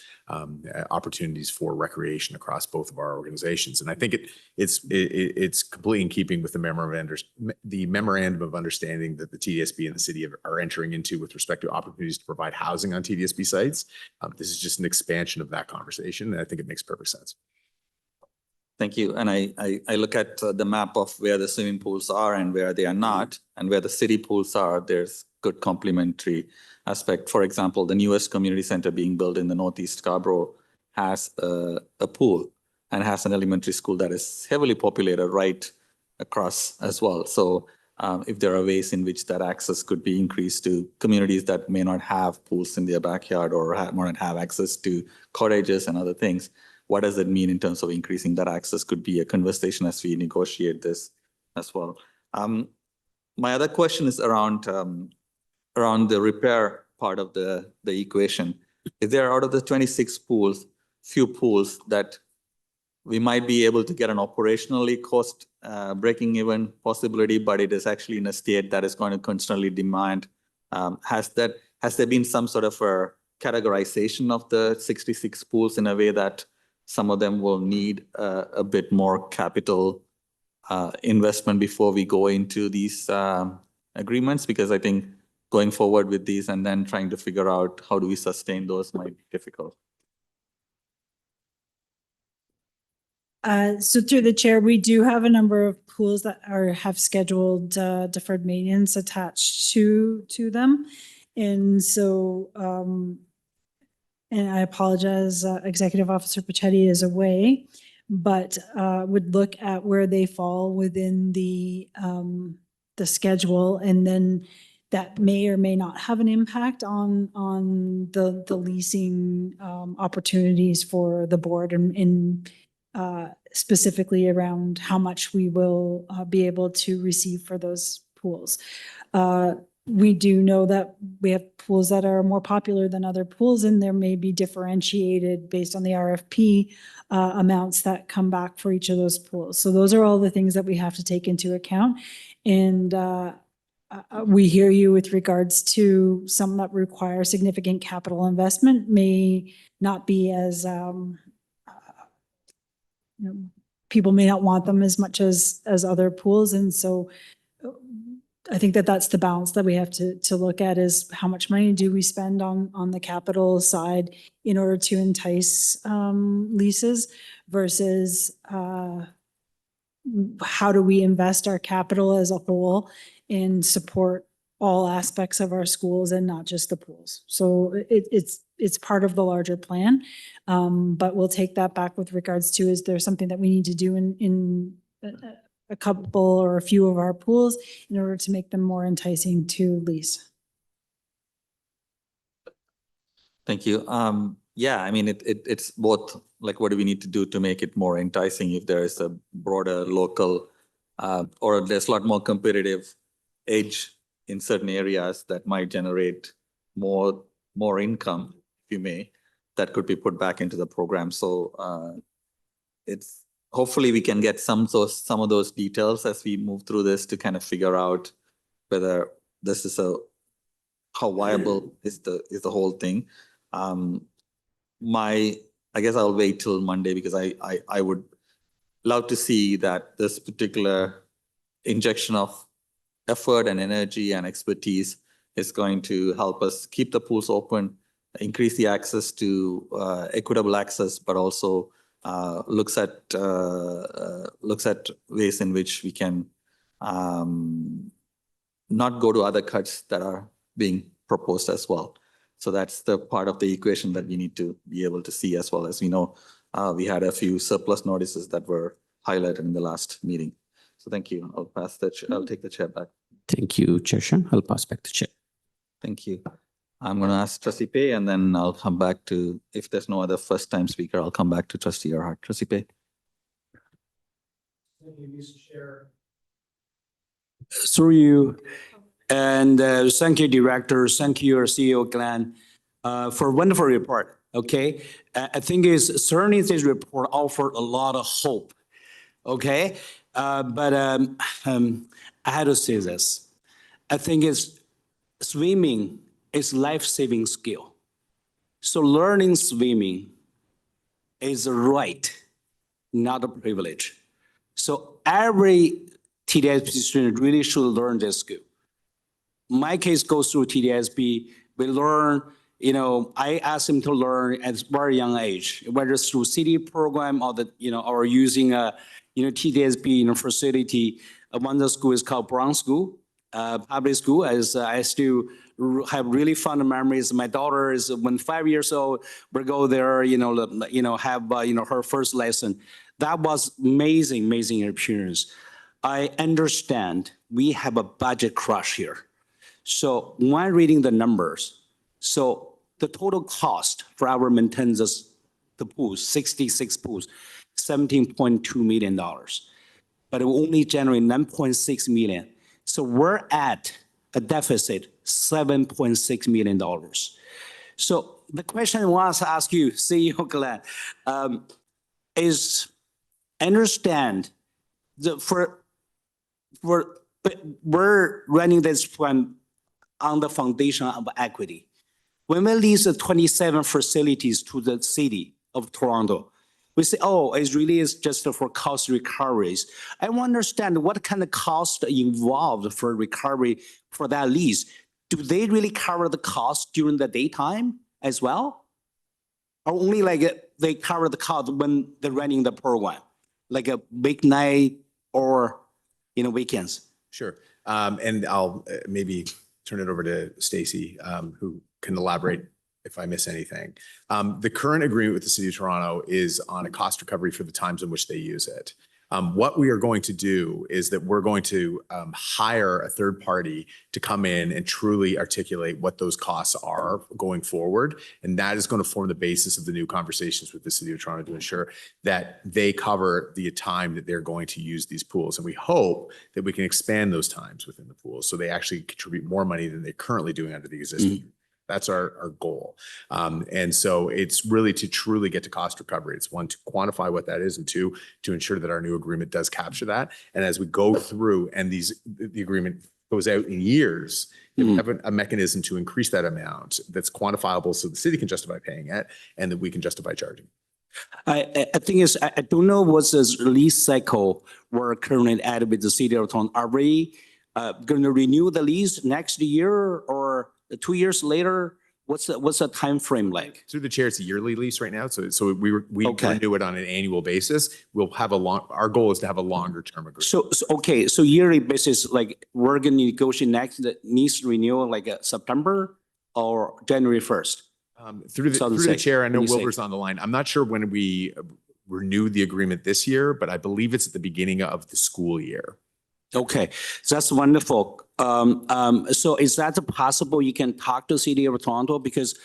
opportunities for recreation across both of our organizations. And I think it's completely in keeping with the memorandum of understanding that the TDSB and the city are entering into with respect to opportunities to provide housing on TDSB sites. This is just an expansion of that conversation, and I think it makes perfect sense. Thank you. And I look at the map of where the swimming pools are and where they are not, and where the city pools are, there's good complementary aspect. For example, the newest community center being built in the Northeast Scarborough has a pool, and has an elementary school that is heavily populated right across as well. So if there are ways in which that access could be increased to communities that may not have pools in their backyard or may not have access to cottages and other things, what does it mean in terms of increasing that access could be a conversation as we negotiate this as well. My other question is around the repair part of the equation. Is there, out of the 26 pools, few pools that we might be able to get an operationally cost breaking even possibility, but it is actually in a state that is going to constantly demand? Has there been some sort of a categorization of the 66 pools in a way that some of them will need a bit more capital investment before we go into these agreements? Because I think going forward with these and then trying to figure out how do we sustain those might be difficult. So through the chair, we do have a number of pools that have scheduled deferred maintenance attached to them. And so, and I apologize, Executive Officer Pachetti is away, but would look at where they fall within the schedule, and then that may or may not have an impact on the leasing opportunities for the board, and specifically around how much we will be able to receive for those pools. We do know that we have pools that are more popular than other pools, and there may be differentiated based on the RFP amounts that come back for each of those pools. So those are all the things that we have to take into account. And we hear you with regards to some that require significant capital investment may not be as, people may not want them as much as other pools. And so I think that that's the balance that we have to look at, is how much money do we spend on the capital side in order to entice leases versus how do we invest our capital as a whole and support all aspects of our schools and not just the pools. So it's part of the larger plan, but we'll take that back with regards to, is there something that we need to do in a couple or a few of our pools in order to make them more enticing to lease? Thank you. Yeah, I mean, it's both, like, what do we need to do to make it more enticing if there is a broader local or there's a lot more competitive edge in certain areas that might generate more income, if you may, that could be put back into the program. So it's hopefully we can get some of those details as we move through this to kind of figure out whether this is how viable is the whole thing. I guess I'll wait till Monday, because I would love to see that this particular injection of effort and energy and expertise is going to help us keep the pools open, increase the access to equitable access, but also looks at ways in which we can not go to other cuts that are being proposed as well. So that's the part of the equation that we need to be able to see, as well as we know we had a few surplus notices that were highlighted in the last meeting. So thank you. I'll take the chair back. Thank you, Chair Shan. I'll pass back the chair. Thank you. I'm going to ask Trustee Pei, and then I'll come back to, if there's no other first-time speaker, I'll come back to Trustee Earhart. Trustee Pei. Thank you, Mr. Chair. Through you, and thank you, Director. Thank you, CEO Glenn, for a wonderful report. Okay, I think certainly this report offered a lot of hope. Okay, but I had to say this. I think swimming is life-saving skill. So learning swimming is a right, not a privilege. So every TDSB student really should learn this skill. My case goes through TDSB. We learn, I asked him to learn at a very young age, whether it's through city program or or using a, TDSB facility. One of the school is called Brown School, public school. As I still have really fond memories. My daughter is, when 5 years old, we go there, have her first lesson. That was amazing experience. I understand we have a budget crush here. So when reading the numbers, so the total cost for our maintenance, the pools, 66 pools, $17.2 million, but it only generate 9.6 million. So we're at a deficit, $7.6 million. So the question I want to ask you, CEO Glenn, is understand we're running this plan on the foundation of equity. When we lease the 27 facilities to the city of Toronto, we say, oh, it really is just for cost recoveries. I want to understand what kind of cost involved for recovery for that lease. Do they really cover the cost during the daytime as well? Or only like they cover the cost when they're running the program, like a weeknight or, weekends? Sure. And I'll maybe turn it over to Stacy, who can elaborate if I miss anything. The current agreement with the City of Toronto is on a cost recovery for the times in which they use it. What we are going to do is that we're going to hire a third party to come in and truly articulate what those costs are going forward. And that is going to form the basis of the new conversations with the City of Toronto to ensure that they cover the time that they're going to use these pools. And we hope that we can expand those times within the pools so they actually contribute more money than they're currently doing under the existing. That's our goal. And so it's really to truly get to cost recovery. It's one, to quantify what that is, and two, to ensure that our new agreement does capture that. And as we go through and the agreement goes out in years, we have a mechanism to increase that amount that's quantifiable so the city can justify paying it and that we can justify charging. I think I don't know what's this lease cycle we're currently at with the City of Toronto. Are we going to renew the lease next year or 2 years later? What's the time frame like? Through the chair, it's a yearly lease right now. So we renew it on an annual basis. We'll have our goal is to have a longer term agreement. So yearly basis, like we're going to negotiate next the lease renewal like September or January 1st? Through the chair, I know Wilbur's on the line. I'm not sure when we renew the agreement this year, but I believe it's at the beginning of the school year. Okay, so that's wonderful. So is that possible? You can talk to City of Toronto because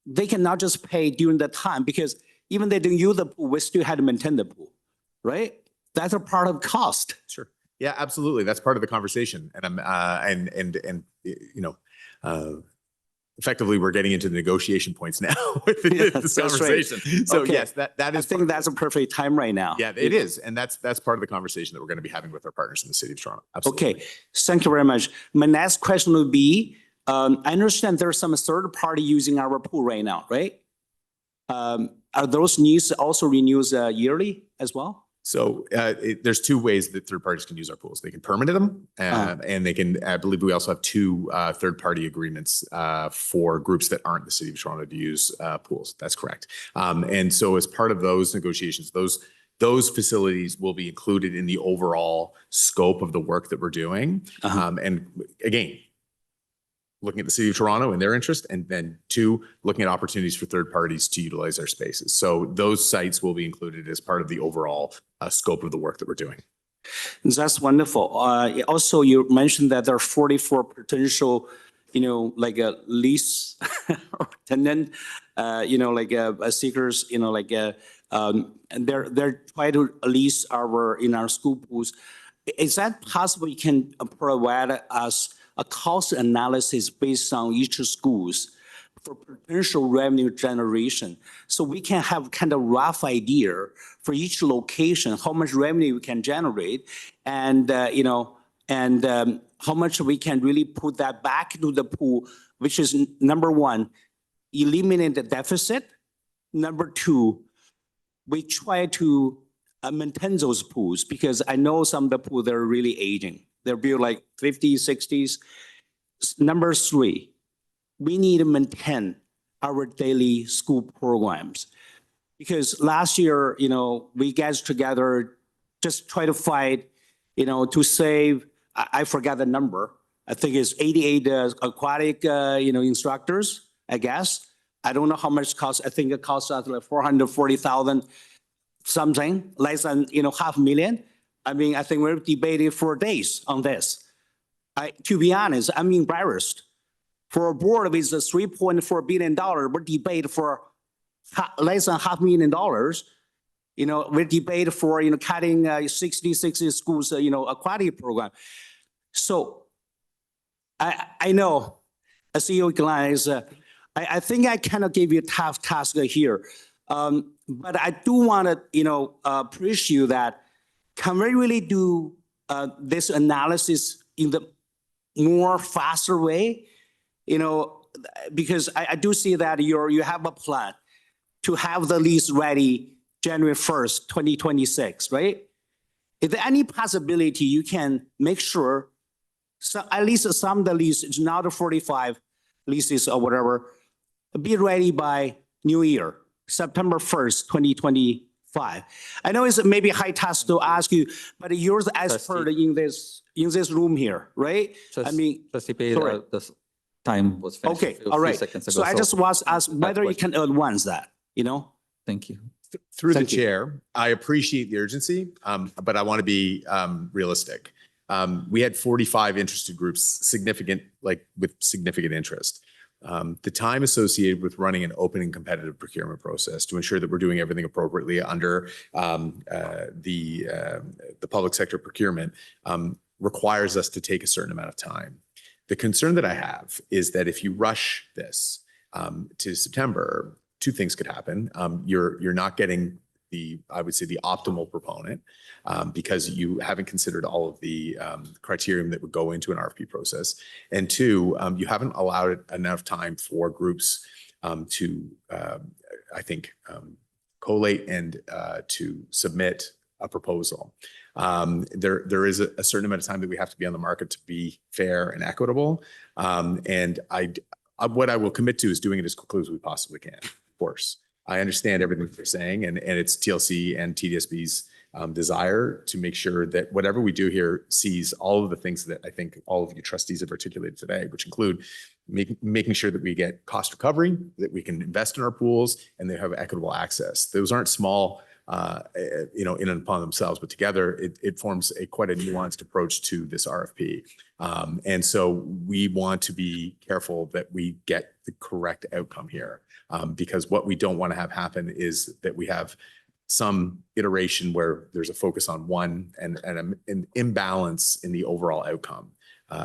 they cannot just pay during the time, because even they don't use the pool, we still had to maintain the pool, right? That's a part of cost. Sure. Yeah, absolutely. That's part of the conversation. Effectively, we're getting into the negotiation points now with this conversation. Right. So okay. yes, that is. I think that's a perfect time right now. Yeah, it is, and that's part of the conversation that we're going to be having with our partners in the City of Toronto. Absolutely. Okay, thank you very much. My next question would be: I understand there's some third party using our pool right now, right? Are those needs also renewed yearly as well? So there's two ways that third parties can use our pools. They can permit them, and they can. I believe we also have two third-party agreements for groups that aren't the City of Toronto to use pools. That's correct. And so as part of those negotiations, those facilities will be included in the overall scope of the work that we're doing. And again, looking at the City of Toronto and their interest, and then two, looking at opportunities for third parties to utilize our spaces. So those sites will be included as part of the overall scope of the work that we're doing. That's wonderful. Also, you mentioned that there are 44 potential, like a lease or tenant, seekers, and they're trying to lease our school pools. Is that possible? You can provide us a cost analysis based on each schools for potential revenue generation, so we can have kind of rough idea for each location how much revenue we can generate, and how much we can really put that back into the pool, which is number one, eliminate the deficit. Number two, we try to maintain those pools, because I know some of the pools, they're really aging. They're built like 50s, 60s. Number three, we need to maintain our daily school programs. Because last year, we guys together just try to fight, to save, I forgot the number. I think it's 88 aquatic, instructors, I guess. I don't know how much it costs. I think it costs us like $440,000 something less than, $500,000. I mean, I think we're debating for days on this. To be honest, I'm embarrassed. For a board with a $3.4 billion, we're debate for less than $500,000. We debate for, cutting 60 schools, aquatic program. So I know, CEO Glenn is, I think I cannot give you a tough task here. But I do want to, appreciate that. Can we really do this analysis in the more faster way? Because I do see that you have a plan to have the lease ready January 1st, 2026, right? Is there any possibility you can make sure at least some of the leases, not 45 leases or whatever, be ready by New Year, September 1st, 2025? I know it's maybe a high task to ask you, but you're the expert in this room here, right? Trustee Pei, sorry. the time was finished. Okay, all right. So I just was asked whether you can advance that, Thank you. Through the Thank you. chair, I appreciate the urgency, but I want to be realistic. We had 45 interested groups, with significant interest. The time associated with running an open and competitive procurement process to ensure that we're doing everything appropriately under the public sector procurement requires us to take a certain amount of time. The concern that I have is that if you rush this to September, two things could happen. You're not getting I would say the optimal proponent because you haven't considered all of the criterion that would go into an RFP process. And two, you haven't allowed enough time for groups to, I think, collate and to submit a proposal. There is a certain amount of time that we have to be on the market to be fair and equitable. And what I will commit to is doing it as quickly as we possibly can, of course. I understand everything you're saying, and it's TLC and TDSB's desire to make sure that whatever we do here sees all of the things that I think all of you trustees have articulated today, which include making sure that we get cost recovery, that we can invest in our pools, and they have equitable access. Those aren't small, in and upon themselves, but together it forms quite a nuanced approach to this RFP. And so we want to be careful that we get the correct outcome here. Because what we don't want to have happen is that we have some iteration where there's a focus on one and an imbalance in the overall outcome.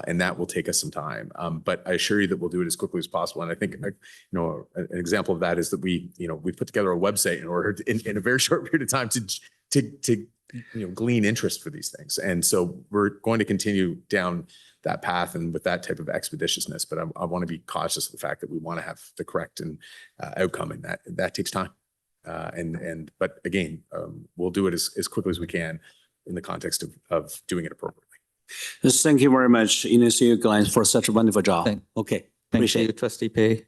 And that will take us some time. But I assure you that we'll do it as quickly as possible. And I think, an example of that is that we put together a website in order to, in a very short period of time to glean interest for these things. And so we're going to continue down that path and with that type of expeditiousness. But I want to be cautious of the fact that we want to have the correct outcome, and that takes time. But again, we'll do it as quickly as we can in the context of doing it appropriately. Just thank you very much, CEO Glenn, for such a wonderful job. Thank Appreciate you, Trustee Pei.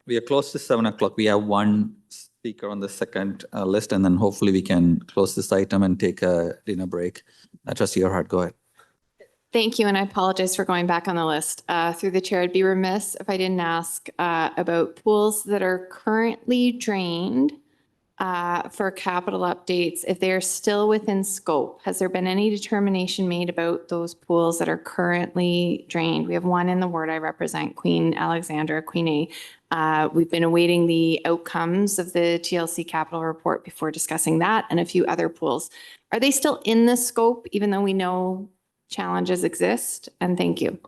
We are close to 7 o'clock. We have one speaker on the second list, and then hopefully we can close this item and take a dinner break. Trustee Earhart, go ahead. Thank you, and I apologize for going back on the list. Through the chair, I'd be remiss if I didn't ask about pools that are currently drained for capital updates, if they are still within scope. Has there been any determination made about those pools that are currently drained? We have one in the ward I represent, Queen Alexandra, Queen A. We've been awaiting the outcomes of the TLC capital report before discussing that and a few other pools. Are they still in the scope, even though we know challenges exist? And thank you.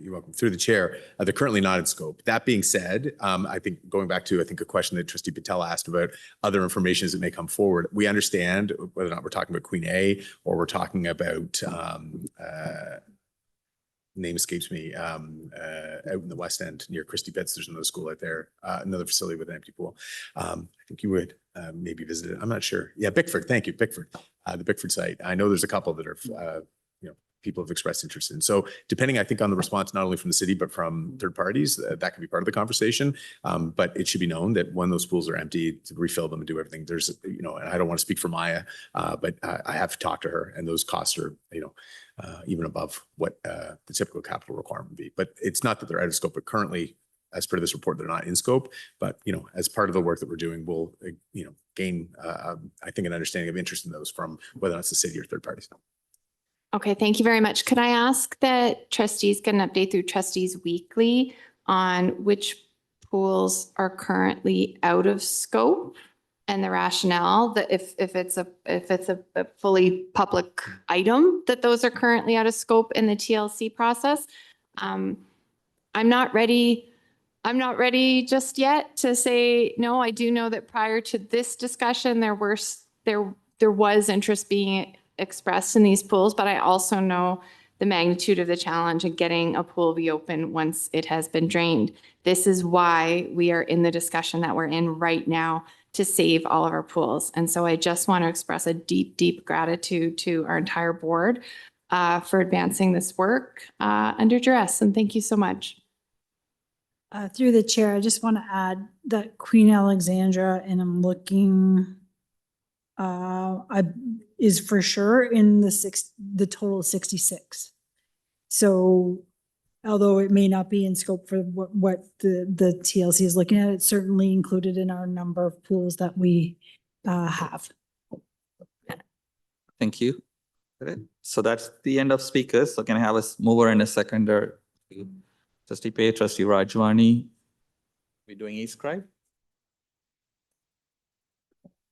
You're welcome. Through the chair, they're currently not in scope. That being said, I think going back to, a question that Trustee Patel asked about other information that may come forward, we understand whether or not we're talking about Queen A or we're talking about, name escapes me, out in the West End near Christie Pitts. There's another school out there, another facility with an empty pool. I think you would maybe visit it. I'm not sure. Yeah, Bickford. Thank you, Bickford. The Bickford site. I know there's a couple that are, people have expressed interest in. So depending, I think, on the response, not only from the city, but from third parties, that could be part of the conversation. But it should be known that when those pools are empty, to refill them and do everything, there's, and I don't want to speak for Maya, but I have talked to her, and those costs are, even above what the typical capital requirement would be. But it's not that they're out of scope, but currently, as per this report, they're not in scope. But, as part of the work that we're doing, we'll, gain, I think, an understanding of interest in those from whether or not it's the city or third parties. Okay, thank you very much. Could I ask that trustees get an update through trustees weekly on which pools are currently out of scope and the rationale that if it's a fully public item, that those are currently out of scope in the TLC process? I'm not ready just yet to say, no. I do know that prior to this discussion, there was interest being expressed in these pools, but I also know the magnitude of the challenge of getting a pool reopened once it has been drained. This is why we are in the discussion that we're in right now to save all of our pools. And so I just want to express a deep, deep gratitude to our entire board for advancing this work under duress. And thank you so much. Through the chair, I just want to add that Queen Alexandra, and I'm looking, is for sure in the total 66. So although it may not be in scope for what the TLC is looking at, it's certainly included in our number of pools that we have. Thank you. Okay. So that's the end of speakers. So can I have a mover and a seconder? Trustee Pay, Trustee Rajwani. We're doing e-scribe?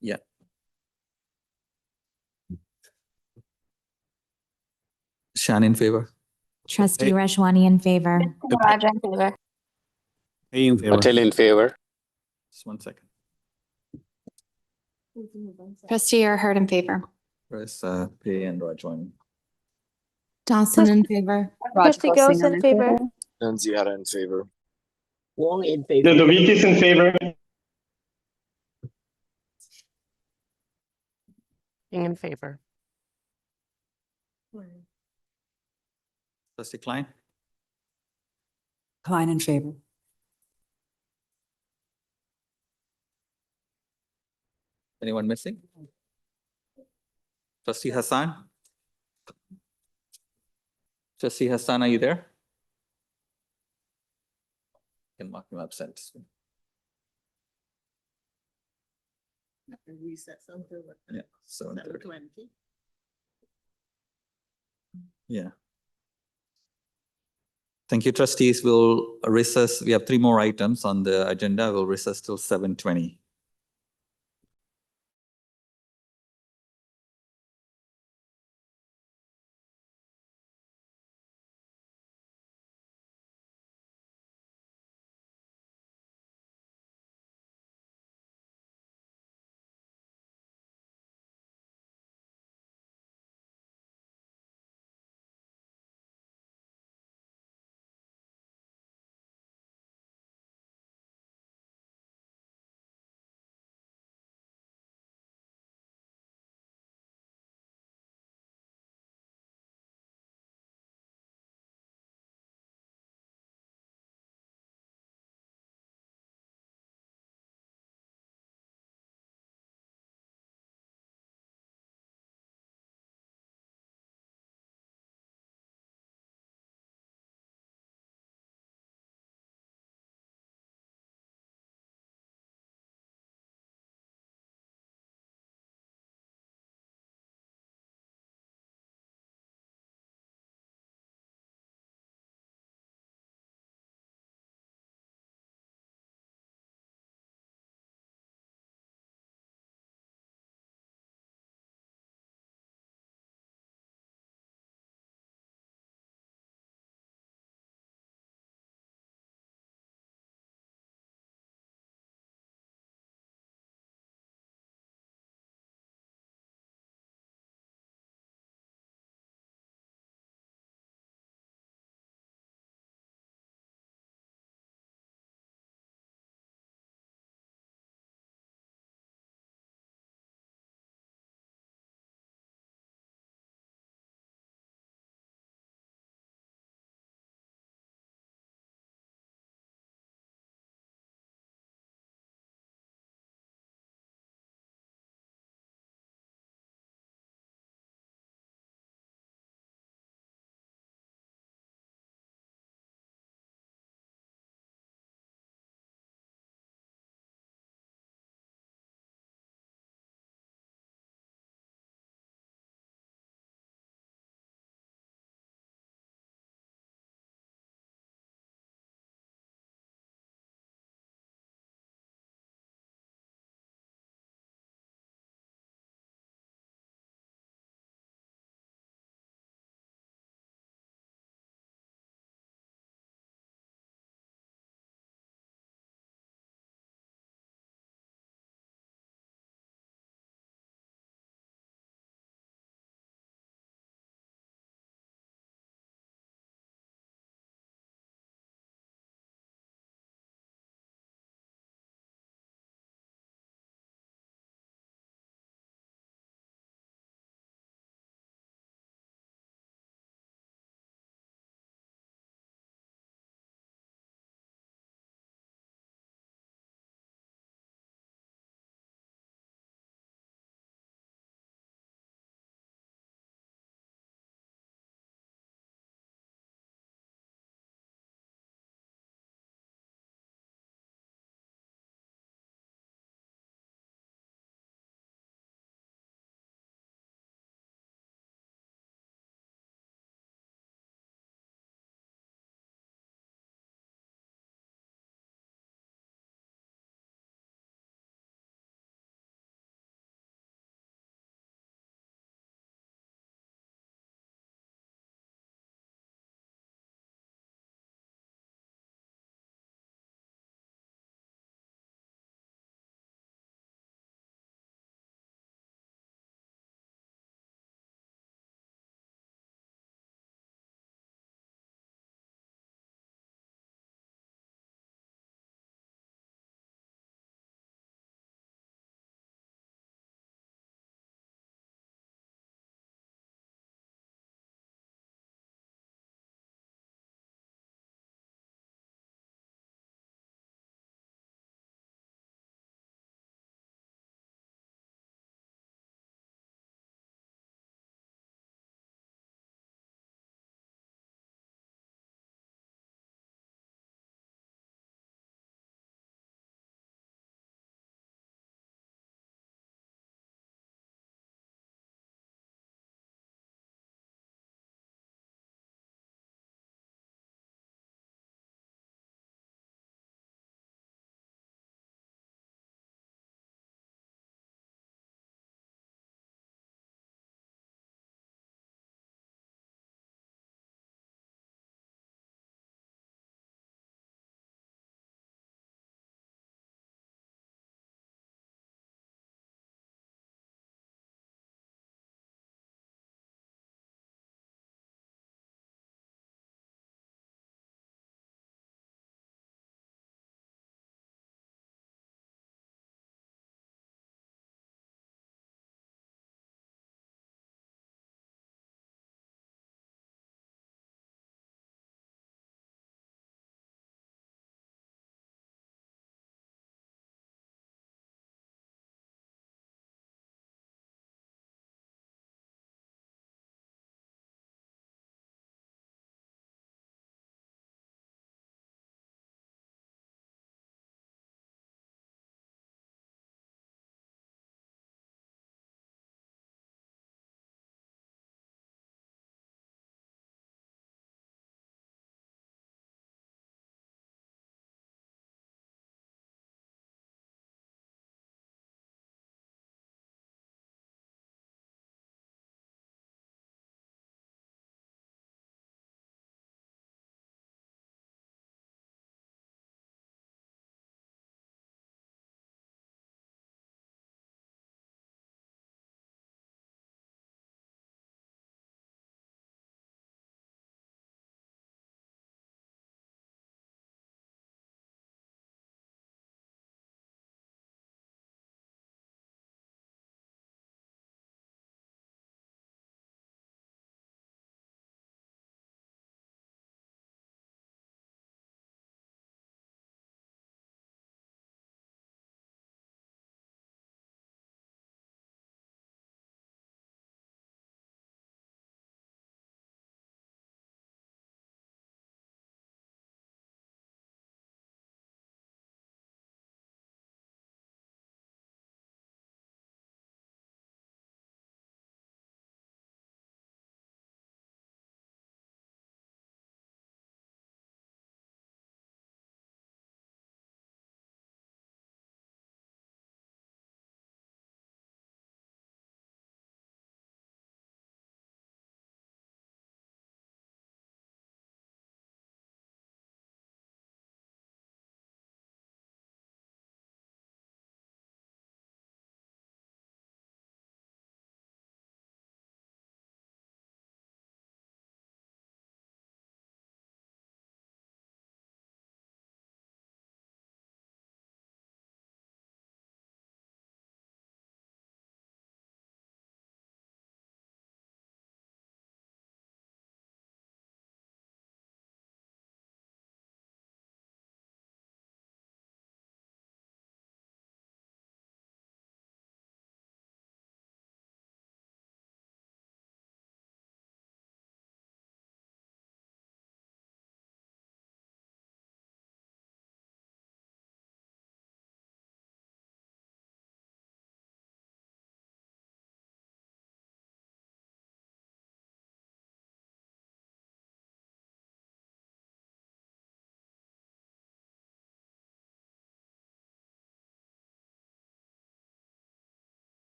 Yeah. Shan in favor. Trustee Rajwani in favor. Raj in favor. In favor. Patel in favor. Just 1 second. Trustee Erhard in favor. Press Pay and Rajwani. Dawson in favor. Trustee Gills in favor. Nanziara in favor. Wong in favor. Ludovic in favor. In favor. Trustee Klein. Klein in favor. Anyone missing? Trustee Hassan? Trustee Hassan, are you there? Can mark him absent. Yeah, 7:30. Yeah. Thank you, trustees. We'll recess. We have 3 more items on the agenda. We'll recess till 7:20.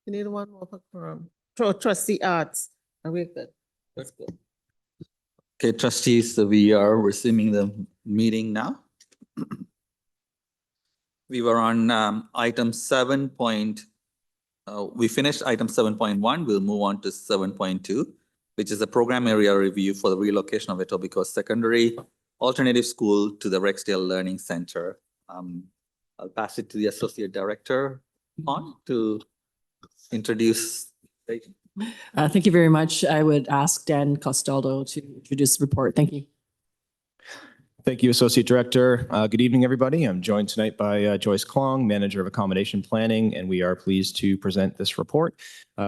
You need one more for quorum. Trustee Arts. Are we good? That's good. Okay, trustees, so we are resuming the meeting now. We were on item 7. We finished item 7.1. We'll move on to 7.2, which is a program area review for the relocation of Etobicoke Secondary Alternative School to the Rexdale Learning Center. I'll pass it to the Associate Director, to introduce. Thank you very much. I would ask Dan Castaldo to introduce the report. Thank you. Thank you, Associate Director. Good evening, everybody. I'm joined tonight by Joyce Klong, Manager of Accommodation Planning, and we are pleased to present this report.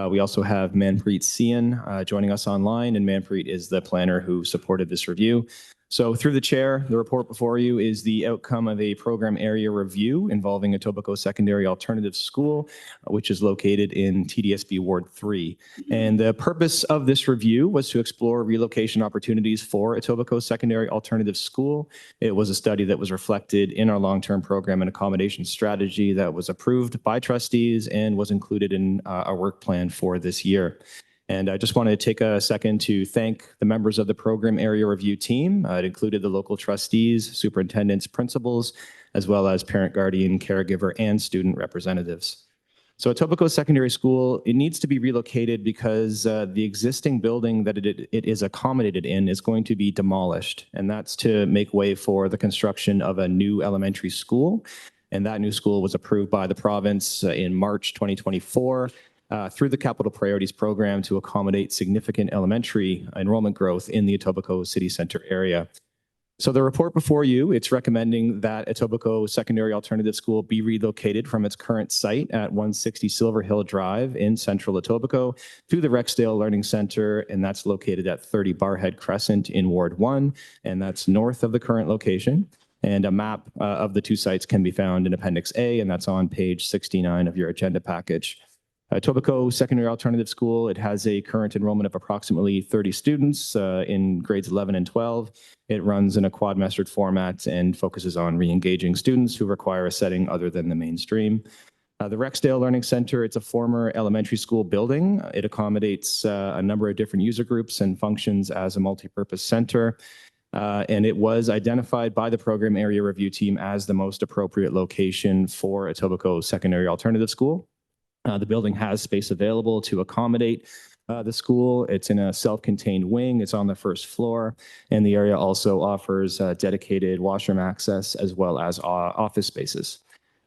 We also have Manpreet Sian joining us online, and Manpreet is the planner who supported this review. So through the chair, the report before you is the outcome of a program area review involving Etobicoke Secondary Alternative School, which is located in TDSB Ward 3. And the purpose of this review was to explore relocation opportunities for Etobicoke Secondary Alternative School. It was a study that was reflected in our long-term program and accommodation strategy that was approved by trustees and was included in our work plan for this year. And I just wanted to take a second to thank the members of the program area review team. It included the local trustees, superintendents, principals, as well as parent, guardian, caregiver, and student representatives. So Etobicoke Secondary School, it needs to be relocated because the existing building that it is accommodated in is going to be demolished. And that's to make way for the construction of a new elementary school. And that new school was approved by the province in March 2024. Through the Capital Priorities Program to accommodate significant elementary enrollment growth in the Etobicoke City Centre area. So the report before you, it's recommending that Etobicoke Secondary Alternative School be relocated from its current site at 160 Silver Hill Drive in central Etobicoke to the Rexdale Learning Center, and that's located at 30 Barhead Crescent in Ward 1, and that's north of the current location. And a map of the two sites can be found in Appendix A, and that's on page 69 of your agenda package. Etobicoke Secondary Alternative School, it has a current enrollment of approximately 30 students in grades 11 and 12. It runs in a quad-mastered format and focuses on re-engaging students who require a setting other than the mainstream. The Rexdale Learning Center, it's a former elementary school building. It accommodates a number of different user groups and functions as a multi-purpose center. And it was identified by the program area review team as the most appropriate location for Etobicoke Secondary Alternative School. The building has space available to accommodate the school. It's in a self-contained wing. It's on the first floor, and the area also offers dedicated washroom access as well as office spaces.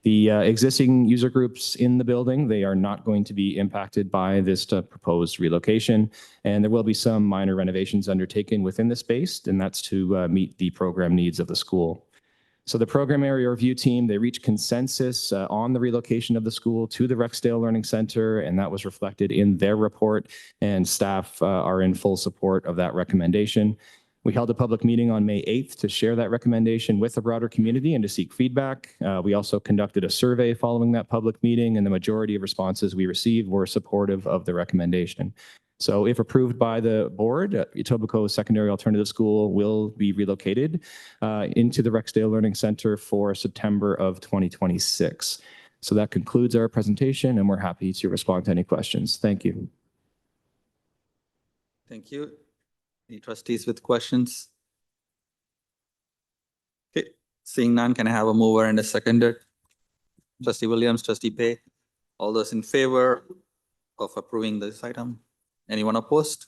The existing user groups in the building, they are not going to be impacted by this proposed relocation, and there will be some minor renovations undertaken within the space, and that's to meet the program needs of the school. So the program area review team, they reached consensus on the relocation of the school to the Rexdale Learning Center, and that was reflected in their report, and staff are in full support of that recommendation. We held a public meeting on May 8th to share that recommendation with the broader community and to seek feedback. We also conducted a survey following that public meeting, and the majority of responses we received were supportive of the recommendation. So if approved by the board, Etobicoke Secondary Alternative School will be relocated into the Rexdale Learning Center for September of 2026. So that concludes our presentation, and we're happy to respond to any questions. Thank you. Thank you. Any trustees with questions? Okay, seeing none, can I have a mover and a seconder? Trustee Williams, Trustee Pay, all those in favor of approving this item? Anyone opposed?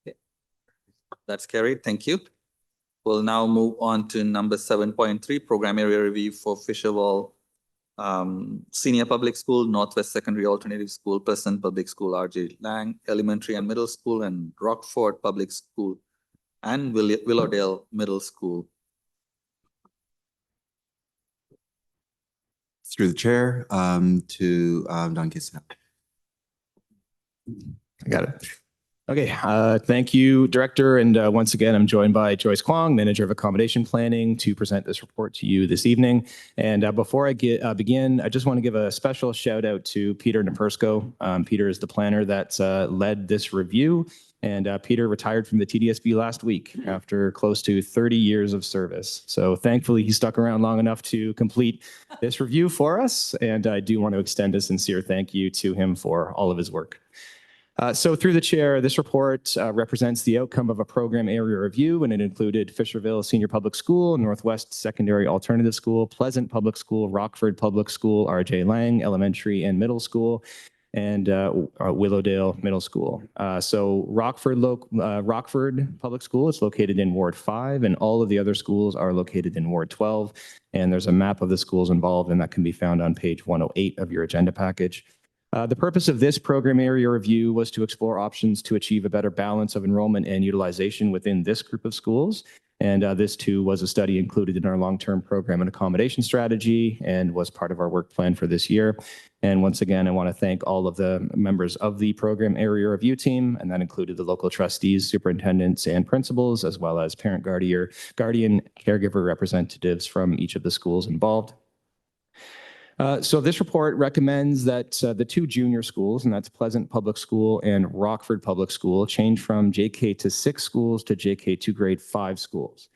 Okay. That's carried. Thank you. We'll now move on to number 7.3, program area review for Fisherville Senior Public School, Northwest Secondary Alternative School, Pleasant Public School, R.J. Lang Elementary and Middle School, and Rockford Public School, and Willowdale Middle School. Through the chair to Don Kisnell. I got it. Okay, thank you, Director. And once again, I'm joined by Joyce Kwong, Manager of Accommodation Planning, to present this report to you this evening. And before I begin, I just want to give a special shout out to Peter Napersko. Peter is the planner that led this review. And Peter retired from the TDSB last week after close to 30 years of service. So thankfully, he stuck around long enough to complete this review for us. And I do want to extend a sincere thank you to him for all of his work. So through the chair, this report represents the outcome of a program area review, and it included Fisherville Senior Public School, Northwest Secondary Alternative School, Pleasant Public School, Rockford Public School, R.J. Lang Elementary and Middle School, and Willowdale Middle School. So Rockford Public School is located in Ward 5, and all of the other schools are located in Ward 12. And there's a map of the schools involved, and that can be found on page 108 of your agenda package. The purpose of this program area review was to explore options to achieve a better balance of enrollment and utilization within this group of schools. And this too was a study included in our long-term program and accommodation strategy and was part of our work plan for this year. And once again, I want to thank all of the members of the program area review team, and that included the local trustees, superintendents, and principals, as well as parent, guardian, caregiver representatives from each of the schools involved. So this report recommends that the two junior schools, and that's Pleasant Public School and Rockford Public School, change from JK to 6 schools to JK to grade 5 schools.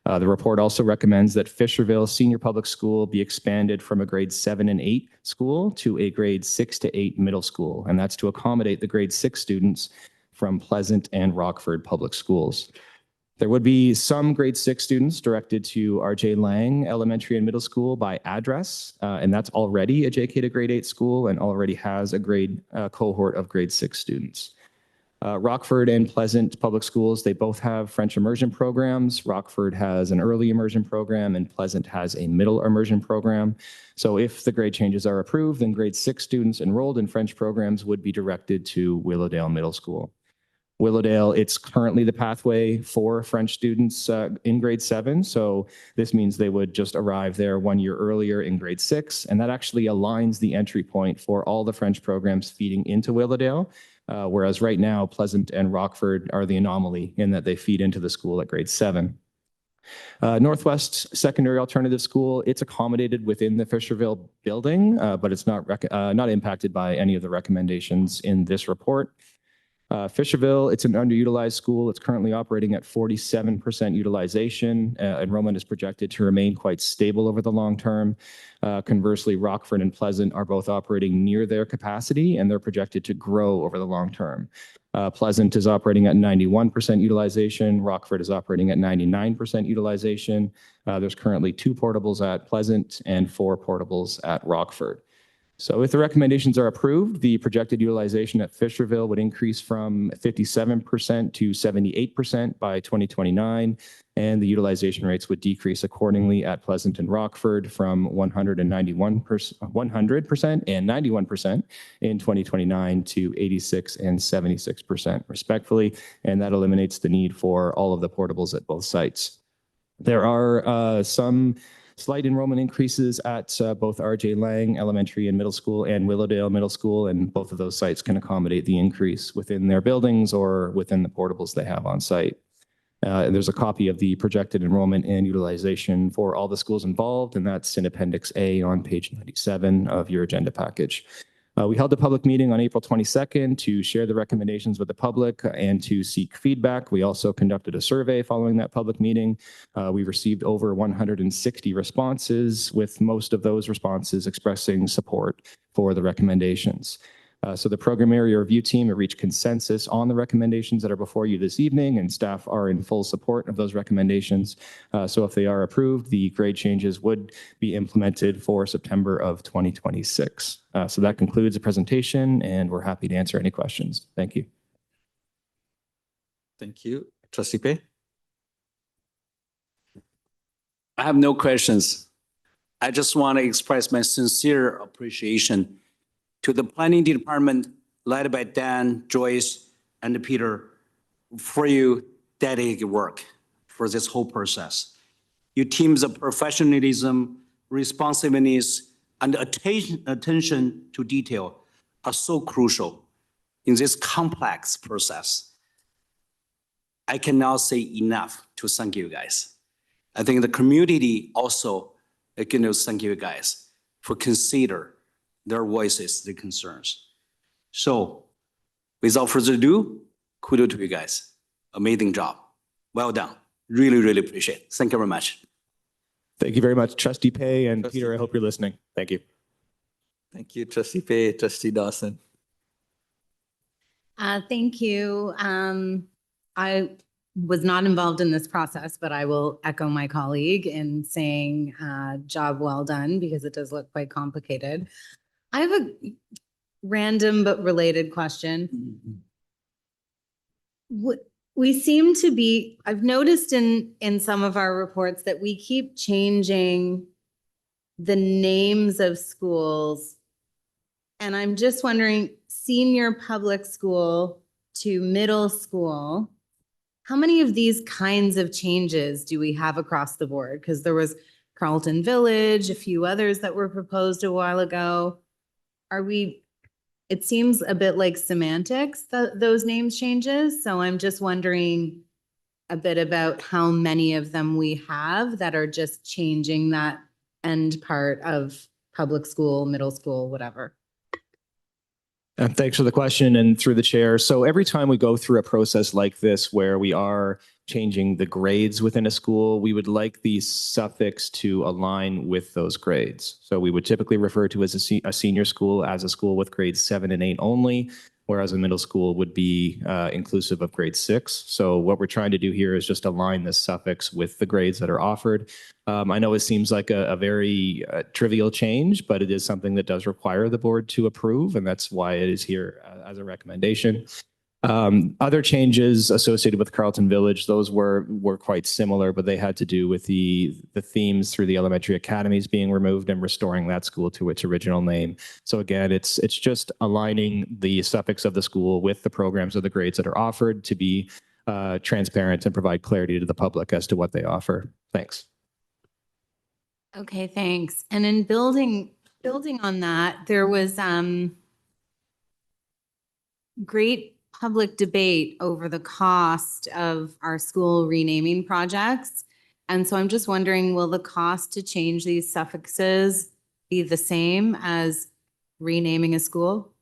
The report also recommends that Fisherville Senior Public School be expanded from a grade 7 and 8 school to a grade 6 to 8 middle school, and that's to accommodate the grade 6 students from Pleasant and Rockford Public Schools. There would be some grade 6 students directed to R.J. Lang Elementary and Middle School by address, and that's already a JK to grade 8 school and already has a cohort of grade 6 students. Rockford and Pleasant Public Schools, they both have French immersion programs. Rockford has an early immersion program and Pleasant has a middle immersion program. So if the grade changes are approved, then grade 6 students enrolled in French programs would be directed to Willowdale Middle School. Willowdale, it's currently the pathway for French students in grade 7. So this means they would just arrive there 1 year earlier in grade 6. And that actually aligns the entry point for all the French programs feeding into Willowdale. Whereas right now, Pleasant and Rockford are the anomaly in that they feed into the school at grade 7. Northwest Secondary Alternative School, it's accommodated within the Fisherville building, but it's not impacted by any of the recommendations in this report. Fisherville, it's an underutilized school. It's currently operating at 47% utilization. Enrollment is projected to remain quite stable over the long term. Conversely, Rockford and Pleasant are both operating near their capacity, and they're projected to grow over the long term. Pleasant is operating at 91% utilization. Rockford is operating at 99% utilization. There's currently 2 portables at Pleasant and 4 portables at Rockford. So if the recommendations are approved, the projected utilization at Fisherville would increase from 57% to 78% by 2029, and the utilization rates would decrease accordingly at Pleasant and Rockford from 100% and 91% in 2029 to 86% and 76% respectively, and that eliminates the need for all of the portables at both sites. There are some slight enrollment increases at both R.J. Lang Elementary and Middle School and Willowdale Middle School, and both of those sites can accommodate the increase within their buildings or within the portables they have on site. There's a copy of the projected enrollment and utilization for all the schools involved, and that's in Appendix A on page 97 of your agenda package. We held a public meeting on April 22nd to share the recommendations with the public and to seek feedback. We also conducted a survey following that public meeting. We received over 160 responses, with most of those responses expressing support for the recommendations. So the program area review team reached consensus on the recommendations that are before you this evening, and staff are in full support of those recommendations. So if they are approved, the grade changes would be implemented for September of 2026. So that concludes the presentation, and we're happy to answer any questions. Thank you. Thank you. Trustee Pei? I have no questions. I just want to express my sincere appreciation to the planning department led by Dan, Joyce, and Peter for your dedicated work for this whole process. Your team's professionalism, responsiveness, and attention to detail are so crucial in this complex process. I cannot say enough to thank you guys. I think the community also, thank you guys for consider their voices, their concerns. So without further ado, kudos to you guys. Amazing job. Well done. Really, really appreciate it. Thank you very much. Thank you very much, Trustee Pei, and Trustee Peter, I hope you're listening. Thank you. Thank you, Trustee Pei, Trustee Dawson. Thank you. I was not involved in this process, but I will echo my colleague in saying job well done because it does look quite complicated. I have a random but related question. We seem to be, I've noticed in some of our reports that we keep changing the names of schools. And I'm just wondering, senior public school to middle school, how many of these kinds of changes do we have across the board? Because there was Carlton Village, a few others that were proposed a while ago. It seems a bit like semantics, those names changes. So I'm just wondering a bit about how many of them we have that are just changing that end part of public school, middle school, whatever. And thanks for the question and through the chair. So every time we go through a process like this where we are changing the grades within a school, we would like the suffix to align with those grades. So we would typically refer to as a senior school as a school with grades 7 and 8 only, whereas a middle school would be inclusive of grade 6. So what we're trying to do here is just align this suffix with the grades that are offered. I know it seems like a very trivial change, but it is something that does require the board to approve, and that's why it is here as a recommendation. Other changes associated with Carlton Village, those were quite similar, but they had to do with the themes through the elementary academies being removed and restoring that school to its original name. So again, it's just aligning the suffix of the school with the programs or the grades that are offered to be transparent and provide clarity to the public as to what they offer. Thanks. Okay, thanks. And in building on that, there was great public debate over the cost of our school renaming projects. And so I'm just wondering, will the cost to change these suffixes be the same as renaming a school?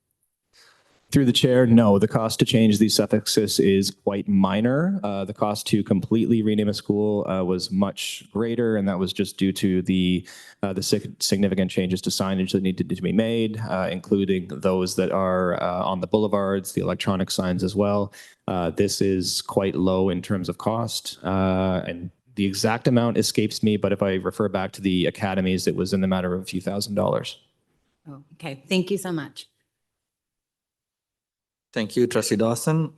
Through the chair, no, the cost to change these suffixes is quite minor. The cost to completely rename a school was much greater, and that was just due to the significant changes to signage that needed to be made, including those that are on the boulevards, the electronic signs as well. This is quite low in terms of cost, and the exact amount escapes me, but if I refer back to the academies, it was in the matter of a few $1,000s. Oh, okay, thank you so much. Thank you, Trustee Dawson.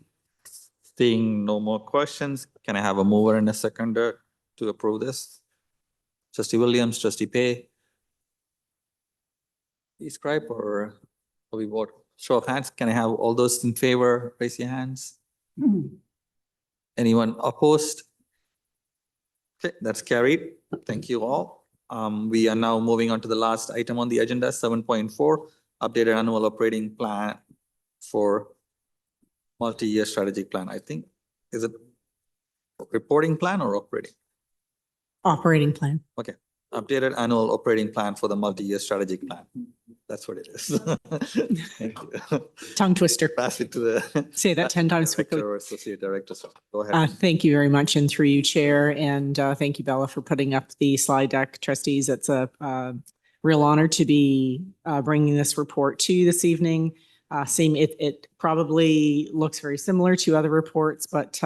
Seeing no more questions, can I have a mover and a seconder to approve this? Trustee Williams, Trustee Pei. Please scribe or we vote? Show of hands. Can I have all those in favor? Raise your hands. Anyone opposed? Okay, that's carried. Thank you all. We are now moving on to the last item on the agenda, 7.4, updated annual operating plan for multi-year strategic plan. I think, is it reporting plan or operating? Operating plan. Okay, updated annual operating plan for the multi-year strategic plan. That's what it is. Thank you. Tongue twister. Pass it to the Say that 10 times quickly. Director or Associate Director. So go ahead. Thank you very much, and through you, Chair, and thank you, Bella, for putting up the slide deck. Trustees, it's a real honor to be bringing this report to you this evening. It probably looks very similar to other reports, but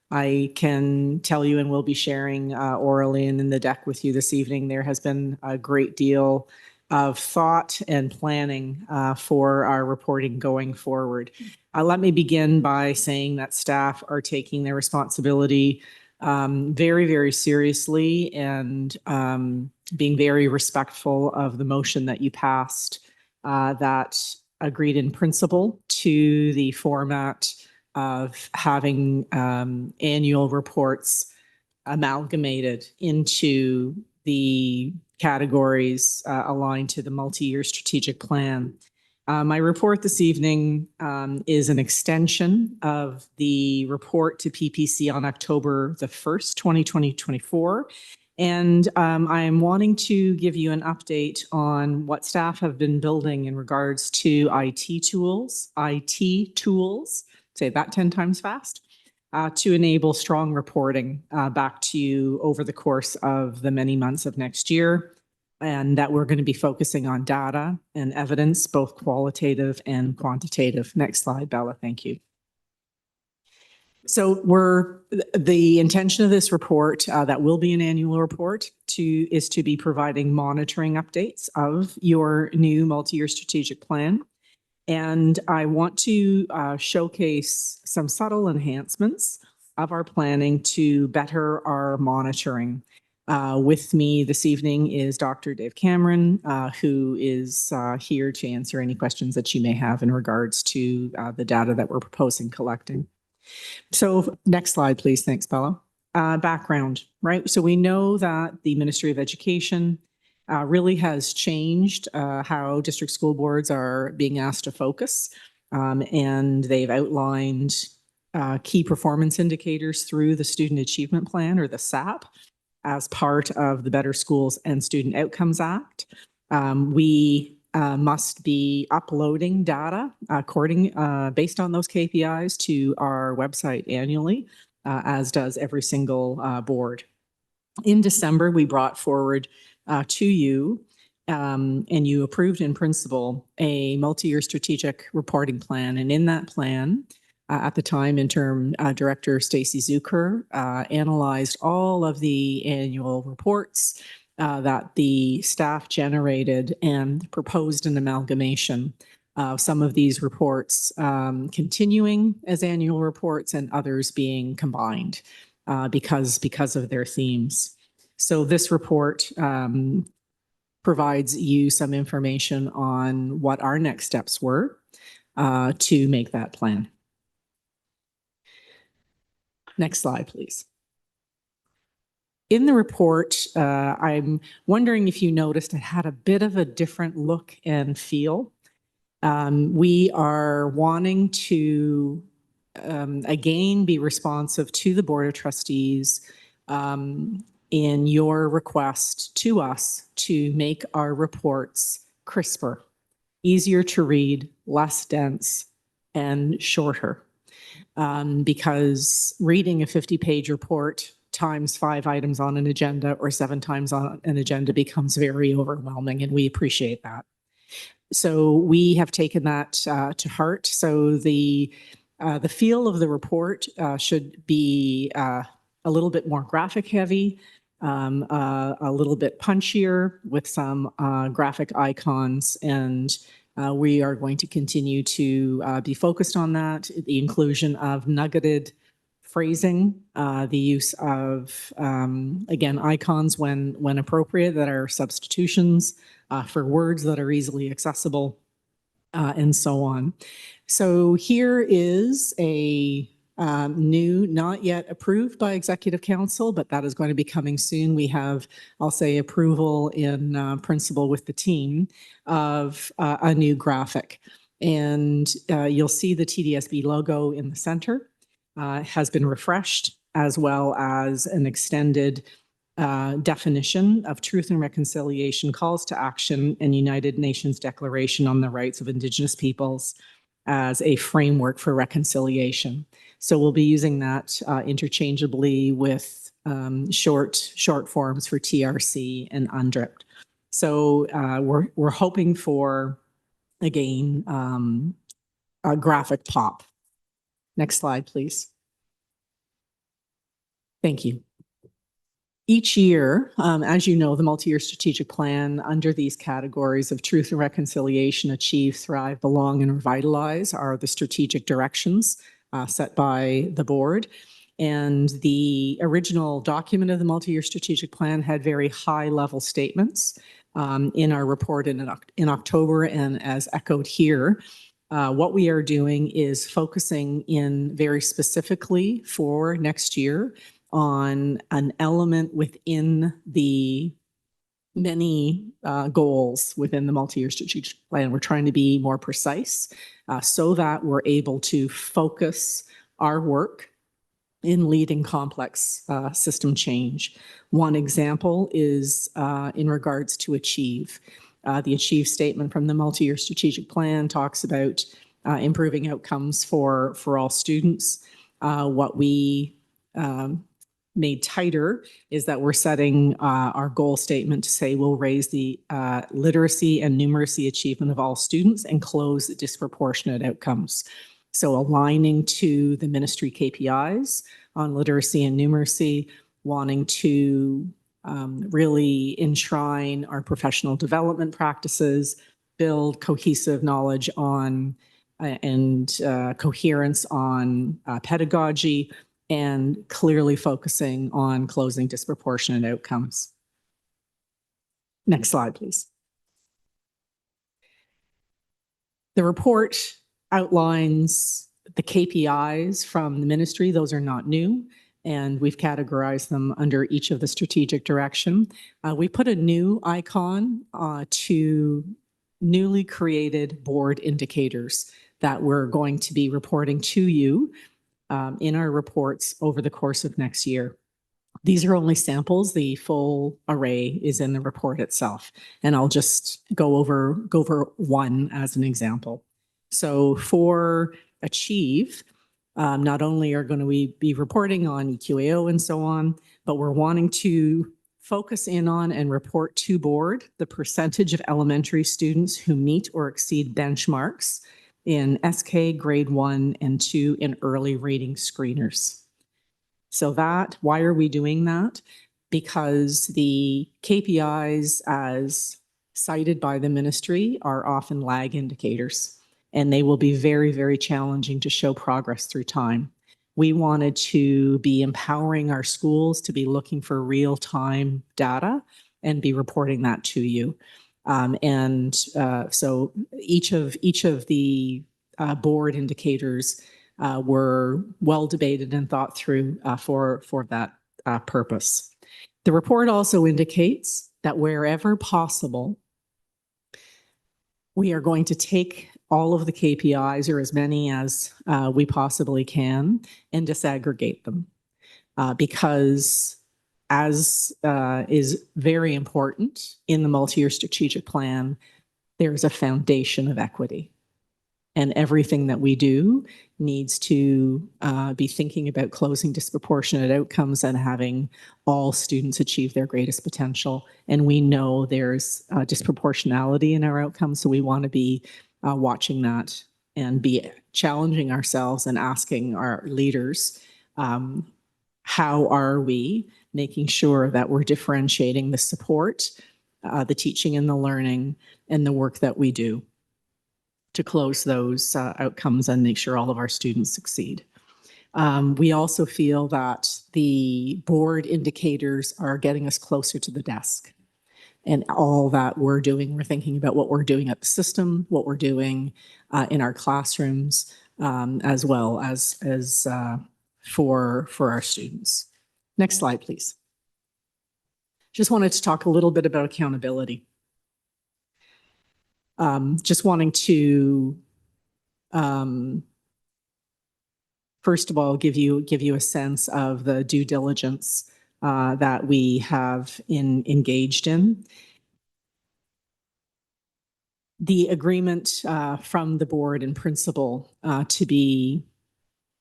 I can tell you, and we'll be sharing orally and in the deck with you this evening, there has been a great deal of thought and planning for our reporting going forward. Let me begin by saying that staff are taking their responsibility very, very seriously and being very respectful of the motion that you passed that agreed in principle to the format of having annual reports amalgamated into the categories aligned to the multi-year strategic plan. My report this evening is an extension of the report to PPC on October the 1st, 2024. And I'm wanting to give you an update on what staff have been building in regards to IT tools, say that 10 times fast, to enable strong reporting back to you over the course of the many months of next year. And that we're going to be focusing on data and evidence, both qualitative and quantitative. Next slide, Bella. Thank you. So the intention of this report, that will be an annual report, is to be providing monitoring updates of your new multi-year strategic plan. And I want to showcase some subtle enhancements of our planning to better our monitoring. With me this evening is Dr. Dave Cameron, who is here to answer any questions that you may have in regards to the data that we're proposing collecting. So next slide, please. Thanks, Bella. Background, right? So we know that the Ministry of Education really has changed how district school boards are being asked to focus. And they've outlined key performance indicators through the Student Achievement Plan, or the SAP, as part of the Better Schools and Student Outcomes Act. We must be uploading data based on those KPIs to our website annually, as does every single board. In December, we brought forward to you, and you approved in principle, a multi-year strategic reporting plan. And in that plan, at the time, Interim Director Stacey Zucker analyzed all of the annual reports that the staff generated and proposed an amalgamation of some of these reports continuing as annual reports and others being combined because of their themes. So this report provides you some information on what our next steps were to make that plan. Next slide, please. In the report, I'm wondering if you noticed it had a bit of a different look and feel. We are wanting to, again, be responsive to the Board of Trustees in your request to us to make our reports crisper, easier to read, less dense, and shorter. Because reading a 50-page report times 5 items on an agenda or 7 times on an agenda becomes very overwhelming, and we appreciate that. So we have taken that to heart. So the feel of the report should be a little bit more graphic heavy, a little bit punchier with some graphic icons, and we are going to continue to be focused on that, the inclusion of nuggeted phrasing, the use of, again, icons when appropriate that are substitutions for words that are easily accessible, and so on. So here is a new, not yet approved by Executive Council, but that is going to be coming soon. We have, I'll say, approval in principle with the team of a new graphic. And you'll see the TDSB logo in the center has been refreshed, as well as an extended definition of truth and reconciliation, calls to action, and United Nations Declaration on the Rights of Indigenous Peoples as a framework for reconciliation. So we'll be using that interchangeably with short forms for TRC and UNDRIP. So we're hoping for, again, a graphic pop. Next slide, please. Thank you. Each year, as you know, the multi-year strategic plan under these categories of truth and reconciliation, achieve, thrive, belong, and revitalize are the strategic directions set by the board. And the original document of the multi-year strategic plan had very high-level statements in our report in October, and as echoed here, what we are doing is focusing in very specifically for next year on an element within the many goals within the multi-year strategic plan. We're trying to be more precise so that we're able to focus our work in leading complex system change. One example is in regards to Achieve. The Achieve statement from the multi-year strategic plan talks about improving outcomes for all students. What we made tighter is that we're setting our goal statement to say we'll raise the literacy and numeracy achievement of all students and close disproportionate outcomes. So aligning to the ministry KPIs on literacy and numeracy, wanting to really enshrine our professional development practices, build cohesive knowledge on and coherence on pedagogy, and clearly focusing on closing disproportionate outcomes. Next slide, please. The report outlines the KPIs from the ministry. Those are not new, and we've categorized them under each of the strategic direction. We put a new icon to newly created board indicators that we're going to be reporting to you in our reports over the course of next year. These are only samples. The full array is in the report itself. And I'll just go over one as an example. So for Achieve, not only are going to be reporting on EQAO and so on, but we're wanting to focus in on and report to board the percentage of elementary students who meet or exceed benchmarks in SK grade 1 and 2 in early rating screeners. So why are we doing that? Because the KPIs as cited by the ministry are often lag indicators, and they will be very, very challenging to show progress through time. We wanted to be empowering our schools to be looking for real-time data and be reporting that to you. So each of the board indicators were well debated and thought through for that purpose. The report also indicates that wherever possible, we are going to take all of the KPIs, or as many as we possibly can, and disaggregate them. Because as is very important in the multi-year strategic plan, there's a foundation of equity. And everything that we do needs to be thinking about closing disproportionate outcomes and having all students achieve their greatest potential. And we know there's disproportionality in our outcomes, so we want to be watching that and be challenging ourselves and asking our leaders, how are we making sure that we're differentiating the support, the teaching and the learning, and the work that we do to close those outcomes and make sure all of our students succeed. We also feel that the board indicators are getting us closer to the desk. And all that we're doing, we're thinking about what we're doing at the system, what we're doing in our classrooms, as well as for our students. Next slide, please. Just wanted to talk a little bit about accountability. Just wanting to, first of all, give you a sense of the due diligence that we have engaged in. The agreement from the board in principle to be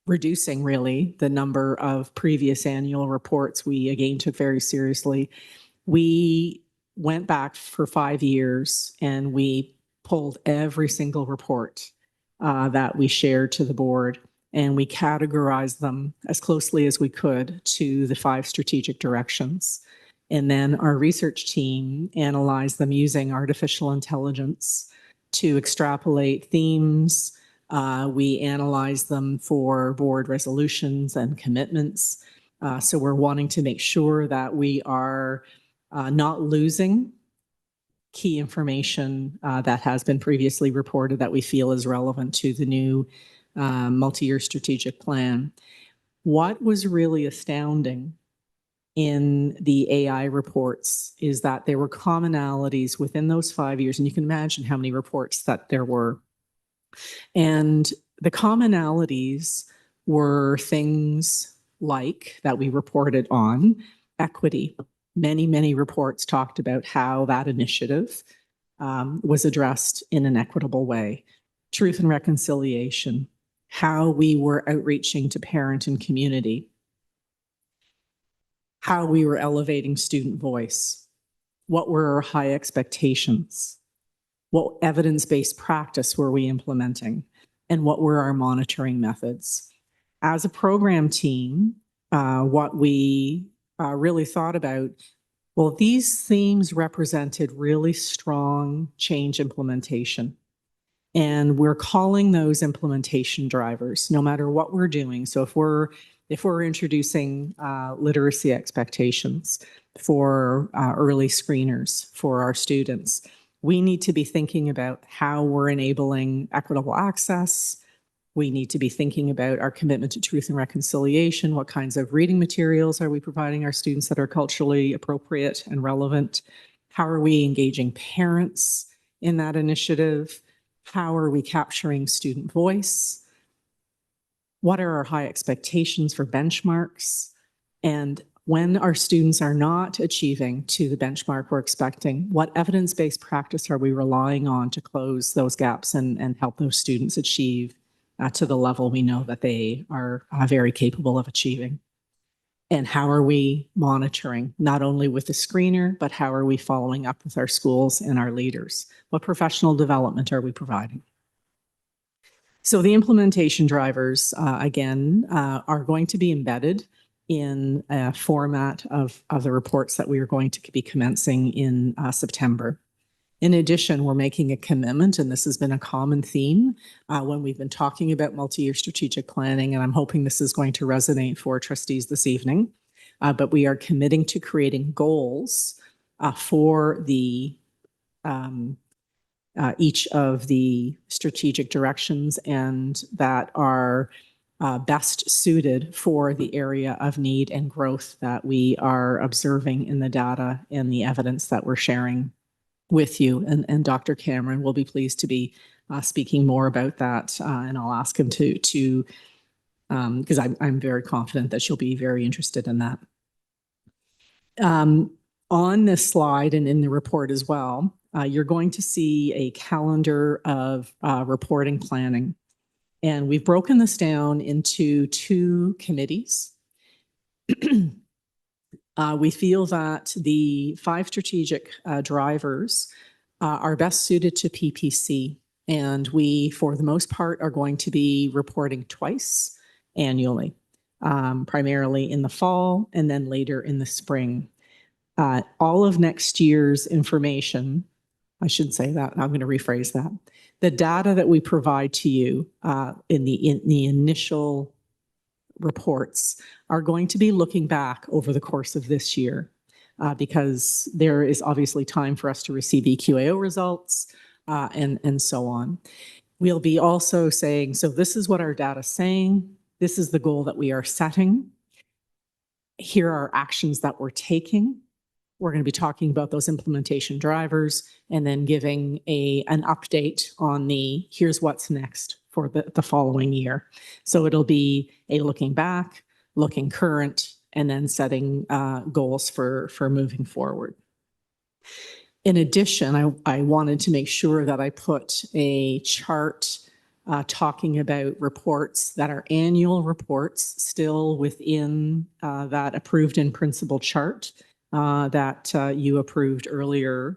reducing really the number of previous annual reports we again took very seriously. We went back for 5 years and we pulled every single report that we shared to the board, and we categorized them as closely as we could to the 5 strategic directions. And then our research team analyzed them using artificial intelligence to extrapolate themes. We analyzed them for board resolutions and commitments. So we're wanting to make sure that we are not losing key information that has been previously reported that we feel is relevant to the new multi-year strategic plan. What was really astounding in the AI reports is that there were commonalities within those 5 years, and you can imagine how many reports that there were. And the commonalities were things like that we reported on equity. Many, many reports talked about how that initiative was addressed in an equitable way. Truth and reconciliation, how we were outreaching to parent and community, how we were elevating student voice, what were our high expectations, what evidence-based practice were we implementing, and what were our monitoring methods. As a program team, what we really thought about, well, these themes represented really strong change implementation. And we're calling those implementation drivers, no matter what we're doing. So if we're introducing literacy expectations for early screeners for our students, we need to be thinking about how we're enabling equitable access. We need to be thinking about our commitment to truth and reconciliation. What kinds of reading materials are we providing our students that are culturally appropriate and relevant? How are we engaging parents in that initiative? How are we capturing student voice? What are our high expectations for benchmarks? And when our students are not achieving to the benchmark we're expecting, what evidence-based practice are we relying on to close those gaps and help those students achieve to the level we know that they are very capable of achieving? And how are we monitoring, not only with the screener, but how are we following up with our schools and our leaders? What professional development are we providing? So the implementation drivers, again, are going to be embedded in a format of the reports that we are going to be commencing in September. In addition, we're making a commitment, and this has been a common theme when we've been talking about multi-year strategic planning, and I'm hoping this is going to resonate for trustees this evening, but we are committing to creating goals for the each of the strategic directions and that are best suited for the area of need and growth that we are observing in the data and the evidence that we're sharing with you. And Dr. Cameron will be pleased to be speaking more about that. And I'll ask him to because I'm very confident that she'll be very interested in that. On this slide and in the report as well, you're going to see a calendar of reporting planning. And we've broken this down into 2 committees. We feel that the 5 strategic drivers are best suited to PPC. And we, for the most part, are going to be reporting twice annually, primarily in the fall and then later in the spring. All of next year's information, I should say that, I'm going to rephrase that. The data that we provide to you in the initial reports are going to be looking back over the course of this year because there is obviously time for us to receive EQAO results and so on. We'll be also saying, so this is what our data is saying. This is the goal that we are setting. Here are actions that we're taking. We're going to be talking about those implementation drivers and then giving an update on the here's what's next for the following year. So it'll be a looking back, looking current, and then setting goals for moving forward. In addition, I wanted to make sure that I put a chart talking about reports that are annual reports still within that approved in principle chart that you approved earlier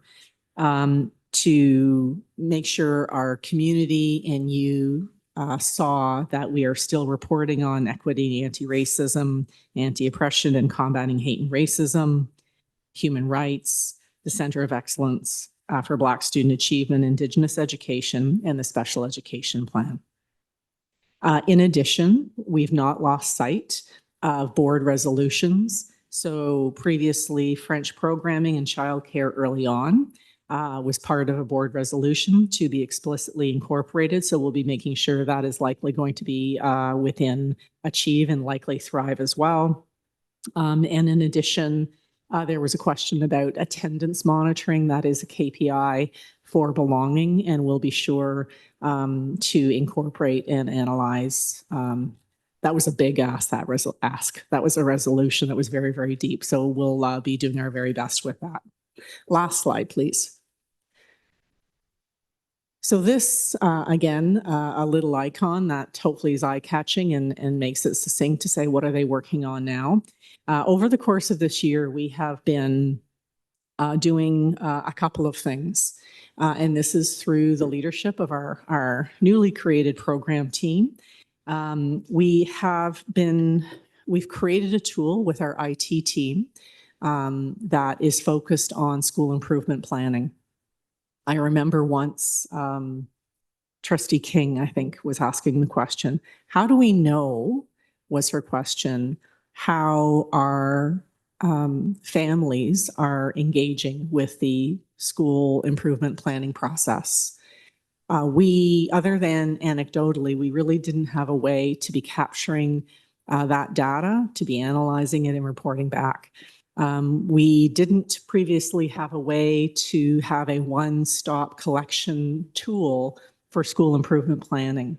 to make sure our community and you saw that we are still reporting on equity, anti-racism, anti-oppression, and combating hate and racism, human rights, the Center of Excellence for Black Student Achievement, Indigenous Education, and the Special Education Plan. In addition, we've not lost sight of board resolutions. So previously, French programming and childcare early on was part of a board resolution to be explicitly incorporated. So we'll be making sure that is likely going to be within Achieve and likely Thrive as well. And in addition, there was a question about attendance monitoring. That is a KPI for belonging, and we'll be sure to incorporate and analyze. That was a big ask. That was a resolution that was very, very deep. So we'll be doing our very best with that. Last slide, please. So this, again, a little icon that hopefully is eye-catching and makes it succinct to say, what are they working on now? Over the course of this year, we have been doing a couple of things. And this is through the leadership of our newly created program team. We've created a tool with our IT team that is focused on school improvement planning. I remember once Trustee King, I think, was asking the question, how do we know, was her question, how our families are engaging with the school improvement planning process? Other than anecdotally, we really didn't have a way to be capturing that data, to be analyzing it and reporting back. We didn't previously have a way to have a one-stop collection tool for school improvement planning.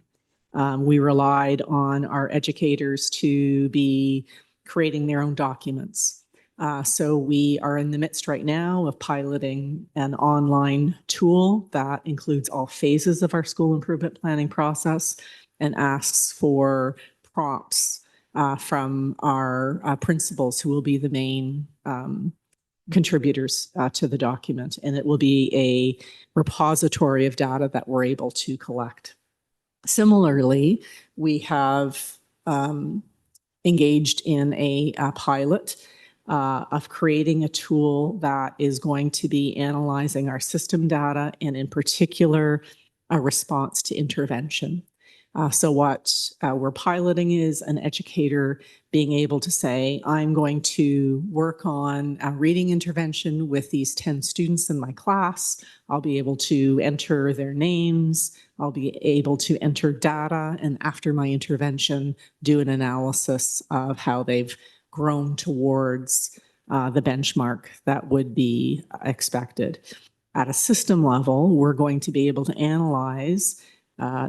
We relied on our educators to be creating their own documents. So we are in the midst right now of piloting an online tool that includes all phases of our school improvement planning process and asks for prompts from our principals, who will be the main contributors to the document. And it will be a repository of data that we're able to collect. Similarly, we have engaged in a pilot of creating a tool that is going to be analyzing our system data, and in particular, a response to intervention. So what we're piloting is an educator being able to say, I'm going to work on a reading intervention with these 10 students in my class. I'll be able to enter their names. I'll be able to enter data, and after my intervention, do an analysis of how they've grown towards the benchmark that would be expected. At a system level, we're going to be able to analyze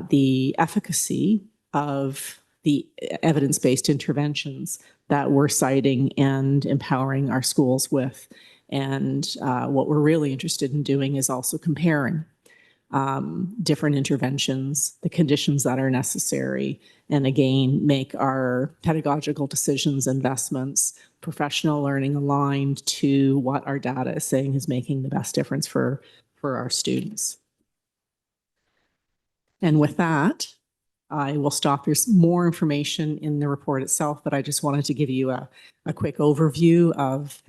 the efficacy of the evidence-based interventions that we're citing and empowering our schools with. And what we're really interested in doing is also comparing different interventions, the conditions that are necessary, and again, make our pedagogical decisions, investments, professional learning aligned to what our data is saying is making the best difference for our students. And with that, I will stop. There's more information in the report itself, but I just wanted to give you a quick overview of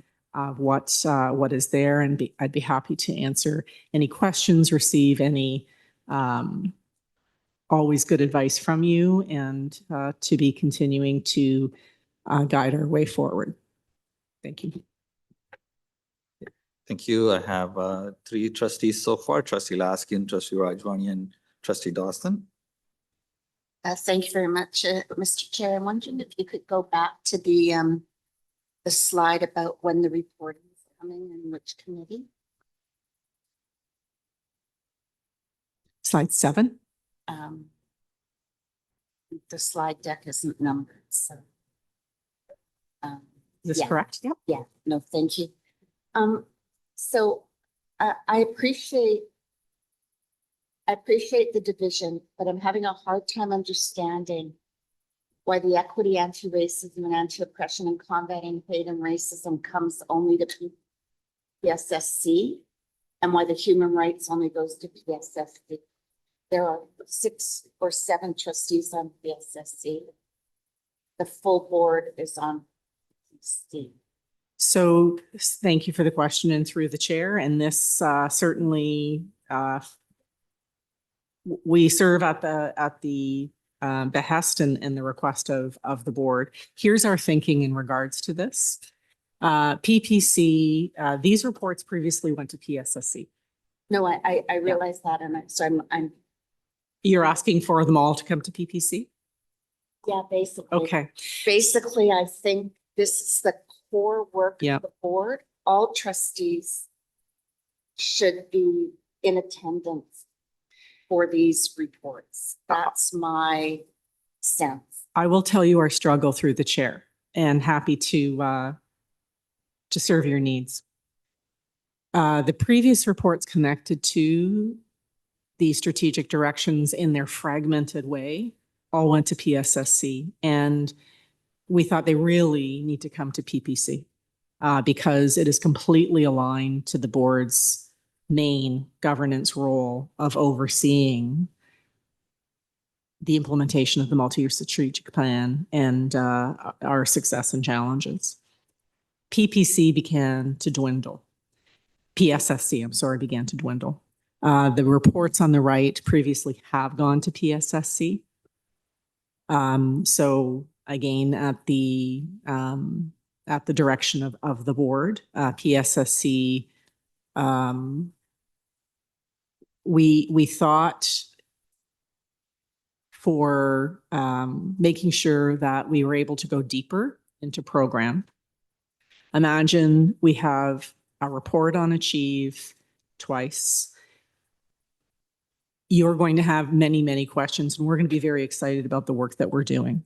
what is there, and I'd be happy to answer any questions, receive any always good advice from you, and to be continuing to guide our way forward. Thank you. Thank you. I have 3 trustees so far, Trustee Laskin, Trustee Rajwani, and Trustee Dawson. Thank you very much, Mr. Chair. I'm wondering if you could go back to the slide about when the reporting is coming and which committee. Slide 7. The slide deck isn't numbered, so. Is this correct? Yep. Yeah, no, thank you. So I appreciate the division, but I'm having a hard time understanding why the equity, anti-racism, and anti-oppression and combating hate and racism comes only to PSSC, and why the human rights only goes to PSSC. There are 6 or 7 trustees on PSSC. The full board is on PSSC. So thank you for the question, and through the chair. And this certainly, we serve at the behest and the request of the board. Here's our thinking in regards to this. PPC, these reports previously went to PSSC. No, I realize that, and so I'm. You're asking for them all to come to PPC? Yeah, basically. Okay. Basically, I think this is the core work Yeah. of the board. All trustees should be in attendance for these reports. That's my sense. I will tell you our struggle through the chair and happy to serve your needs. The previous reports connected to the strategic directions in their fragmented way all went to PSSC, and we thought they really need to come to PPC because it is completely aligned to the board's main governance role of overseeing the implementation of the multi-year strategic plan and our success and challenges. PPC began to dwindle. PSSC, I'm sorry, began to dwindle. The reports on the right previously have gone to PSSC. So again, at the direction of the board, PSSC, we thought for making sure that we were able to go deeper into program. Imagine we have a report on Achieve twice. You're going to have many, many questions, and we're going to be very excited about the work that we're doing.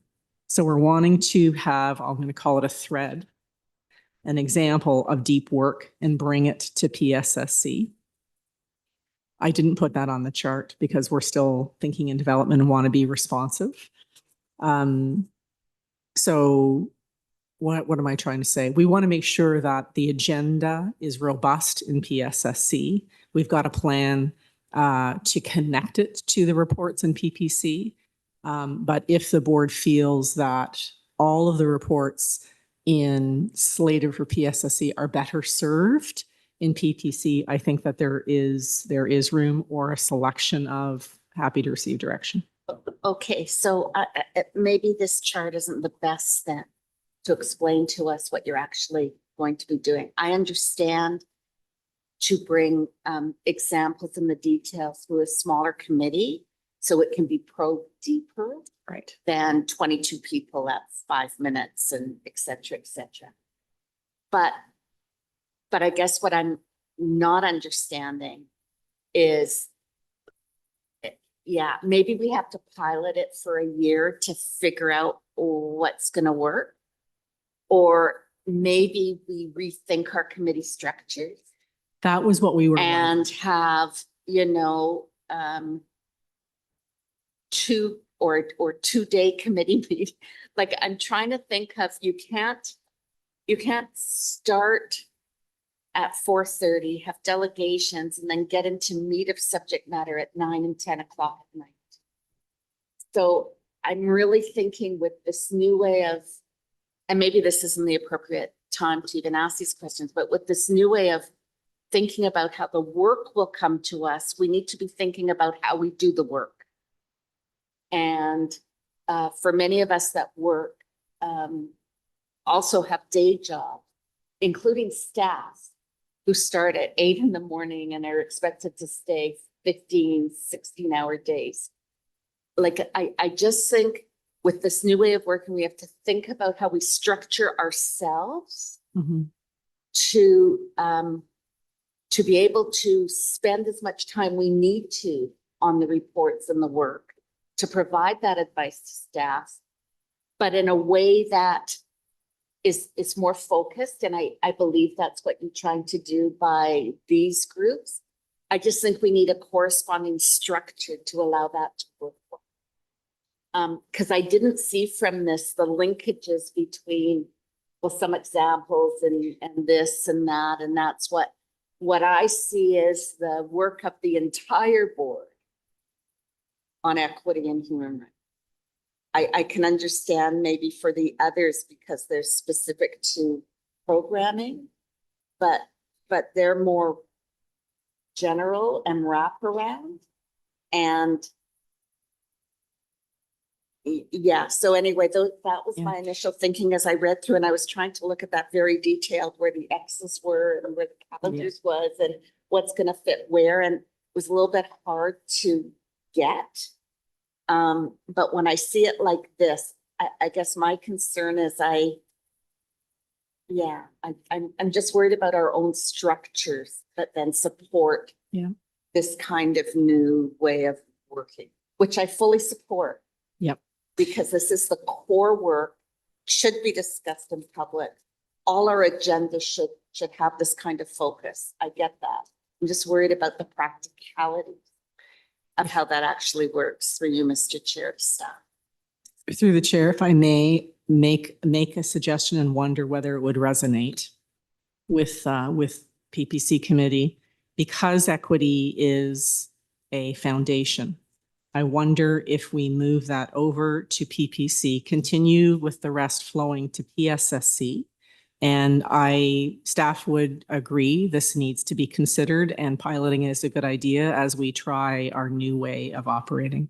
So we're wanting to have, I'm going to call it a thread, an example of deep work and bring it to PSSC. I didn't put that on the chart because we're still thinking in development and want to be responsive. So what am I trying to say? We want to make sure that the agenda is robust in PSSC. We've got a plan to connect it to the reports in PPC. But if the board feels that all of the reports slated for PSSC are better served in PPC, I think that there is room or a selection of happy to receive direction. Okay, so maybe this chart isn't the best then to explain to us what you're actually going to be doing. I understand to bring examples and the details through a smaller committee so it can be probed deeper than 22 people at 5 minutes and et cetera, et cetera. But I guess what I'm not understanding is, yeah, maybe we have to pilot it for a year to figure out what's going to work. Or maybe we rethink our committee structures. That was what we were and have, you know, 2 or 2-day committee meeting. Like I'm trying to think of, you can't start at 4:30, have delegations, and then get into meat of subject matter at 9 and 10 o'clock at night. So I'm really thinking with this new way of, and maybe this isn't the appropriate time to even ask these questions, but with this new way of thinking about how the work will come to us, we need to be thinking about how we do the work. And for many of us that work, also have day jobs, including staff who start at 8 in the morning and are expected to stay 15, 16-hour days. Like, I just think with this new way of working, we have to think about how we structure ourselves to be able to spend as much time we need to on the reports and the work to provide that advice to staff, but in a way that is more focused. And I believe that's what you're trying to do by these groups. I just think we need a corresponding structure to allow that to work. Because I didn't see from this the linkages between, well, some examples and this and that, and that's what I see is the work of the entire board on equity and human rights. I can understand maybe for the others because they're specific to programming, but they're more general and wraparound. And yeah, so anyway, that was my initial thinking as I read through, and I was trying to look at that very detailed where the X's were and where the calendars was and what's going to fit where, and it was a little bit hard to get. But when I see it like this, I guess my concern is I Yeah, I'm just worried about our own structures that then support Yeah. this kind of new way of working, which I fully support. Yep. Because this is the core work, should be discussed in public. All our agendas should have this kind of focus. I get that. I'm just worried about the practicalities of how that actually works for you, Mr. Chair, staff. Through the chair, if I may make a suggestion and wonder whether it would resonate with PPC committee, because equity is a foundation. I wonder if we move that over to PPC, continue with the rest flowing to PSSC. And staff would agree this needs to be considered, and piloting is a good idea as we try our new way of operating.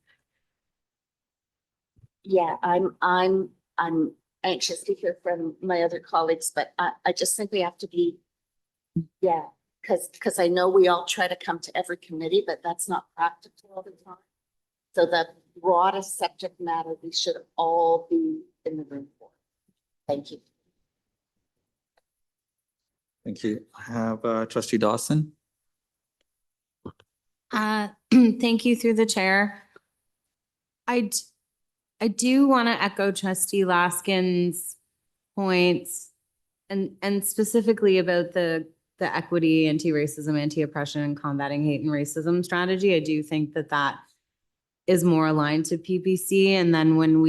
Yeah, I'm anxious to hear from my other colleagues, but I just think we have to be, because I know we all try to come to every committee, but that's not practical all the time. So the broadest subject matter we should all be in the room for. Thank you. Thank you. I have Trustee Dawson. Thank you through the chair. I do want to echo Trustee Laskin's points and specifically about the equity, anti-racism, anti-oppression, and combating hate and racism strategy. I do think that is more aligned to PPC. And then when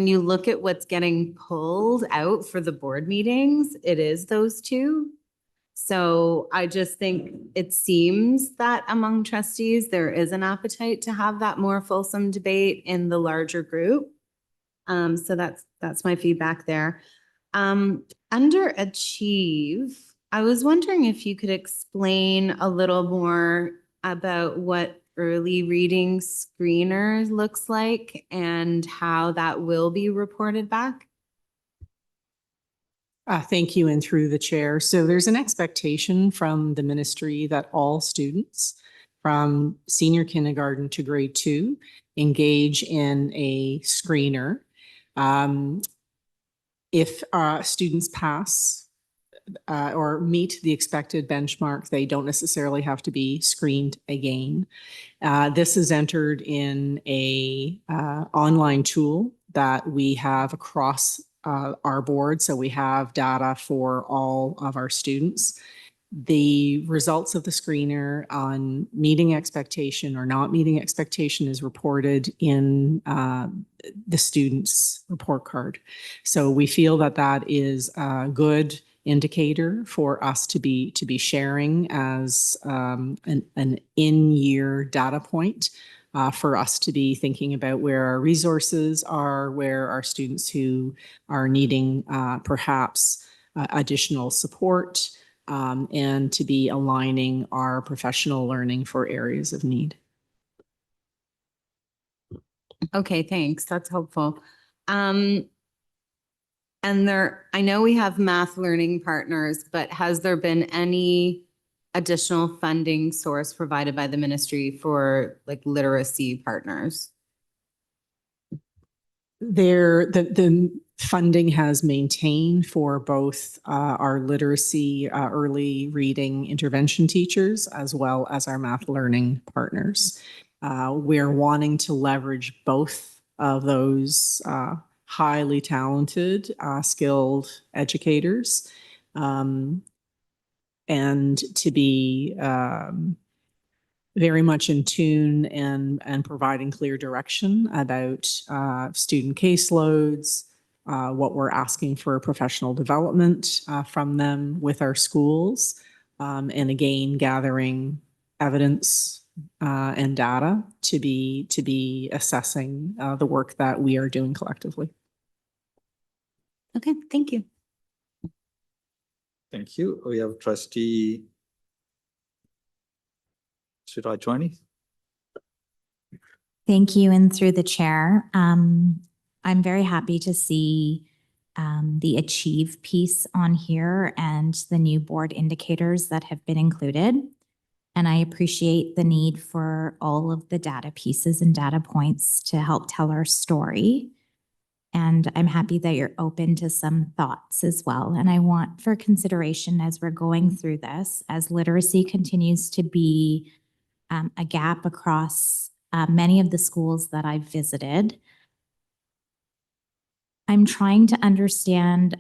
you look at what's getting pulled out for the board meetings, it is those two. So I just think it seems that among trustees, there is an appetite to have that more fulsome debate in the larger group. So that's my feedback there. Under achieve, I was wondering if you could explain a little more about what early reading screener looks like and how that will be reported back. Thank you, and through the chair. So there's an expectation from the ministry that all students from senior kindergarten to grade 2 engage in a screener. If students pass or meet the expected benchmark, they don't necessarily have to be screened again. This is entered in a online tool that we have across our board. So we have data for all of our students. The results of the screener on meeting expectation or not meeting expectation is reported in the student's report card. So we feel that is a good indicator for us to be sharing as an in-year data point. For us to be thinking about where our resources are, where our students who are needing perhaps additional support, and to be aligning our professional learning for areas of need. Okay, thanks. That's helpful. And I know we have math learning partners, but has there been any additional funding source provided by the ministry for literacy partners? The funding has maintained for both our literacy early reading intervention teachers as well as our math learning partners. We're wanting to leverage both of those highly talented, skilled educators and to be very much in tune and providing clear direction about student caseloads, what we're asking for professional development from them with our schools, and again, gathering evidence and data to be assessing the work that we are doing collectively. Okay, thank you. Thank you. We have Trustee Rajwani. Thank you, and through the chair, I'm very happy to see the achieve piece on here and the new board indicators that have been included. And I appreciate the need for all of the data pieces and data points to help tell our story. And I'm happy that you're open to some thoughts as well. And I want for consideration as we're going through this, as literacy continues to be a gap across many of the schools that I've visited, I'm trying to understand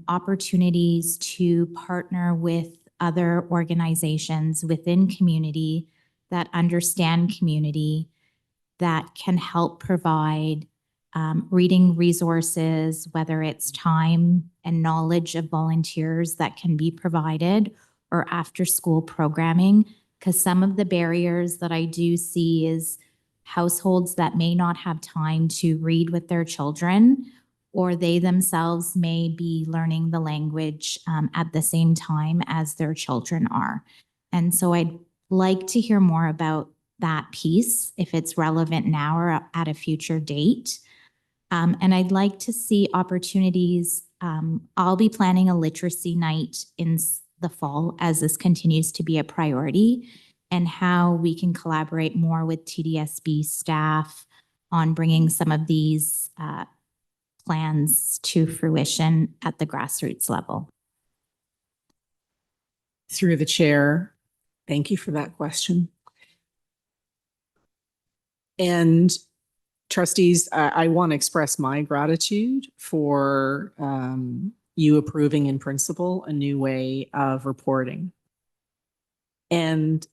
opportunities to partner with other organizations within community that understand community, that can help provide reading resources, whether it's time and knowledge of volunteers that can be provided, or after school programming. Because some of the barriers that I do see is households that may not have time to read with their children, or they themselves may be learning the language at the same time as their children are. And so I'd like to hear more about that piece, if it's relevant now or at a future date. And I'd like to see opportunities. I'll be planning a literacy night in the fall as this continues to be a priority, and how we can collaborate more with TDSB staff on bringing some of these plans to fruition at the grassroots level. Through the chair, thank you for that question. And trustees, I want to express my gratitude for you approving in principle a new way of reporting, and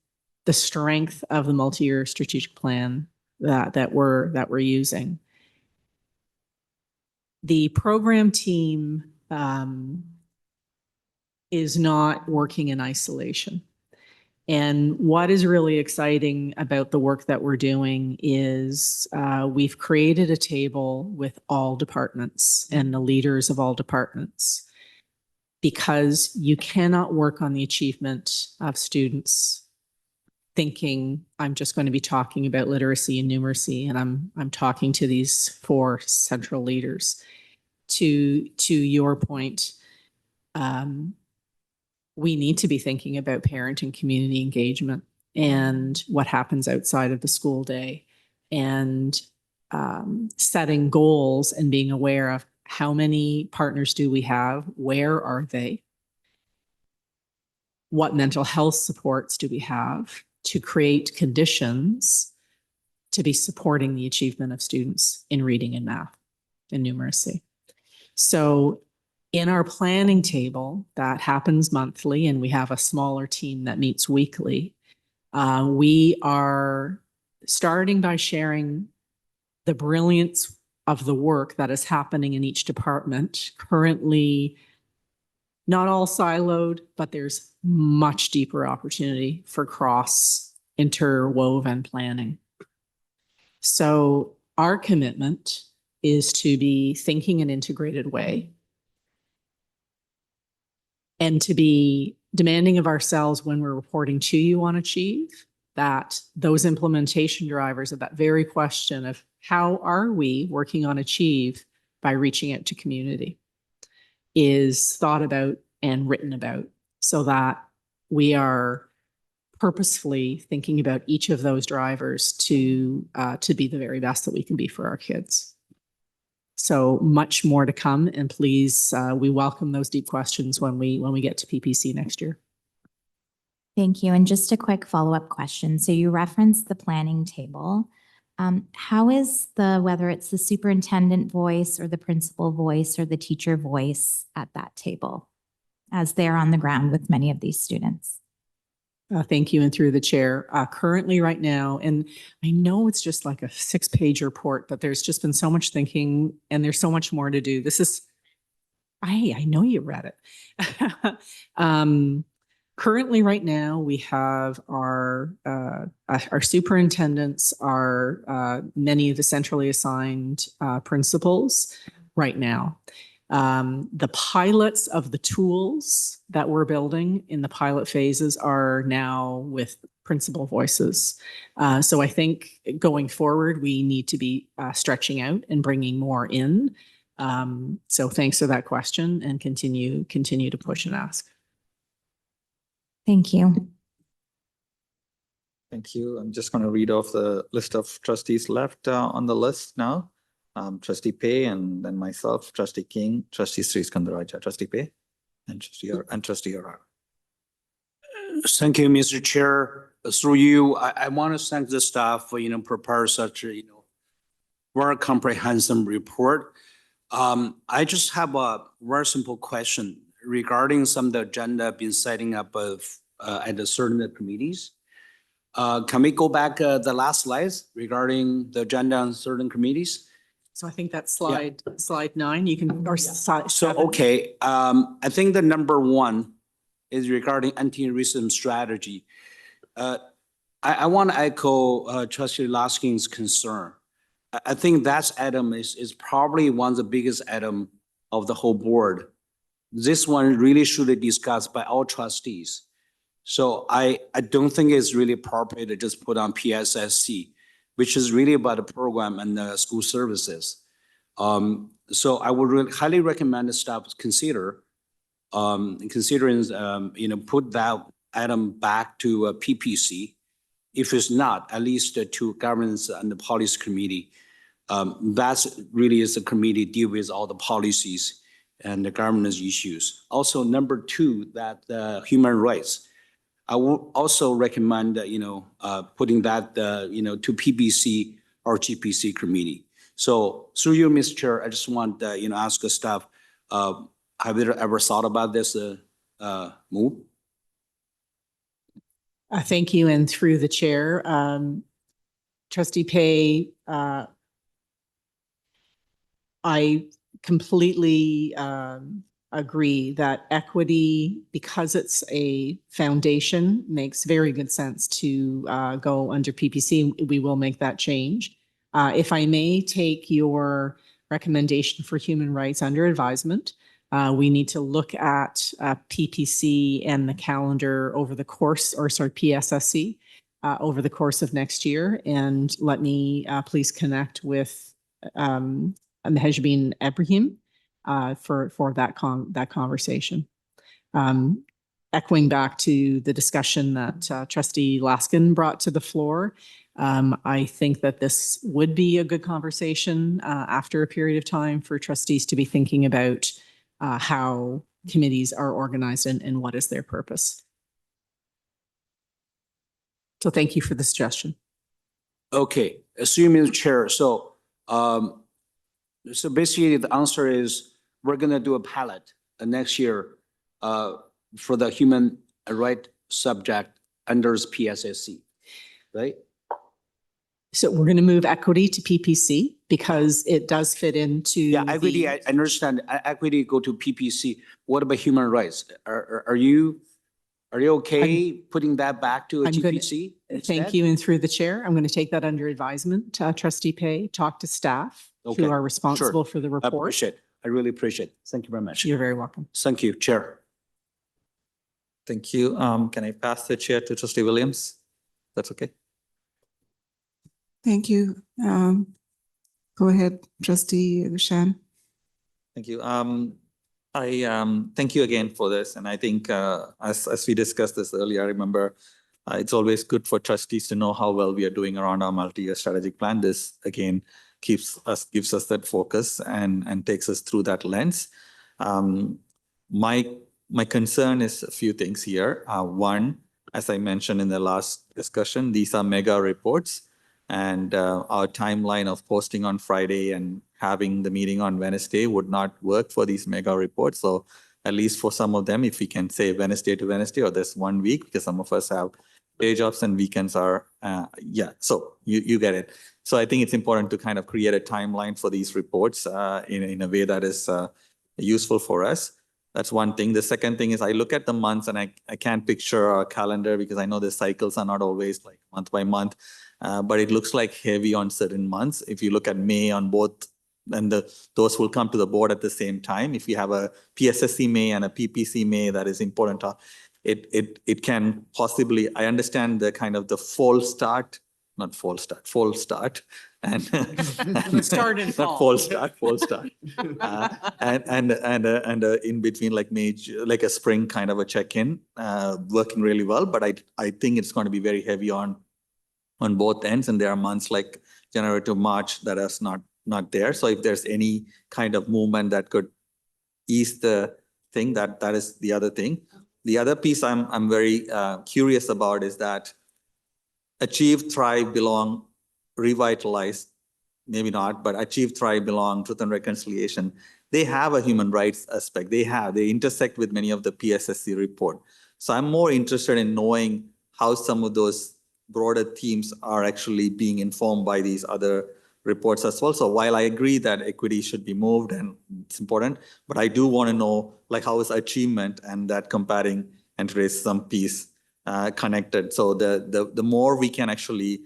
the strength of the multi-year strategic plan that we're using. The program team is not working in isolation. And what is really exciting about the work that we're doing is we've created a table with all departments and the leaders of all departments, because you cannot work on the achievement of students thinking I'm just going to be talking about literacy and numeracy, and I'm talking to these 4 central leaders. To your point, we need to be thinking about parent and community engagement and what happens outside of the school day, and setting goals and being aware of how many partners do we have, where are they, what mental health supports do we have to create conditions to be supporting the achievement of students in reading and math and numeracy. So in our planning table that happens monthly, and we have a smaller team that meets weekly, we are starting by sharing the brilliance of the work that is happening in each department. Currently, not all siloed, but there's much deeper opportunity for cross interwoven planning. So our commitment is to be thinking an integrated way, and to be demanding of ourselves when we're reporting to you on Achieve, that those implementation drivers of that very question of how are we working on Achieve by reaching out to community is thought about and written about, so that we are purposefully thinking about each of those drivers to be the very best that we can be for our kids. So much more to come, and please, we welcome those deep questions when we get to PPC next year. Thank you. And just a quick follow-up question. So you referenced the planning table. How is whether it's the superintendent voice or the principal voice or the teacher voice at that table, as they're on the ground with many of these students? Thank you, and through the chair. Currently right now, and I know it's just like a 6-page report, but there's just been so much thinking and there's so much more to do. This is, I know you read it. Currently right now, we have our superintendents are many of the centrally assigned principals right now. The pilots of the tools that we're building in the pilot phases are now with principal voices. So I think going forward, we need to be stretching out and bringing more in. So thanks for that question, and continue to push and ask. Thank you. Thank you. I'm just going to read off the list of trustees left on the list now. Trustee Pei, and then myself, Trustee King, Trustee Sri Skandaraja, Trustee Pei, and Trustee Arara. Thank you, Mr. Chair. Through you, I want to thank the staff for, prepare such a, very comprehensive report. I just have a very simple question regarding some of the agenda been setting up at the certain committees. Can we go back the last slides regarding the agenda on certain committees? So I think that's slide 9, you can, or slide So, 7. okay, I think the number 1 is regarding anti-racism strategy. I want to echo Trustee Laskin's concern. I think that item is probably one of the biggest item of the whole board. This one really should be discussed by all trustees. So I don't think it's really appropriate to just put on PSSC, which is really about the program and the school services. So I would really highly recommend the staff considering, put that item back to PPC. If it's not, at least to governance and the policy committee. That's really is the committee deal with all the policies and the governance issues. Also, number 2, that human rights. I would also recommend, putting that, to PPC or GPC committee. So through you, Mr. Chair, I just want, ask the staff, have you ever thought about this move? Thank you, and through the chair, Trustee Pei, I completely agree that equity, because it's a foundation, makes very good sense to go under PPC. We will make that change. If I may take your recommendation for human rights under advisement, we need to look at PPC and the calendar over the course, or sorry, PSSC, over the course of next year. And let me please connect with Mehjabeen Ibrahim for that conversation. Echoing back to the discussion that Trustee Laskin brought to the floor, I think that this would be a good conversation after a period of time for trustees to be thinking about how committees are organized and what is their purpose. So thank you for the suggestion. Okay, assuming the chair, so basically the answer is we're gonna do a pilot next year for the human right subject under PSSC, right? So we're going to move equity to PPC because it does fit into. Yeah, equity, I understand. Equity go to PPC. What about human rights? Are you okay putting that back to a GPC? Thank you, and through the chair, I'm going to take that under advisement. Trustee Pei, talk to staff who are responsible for the report. I appreciate it. I really appreciate it. Thank you very much. You're very welcome. Thank you, Chair. Thank you. Can I pass the chair to Trustee Williams? That's okay. Thank you. Go ahead, Trustee Lushan. Thank you. I thank you again for this. And I think as we discussed this earlier, I remember it's always good for trustees to know how well we are doing around our multi-year strategic plan. This again gives us that focus and takes us through that lens. My concern is a few things here. One, as I mentioned in the last discussion, these are mega reports. And our timeline of posting on Friday and having the meeting on Wednesday would not work for these mega reports. So at least for some of them, if we can say Wednesday to Wednesday or this 1 week, because some of us have day jobs and weekends are, so you get it. So I think it's important to kind of create a timeline for these reports in a way that is useful for us. That's one thing. The second thing is I look at the months and I can't picture our calendar because I know the cycles are not always like month by month. But it looks like heavy on certain months. If you look at May on both, and those will come to the board at the same time. If you have a PSSC May and a PPC May, that is important. It can possibly, I understand the kind of the fall start and start in fall. Fall start. And in between like May, like a spring kind of a check-in, working really well. But I think it's going to be very heavy on both ends, and there are months like January to March that is not not there. So if there's any kind of movement that could ease the thing, that is the other thing. The other piece I'm very curious about is that achieve, thrive, belong, revitalize, maybe not, but achieve, thrive, belong, truth and reconciliation. They have a human rights aspect. They intersect with many of the PSSC report. So I'm more interested in knowing how some of those broader themes are actually being informed by these other reports as well. So while I agree that equity should be moved and it's important, but I do want to know like how is achievement and that comparing and raise some piece connected. So the more we can actually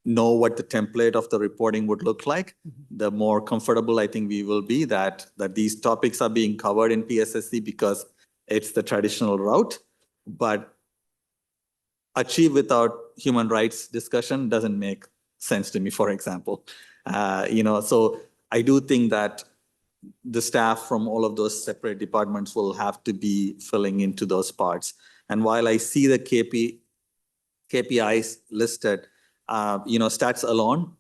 know what the template of the reporting would look like, the more comfortable I think we will be that these topics are being covered in PSSC because it's the traditional route, but achieve without human rights discussion doesn't make sense to me, for example. So I do think that the staff from all of those separate departments will have to be filling into those parts. And while I see the KPIs listed, stats alone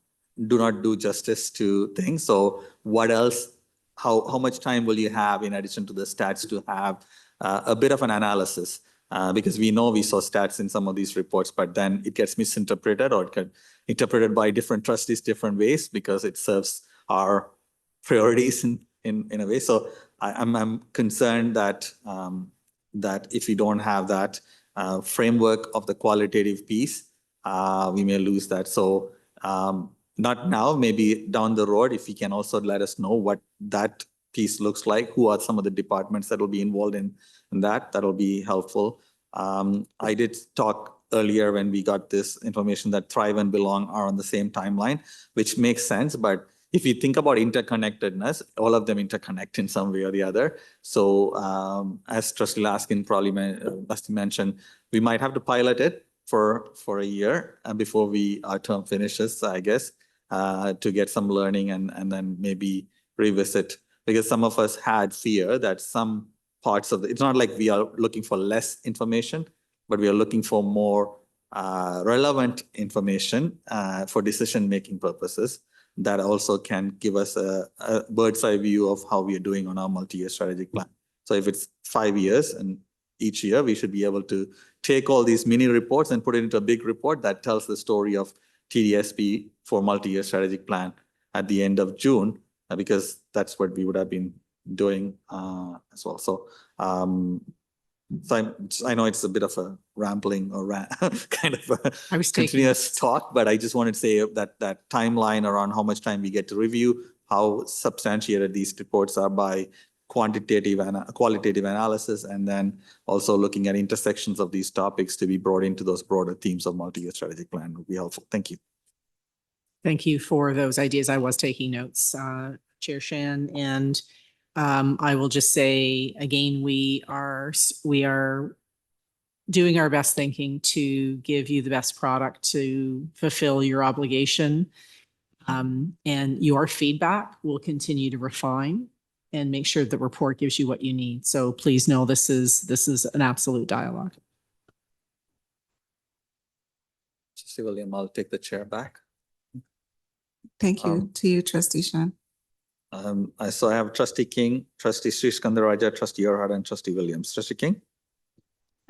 do not do justice to things. So what else, how much time will you have in addition to the stats to have a bit of an analysis? Because we saw stats in some of these reports, but then it gets misinterpreted or it gets interpreted by different trustees different ways because it serves our priorities in a way. So I'm concerned that if we don't have that framework of the qualitative piece, we may lose that. So not now, maybe down the road, if you can also let us know what that piece looks like, who are some of the departments that will be involved in that'll be helpful. I did talk earlier when we got this information that thrive and belong are on the same timeline, which makes sense. But if you think about interconnectedness, all of them interconnect in some way or the other. So as Trustee Laskin probably mentioned, we might have to pilot it for a year before our term finishes, I guess, to get some learning and then maybe revisit. Because some of us had fear that some parts of it's not like we are looking for less information, but we are looking for more relevant information for decision-making purposes that also can give us a bird's eye view of how we are doing on our multi-year strategic plan. So if it's 5 years and each year we should be able to take all these mini reports and put it into a big report that tells the story of TDSP for multi-year strategic plan at the end of June, because that's what we would have been doing as well. So I know it's a bit of a rambling or kind of a continuous talk, but I just wanted to say that timeline around how much time we get to review, how substantiated these reports are by quantitative and qualitative analysis, and then also looking at intersections of these topics to be brought into those broader themes of multi-year strategic plan would be helpful. Thank you. Thank you for those ideas. I was taking notes, Chair Shan, and I will just say again, we are doing our best thinking to give you the best product to fulfill your obligation, and your feedback will continue to refine and make sure the report gives you what you need. So please know this is an absolute dialogue. Trustee William, I'll take the chair back. Thank you to you, Trustee Shan. So I have Trustee King, Trustee Sri Skandaraja, Trustee Yorhad, and Trustee Williams. Trustee King?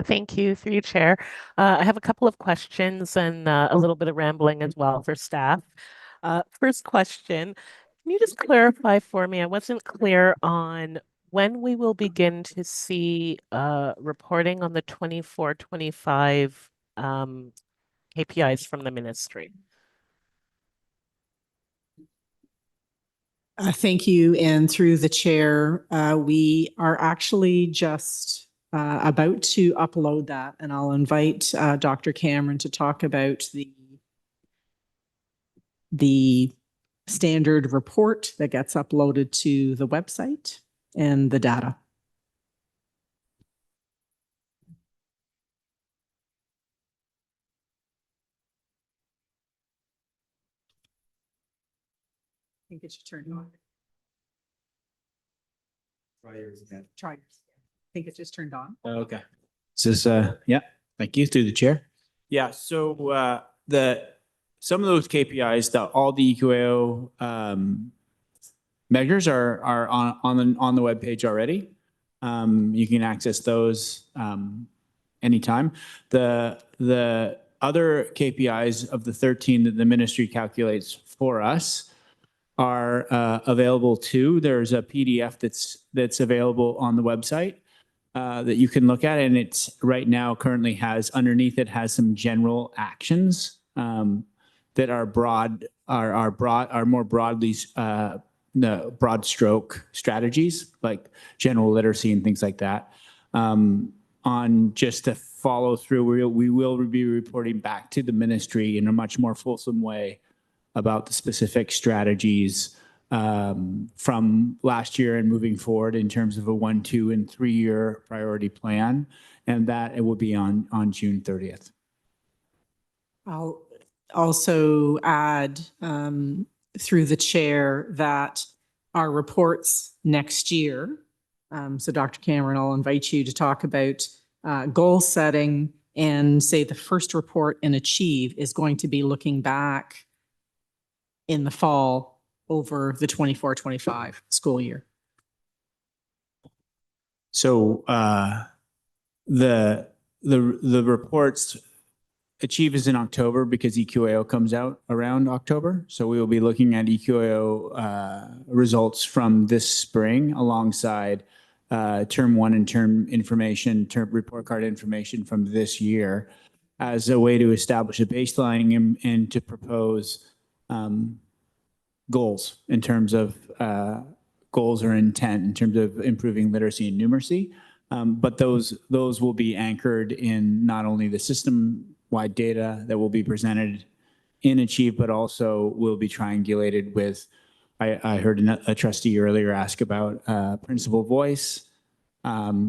Thank you, through you, Chair. I have a couple of questions and a little bit of rambling as well for staff. First question, can you just clarify for me? I wasn't clear on when we will begin to see reporting on the 24-25 KPIs from the ministry. Thank you. And through the chair, we are actually just about to upload that, and I'll invite Dr. Cameron to talk about the standard report that gets uploaded to the website and the data. I think it should turn on. Try yours again. Try yours. I think it just turned on. Okay. This is, yeah, thank you, through the chair. Yeah, so the some of those KPIs, all the EQAO measures are on the webpage already. You can access those anytime. The other KPIs of the 13 that the ministry calculates for us are available too. There's a PDF that's available on the website that you can look at, and it's right now currently has underneath it has some general actions that are more broadly the broad stroke strategies like general literacy and things like that. On just to follow through, we will be reporting back to the ministry in a much more fulsome way about the specific strategies from last year and moving forward in terms of a 1, 2, and 3 year priority plan, and that it will be on June 30th. I'll also add through the chair that our reports next year, so Dr. Cameron, I'll invite you to talk about goal setting, and say the first report in Achieve is going to be looking back in the fall over the 24-25 school year. So the reports, Achieve is in October because EQAO comes out around October. So we will be looking at EQAO results from this spring alongside term 1 and term information, term report card information from this year as a way to establish a baseline and to propose goals in terms of goals or intent in terms of improving literacy and numeracy. But those will be anchored in not only the system-wide data that will be presented in Achieve, but also will be triangulated with, I heard a trustee earlier ask about principal voice,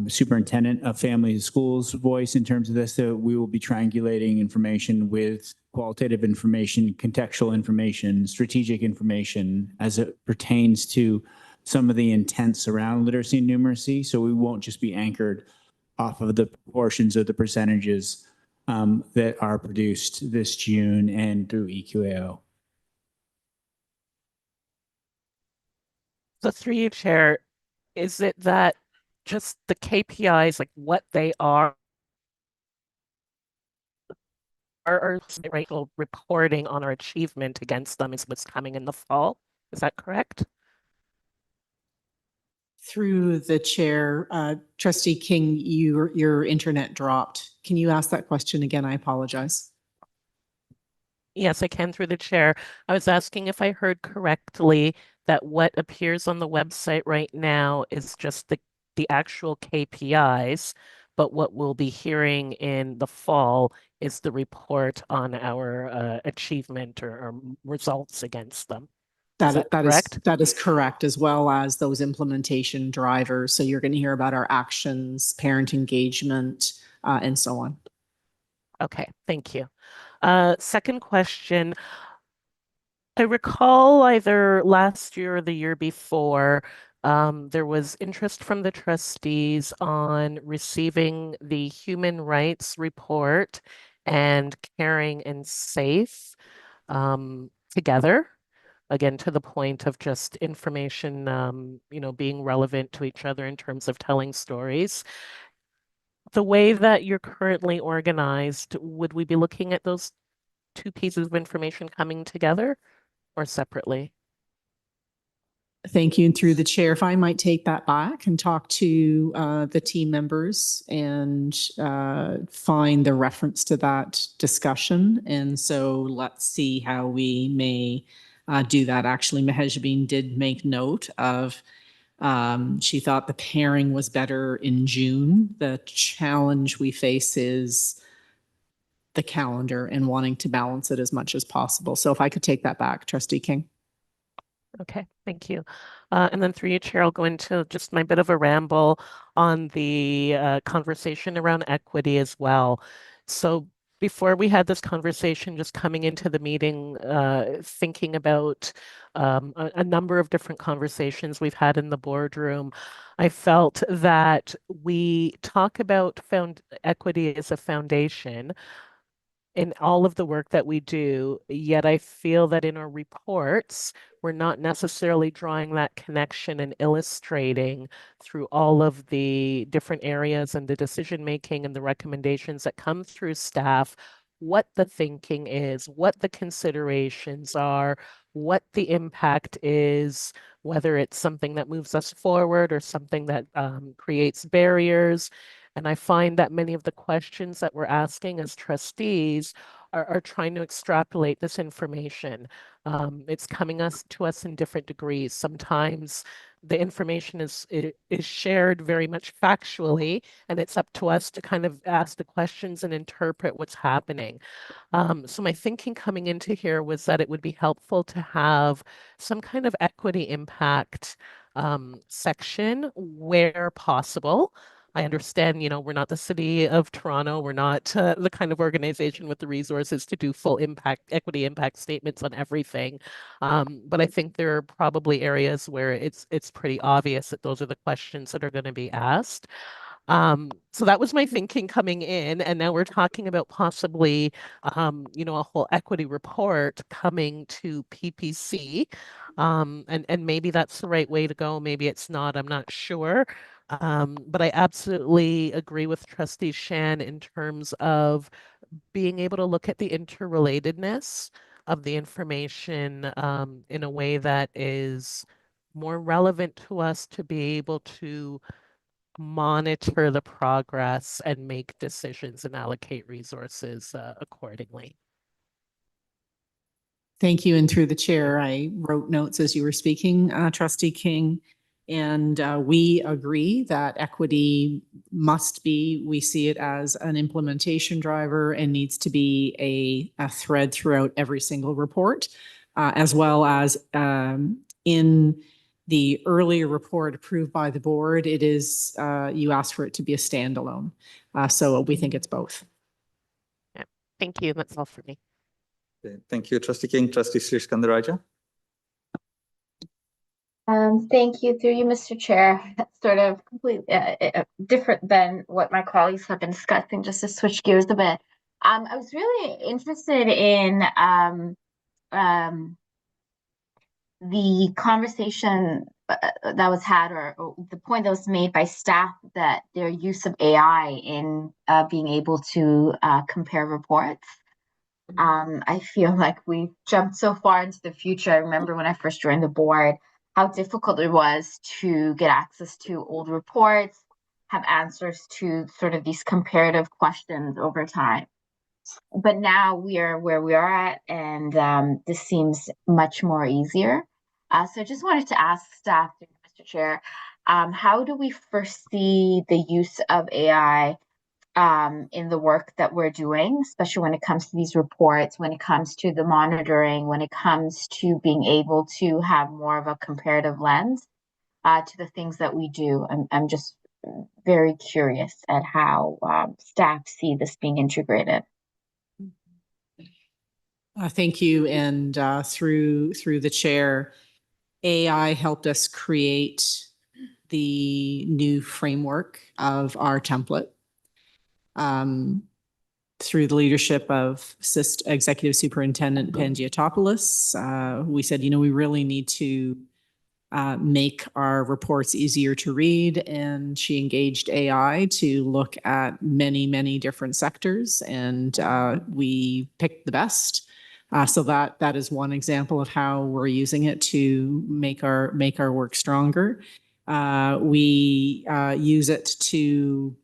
superintendent of family and schools voice in terms of this. So we will be triangulating information with qualitative information, contextual information, strategic information as it pertains to some of the intents around literacy and numeracy. So we won't just be anchored off of the proportions of the percentages that are produced this June and through EQAO. So through you, Chair, is it that just the KPIs, like what they are reporting on our achievement against them is what's coming in the fall? Is that correct? Through the chair, Trustee King, your internet dropped. Can you ask that question again? I apologize. Yes, I can through the chair. I was asking if I heard correctly that what appears on the website right now is just the actual KPIs, but what we'll be hearing in the fall is the report on our achievement or results against them. That is correct, as well as those implementation drivers. So you're going to hear about our actions, parent engagement, and so on. Okay, thank you. Second question. I recall either last year or the year before, there was interest from the trustees on receiving the human rights report and caring and safe together. Again, to the point of just information, being relevant to each other in terms of telling stories. The way that you're currently organized, would we be looking at those two pieces of information coming together or separately? Thank you. And through the chair, if I might take that back and talk to the team members and find the reference to that discussion. And so let's see how we may do that. Actually, Mahejabeen did make note of, she thought the pairing was better in June. The challenge we face is the calendar and wanting to balance it as much as possible. So if I could take that back, Trustee King. Okay, thank you. And then through you, Chair, I'll go into just my bit of a ramble on the conversation around equity as well. So before we had this conversation, just coming into the meeting, thinking about a number of different conversations we've had in the boardroom, I felt that we talk about equity as a foundation. in all of the work that we do, yet I feel that in our reports, we're not necessarily drawing that connection and illustrating through all of the different areas and the decision making and the recommendations that come through staff, what the thinking is, what the considerations are, what the impact is, whether it's something that moves us forward or something that creates barriers. And I find that many of the questions that we're asking as trustees are trying to extrapolate this information. It's coming to us in different degrees. Sometimes the information is shared very much factually, and it's up to us to kind of ask the questions and interpret what's happening. So my thinking coming into here was that it would be helpful to have some kind of equity impact section where possible. I understand, we're not the city of Toronto. We're not the kind of organization with the resources to do full equity impact statements on everything. But I think there are probably areas where it's pretty obvious that those are the questions that are going to be asked. So that was my thinking coming in, and now we're talking about possibly, a whole equity report coming to PPC, and maybe that's the right way to go. Maybe it's not. I'm not sure. But I absolutely agree with Trustee Shan in terms of being able to look at the interrelatedness of the information in a way that is more relevant to us to be able to monitor the progress and make decisions and allocate resources accordingly. Thank you. And through the chair, I wrote notes as you were speaking, Trustee King. And we agree that equity must be, we see it as an implementation driver and needs to be a thread throughout every single report, as well as in the earlier report approved by the board, it is, you asked for it to be a standalone. So we think it's both. Yeah. Thank you. That's all for me. Okay, thank you, Trustee King. Trustee Sriskandarajah. Thank you. Through you, Mr. Chair. That's sort of completely different than what my colleagues have been discussing, just to switch gears a bit. I was really interested in the conversation that was had, or the point that was made by staff, that their use of AI in being able to compare reports. I feel like we jumped so far into the future. I remember when I first joined the board, how difficult it was to get access to old reports, have answers to sort of these comparative questions over time. But now we are where we are at, and this seems much more easier. So I just wanted to ask staff, Mr. Chair, how do we foresee the use of AI in the work that we're doing, especially when it comes to these reports, when it comes to the monitoring, when it comes to being able to have more of a comparative lens to the things that we do? I'm just very curious at how staff see this being integrated. Thank you. And through the chair, AI helped us create the new framework of our template. Through the leadership of Executive Superintendent Pangiotopoulos, we said, we really need to make our reports easier to read. And she engaged AI to look at many, many different sectors, and we picked the best. So that is one example of how we're using it to make our work stronger. We use it to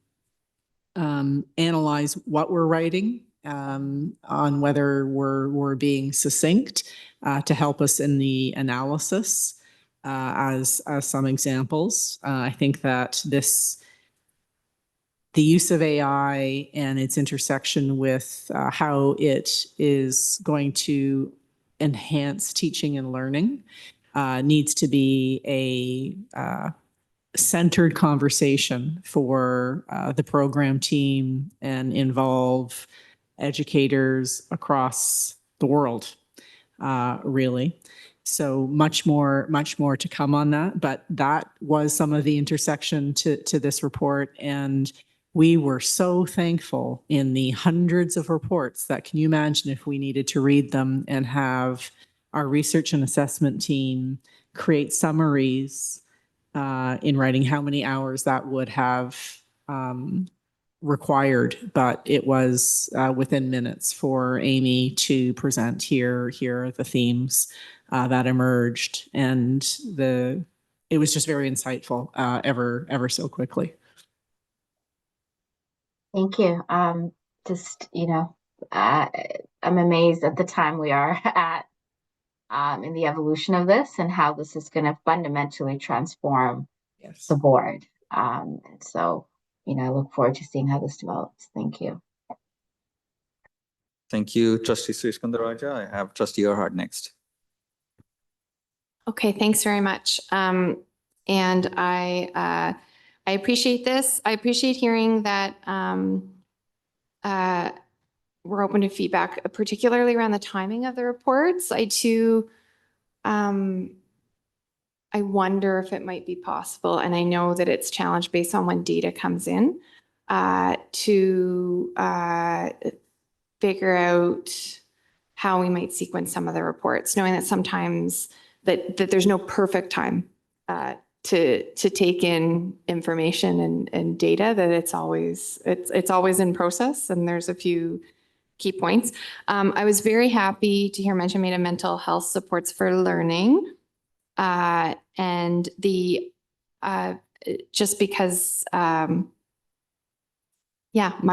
analyze what we're writing, on whether we're being succinct, to help us in the analysis, as some examples. I think that the use of AI and its intersection with how it is going to enhance teaching and learning needs to be a centered conversation for the program team and involve educators across the world, really. So much more to come on that, but that was some of the intersection to this report. And we were so thankful in the hundreds of reports that can you imagine if we needed to read them and have our research and assessment team create summaries in writing, how many hours that would have required, but it was within minutes for Amy to present here are the themes that emerged, and it was just very insightful ever so quickly. Thank you. Just, I'm amazed at the time we are at in the evolution of this and how this is going to fundamentally transform the board. And so, I look forward to seeing how this develops. Thank you. Thank you, Trustee Sriskandarajah. I have Trustee Earhart next. Okay, thanks very much. And I appreciate this. I appreciate hearing that we're open to feedback, particularly around the timing of the reports. I too, I wonder if it might be possible, and I know that it's challenged based on when data comes in, to figure out how we might sequence some of the reports, knowing that sometimes that there's no perfect time to take in information and data, that it's always in process, and there's a few key points. I was very happy to hear mention made of mental health supports for learning, and just because my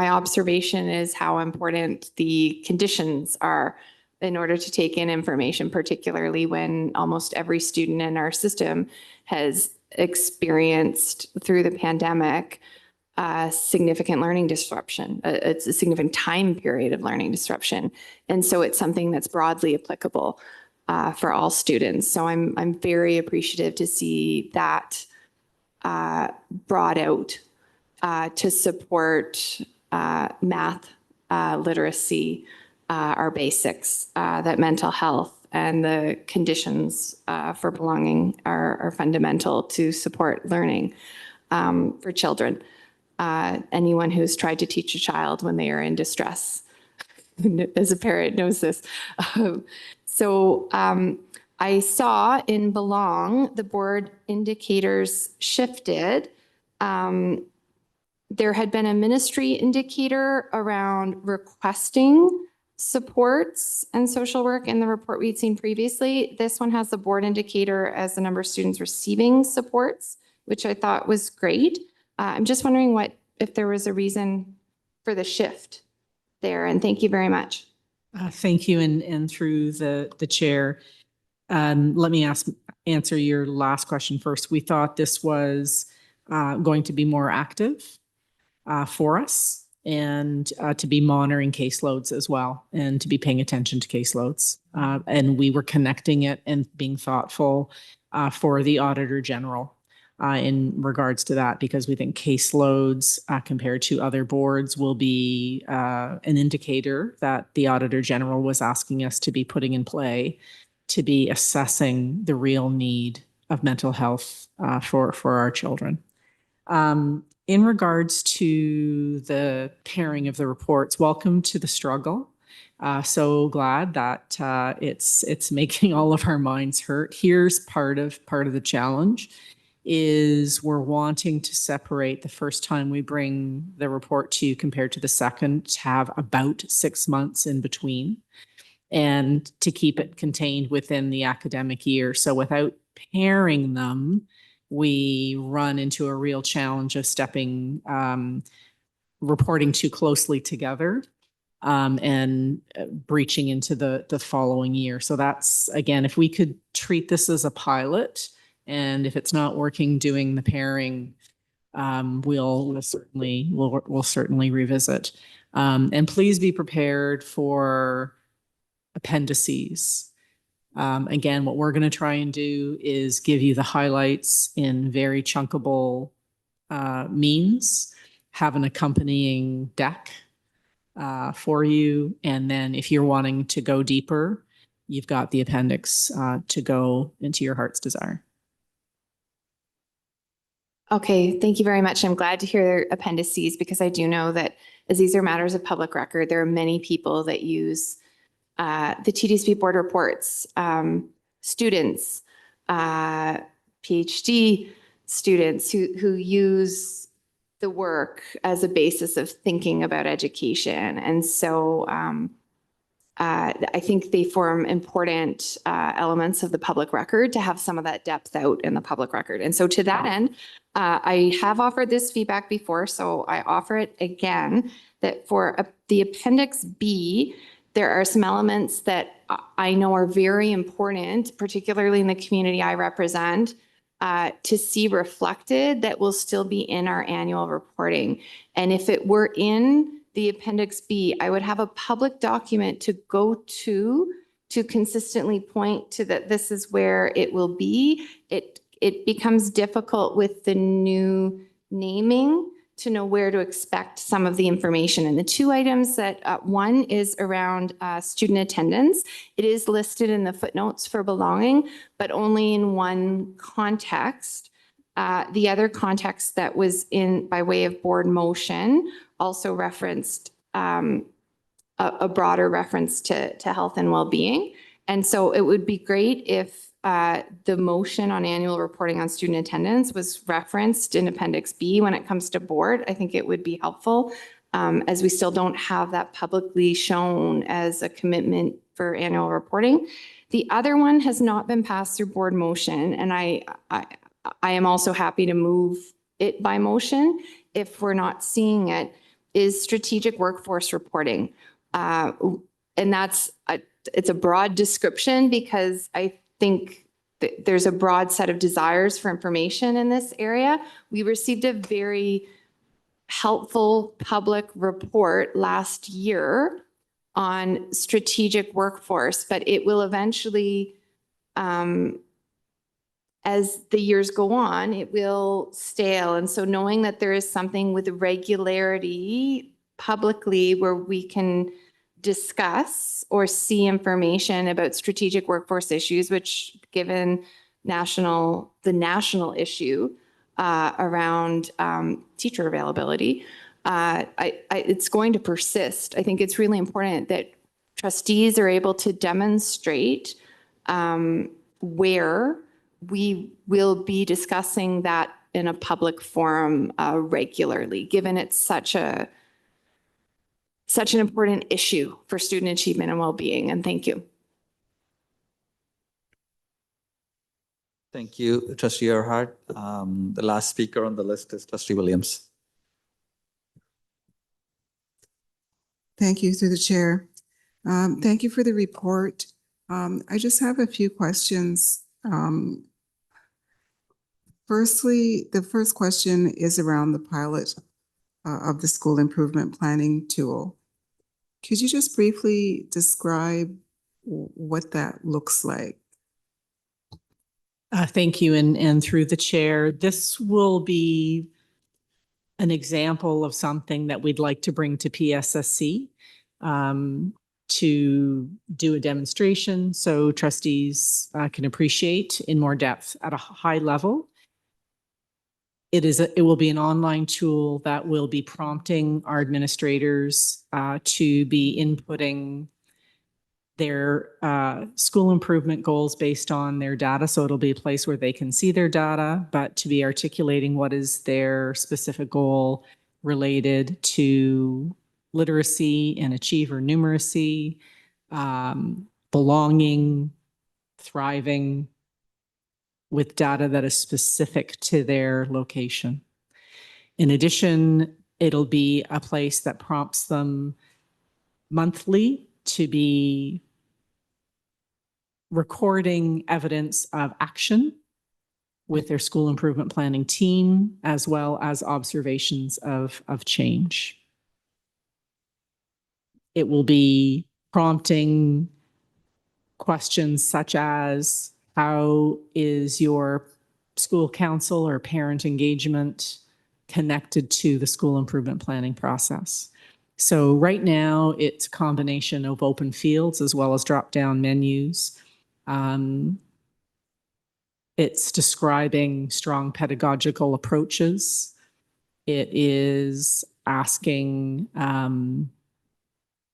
observation is how important the conditions are in order to take in information, particularly when almost every student in our system has experienced through the pandemic significant learning disruption. It's a significant time period of learning disruption. And so it's something that's broadly applicable for all students. So I'm very appreciative to see that brought out to support math, literacy, our basics, that mental health and the conditions for belonging are fundamental to support learning for children. Anyone who's tried to teach a child when they are in distress, as a parent, knows this. So I saw in Belong, the board indicators shifted. There had been a ministry indicator around requesting supports and social work in the report we'd seen previously. This one has the board indicator as the number of students receiving supports, which I thought was great. I'm just wondering if there was a reason for the shift there, and thank you very much. Thank you, and through the chair, let me answer your last question first. We thought this was going to be more active for us, and to be monitoring caseloads as well, and to be paying attention to caseloads. And we were connecting it and being thoughtful for the Auditor General in regards to that, because we think caseloads compared to other boards will be an indicator that the Auditor General was asking us to be putting in play to be assessing the real need of mental health for our children. In regards to the pairing of the reports, welcome to the struggle. So glad that it's making all of our minds hurt. Here's part of the challenge is we're wanting to separate the first time we bring the report to you compared to the second, to have about 6 months in between, and to keep it contained within the academic year. So without pairing them, we run into a real challenge of reporting too closely together and breaching into the following year. So that's, again, if we could treat this as a pilot, and if it's not working doing the pairing, we'll certainly revisit. And please be prepared for appendices. Again, what we're going to try and do is give you the highlights in very chunkable means, have an accompanying deck for you. And then if you're wanting to go deeper, you've got the appendix to go into your heart's desire. Okay, thank you very much. I'm glad to hear appendices because I do know that as these are matters of public record, there are many people that use the TDSB board reports, students, PhD students who use the work as a basis of thinking about education. And so I think they form important elements of the public record to have some of that depth out in the public record. And so to that end, I have offered this feedback before, so I offer it again, that for the Appendix B, there are some elements that I know are very important, particularly in the community I represent, to see reflected that will still be in our annual reporting. And if it were in the Appendix B, I would have a public document to go to consistently point to that this is where it will be. It becomes difficult with the new naming to know where to expect some of the information. And the two items that one is around student attendance. It is listed in the footnotes for belonging, but only in one context. The other context that was in by way of board motion also referenced a broader reference to health and well-being. And so it would be great if the motion on annual reporting on student attendance was referenced in Appendix B when it comes to board. I think it would be helpful as we still don't have that publicly shown as a commitment for annual reporting. The other one has not been passed through board motion, and I am also happy to move it by motion if we're not seeing it, is strategic workforce reporting. And it's a broad description because I think there's a broad set of desires for information in this area. We received a very helpful public report last year on strategic workforce, but it will eventually, as the years go on, it will stale. And so knowing that there is something with regularity publicly where we can discuss or see information about strategic workforce issues, which given the national issue around teacher availability, it's going to persist. I think it's really important that trustees are able to demonstrate where we will be discussing that in a public forum regularly, given it's such an important issue for student achievement and well-being. And thank you. Thank you, Trustee Earhart. The last speaker on the list is Trustee Williams. Thank you, through the chair. Thank you for the report. I just have a few questions. Firstly, the first question is around the pilot of the school improvement planning tool. Could you just briefly describe what that looks like? Thank you. And through the chair, this will be an example of something that we'd like to bring to PSSC to do a demonstration so trustees can appreciate in more depth at a high level. It will be an online tool that will be prompting our administrators to be inputting their school improvement goals based on their data. So it'll be a place where they can see their data, but to be articulating what is their specific goal related to literacy and achiever numeracy, belonging, thriving, with data that is specific to their location. In addition, it'll be a place that prompts them monthly to be recording evidence of action with their school improvement planning team, as well as observations of change. It will be prompting questions such as, how is your school council or parent engagement connected to the school improvement planning process? So right now, it's a combination of open fields as well as drop-down menus. It's describing strong pedagogical approaches. It is asking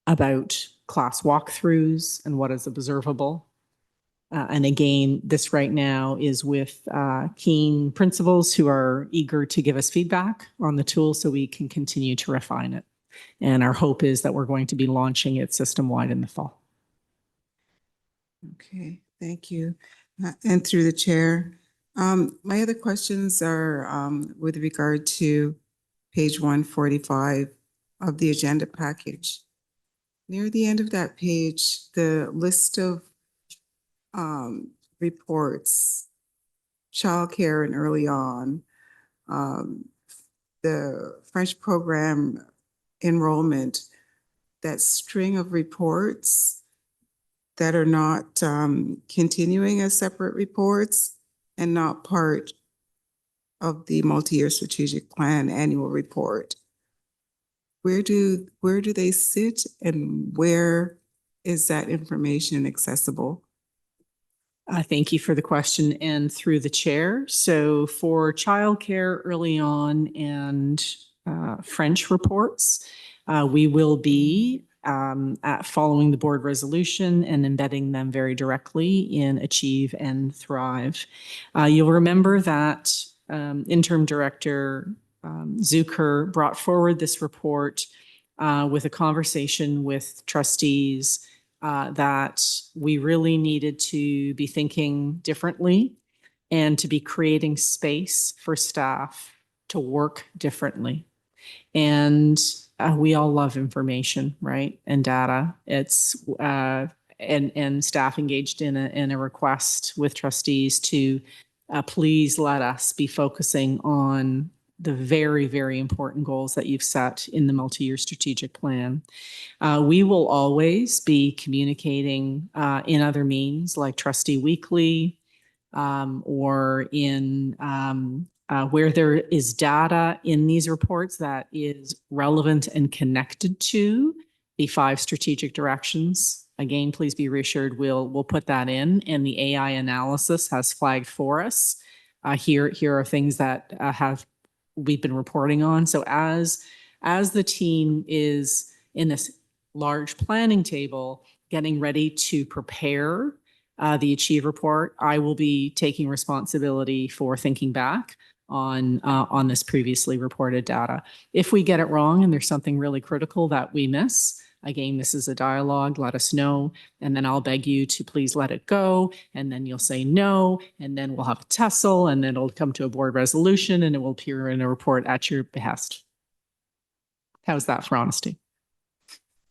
about class walkthroughs and what is observable. And again, this right now is with keen principals who are eager to give us feedback on the tool so we can continue to refine it. And our hope is that we're going to be launching it system-wide in the fall. Okay, thank you. And through the chair, my other questions are with regard to page 145 of the agenda package. Near the end of that page, the list of reports, childcare and early on, the French program enrollment, that string of reports that are not continuing as separate reports and not part of the multi-year strategic plan annual report. Where do they sit and where is that information accessible? Thank you for the question and through the chair. So for childcare early on and French reports, we will be following the board resolution and embedding them very directly in Achieve and Thrive. You'll remember that Interim Director Zucker brought forward this report with a conversation with trustees that we really needed to be thinking differently and to be creating space for staff to work differently. And we all love information, right? And data. It's and staff engaged in a request with trustees to please let us be focusing on the very, very important goals that you've set in the multi-year strategic plan. We will always be communicating in other means like Trustee Weekly or in where there is data in these reports that is relevant and connected to the 5 strategic directions. Again, please be reassured, we'll put that in, and the AI analysis has flagged for us. Here are things that we've been reporting on. So as the team is in this large planning table, getting ready to prepare the Achieve report, I will be taking responsibility for thinking back on this previously reported data. If we get it wrong and there's something really critical that we miss, again, this is a dialogue, let us know, and then I'll beg you to please let it go, and then you'll say no, and then we'll have a tussle, and then it'll come to a board resolution, and it will appear in a report at your behest. How's that for honesty?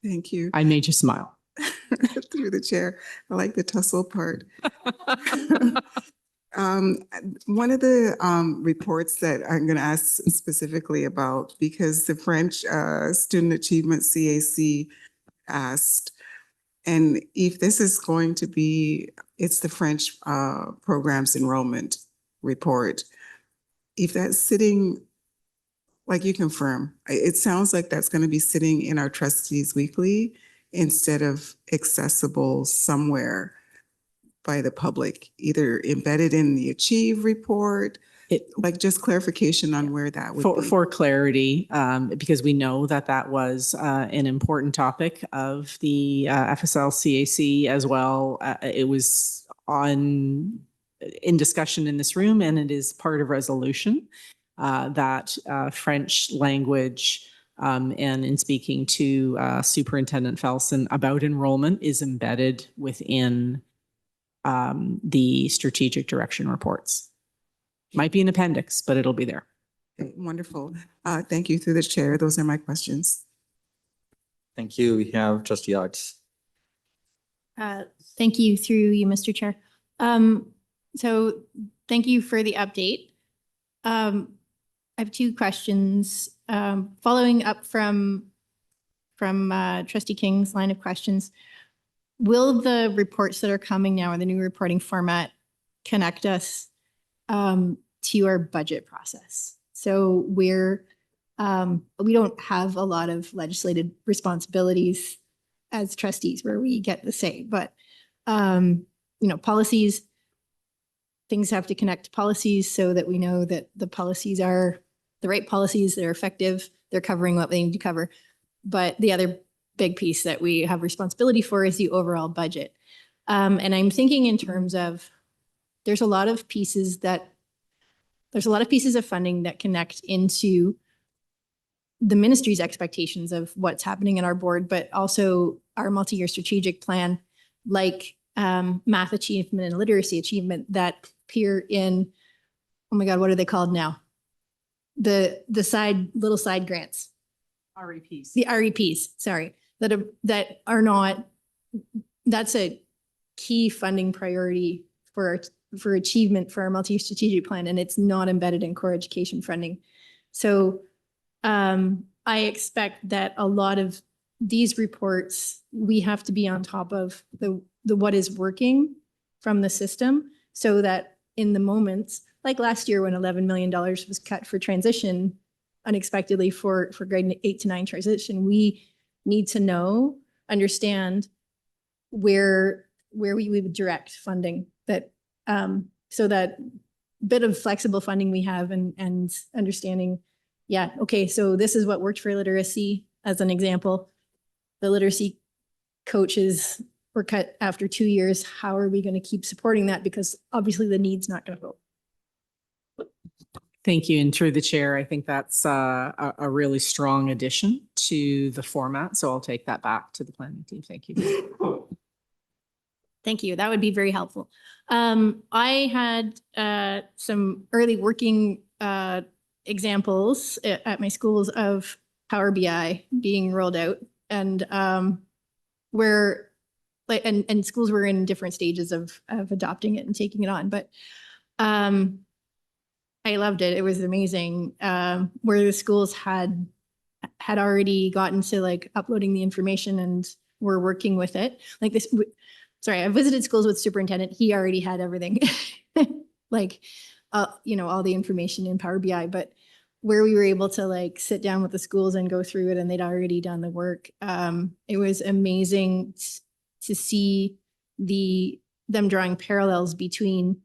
Thank you. I made you smile. Through the chair. I like the tussle part. One of the reports that I'm going to ask specifically about, because the French Student Achievement CAC asked, and if this is going to be, it's the French programs enrollment report. If that's sitting, like you confirm, it sounds like that's going to be sitting in our Trustees Weekly instead of accessible somewhere by the public, either embedded in the Achieve report, like just clarification on where that would be. For clarity, because we know that was an important topic of the FSL CAC as well. It was in discussion in this room, and it is part of resolution that French language and in speaking to Superintendent Felsen about enrollment is embedded within the strategic direction reports. Might be an appendix, but it'll be there. Okay, wonderful. Thank you through the chair. Those are my questions. Thank you. We have Trustee Arts. Thank you through you, Mr. Chair. So thank you for the update. I have 2 questions. Following up from Trustee King's line of questions, will the reports that are coming now or the new reporting format connect us to our budget process? So we don't have a lot of legislative responsibilities as trustees where we get the say, but policies things have to connect to policies so that we know that the policies are the right policies, they're effective, they're covering what they need to cover. But the other big piece that we have responsibility for is the overall budget. And I'm thinking in terms of, there's a lot of pieces of funding that connect into the ministry's expectations of what's happening in our board, but also our multi-year strategic plan, like math achievement and literacy achievement that appear in, oh my God, what are they called now? The little side grants. REPs. The REPs, sorry, that are not, that's a key funding priority for achievement for our multi-year strategic plan, and it's not embedded in core education funding. So I expect that a lot of these reports, we have to be on top of the what is working from the system, so that in the moments, like last year when $11 million was cut for transition unexpectedly for grade 8 to 9 transition, we need to understand where we would direct funding, that so that bit of flexible funding we have, and understanding, yeah, okay, so this is what worked for literacy as an example. The literacy coaches were cut after 2 years. How are we going to keep supporting that? Because obviously the need's not going to go. Thank you. And through the chair, I think that's a really strong addition to the format. So I'll take that back to the planning team. Thank you. Thank you. That would be very helpful. I had some early working examples at my schools of Power BI being rolled out, and where like and schools were in different stages of adopting it and taking it on, but I loved it. It was amazing. Where the schools had already gotten to like uploading the information and were working with it. Like this, sorry, I visited schools with superintendent. He already had everything, like, all the information in Power BI, but where we were able to like sit down with the schools and go through it and they'd already done the work. It was amazing to see them drawing parallels between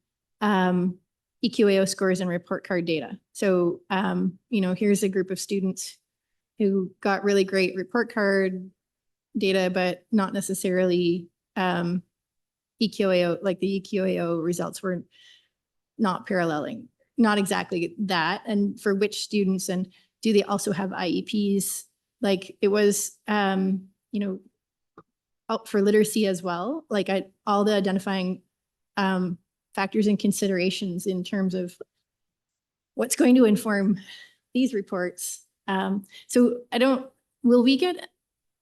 EQAO scores and report card data. So, here's a group of students who got really great report card data, but not necessarily EQAO, like the EQAO results were not paralleling, not exactly that. And for which students, and do they also have IEPs? Like it was, out for literacy as well. Like all the identifying factors and considerations in terms of what's going to inform these reports. So will we get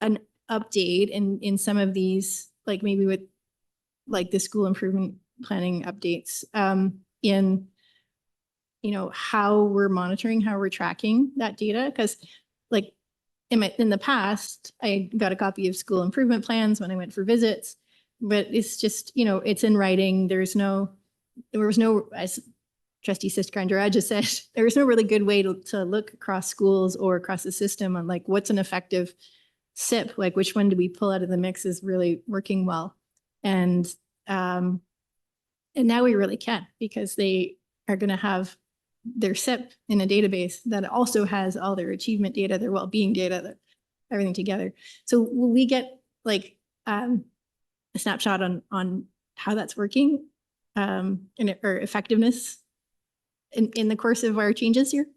an update in some of these, like maybe with like the school improvement planning updates in, how we're monitoring, how we're tracking that data? Because like in the past, I got a copy of school improvement plans when I went for visits, but it's just, it's in writing. There was no, as Trustee Sistrandra just said, there was no really good way to look across schools or across the system on like what's an effective SIP, like which one do we pull out of the mix is really working well. And now we really can, because they are going to have their SIP in a database that also has all their achievement data, their well-being data, everything together. So will we get like a snapshot on how that's working or effectiveness in the course of our changes here?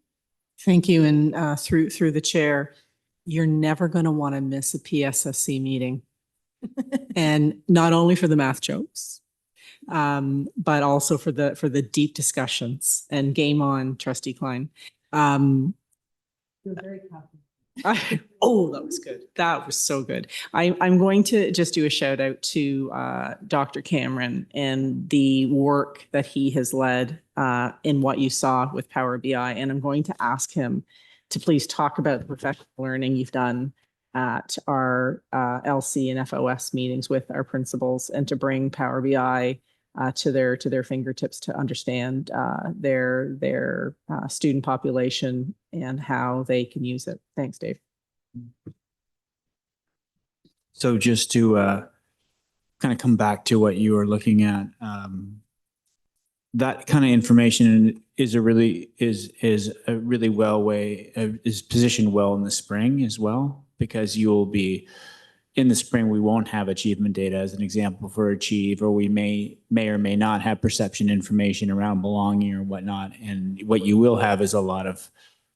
Thank you. And through the chair, you're never going to want to miss a PSSC meeting. And not only for the math jokes, but also for the deep discussions. And game on, Trustee Klein. You're very confident. Oh, that was good. That was so good. I'm going to just do a shout out to Dr. Cameron and the work that he has led in what you saw with Power BI. And I'm going to ask him to please talk about the professional learning you've done at our LC and FOS meetings with our principals, and to bring Power BI to their fingertips to understand their student population and how they can use it. Thanks, Dave. So just to kind of come back to what you were looking at, that kind of information is positioned well in the spring as well, because you'll be in the spring, we won't have achievement data as an example for Achieve, or we may or may not have perception information around belonging or whatnot. And what you will have is a lot of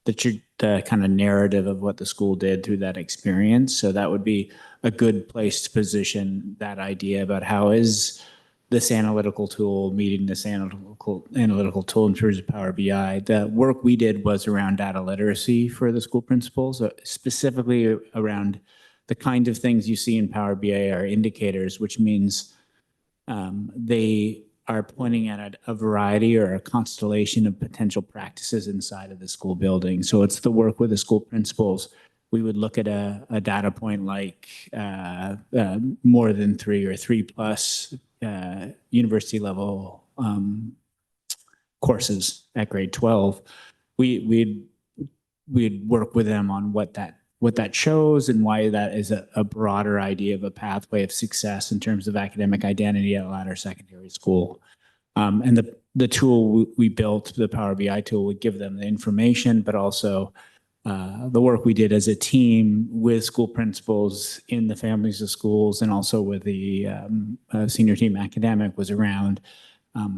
the kind of narrative of what the school did through that experience. So that would be a good place to position that idea about how is this analytical tool meeting this analytical tool in terms of Power BI. The work we did was around data literacy for the school principals, specifically around the kind of things you see in Power BI are indicators, which means they are pointing at a variety or a constellation of potential practices inside of the school building. So it's the work with the school principals. We would look at a data point like more than 3 or 3+ university level courses at grade 12. We'd work with them on what that shows and why that is a broader idea of a pathway of success in terms of academic identity at latter secondary school. And the tool we built, the Power BI tool, would give them the information, but also the work we did as a team with school principals in the families of schools and also with the senior team academic was around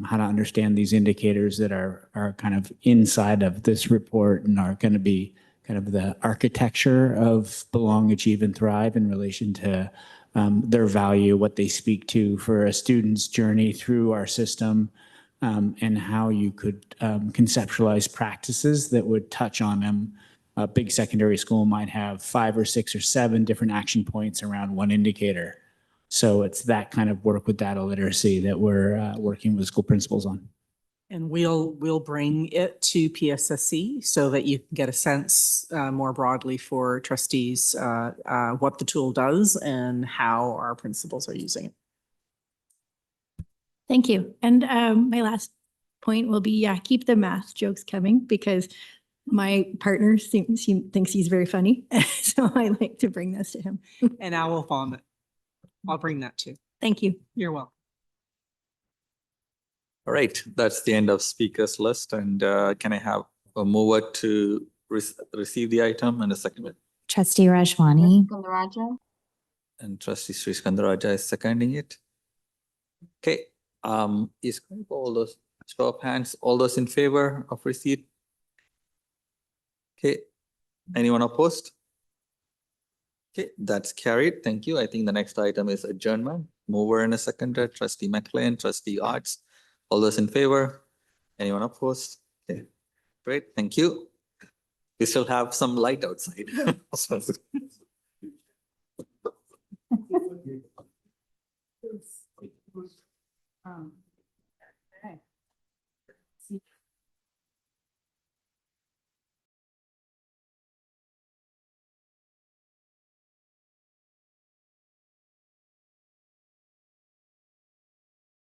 how to understand these indicators that are kind of inside of this report and are going to be kind of the architecture of belong, achieve, and thrive in relation to their value, what they speak to for a student's journey through our system, and how you could conceptualize practices that would touch on them. A big secondary school might have 5 or 6 or 7 different action points around one indicator. So it's that kind of work with data literacy that we're working with school principals on. And we'll bring it to PSSC so that you can get a sense more broadly for trustees what the tool does and how our principals are using it. Thank you. And my last point will be, keep the math jokes coming, because my partner thinks he's very funny. So I like to bring this to him. And I will vomit. I'll bring that too. Thank you. You're welcome. All right, that's the end of speakers list. And can I have a mover to receive the item and a second? Trustee Rajwani. And Trustee Sri Skandaraja is seconding it. Okay, is all those show of hands, all those in favor of receipt? Okay, anyone opposed? Okay, that's carried. Thank you. I think the next item is adjournment. Mover and a seconder, Trustee McLean, Trustee Arts. All those in favor? Anyone opposed? Okay, great. Thank you. We still have some light outside.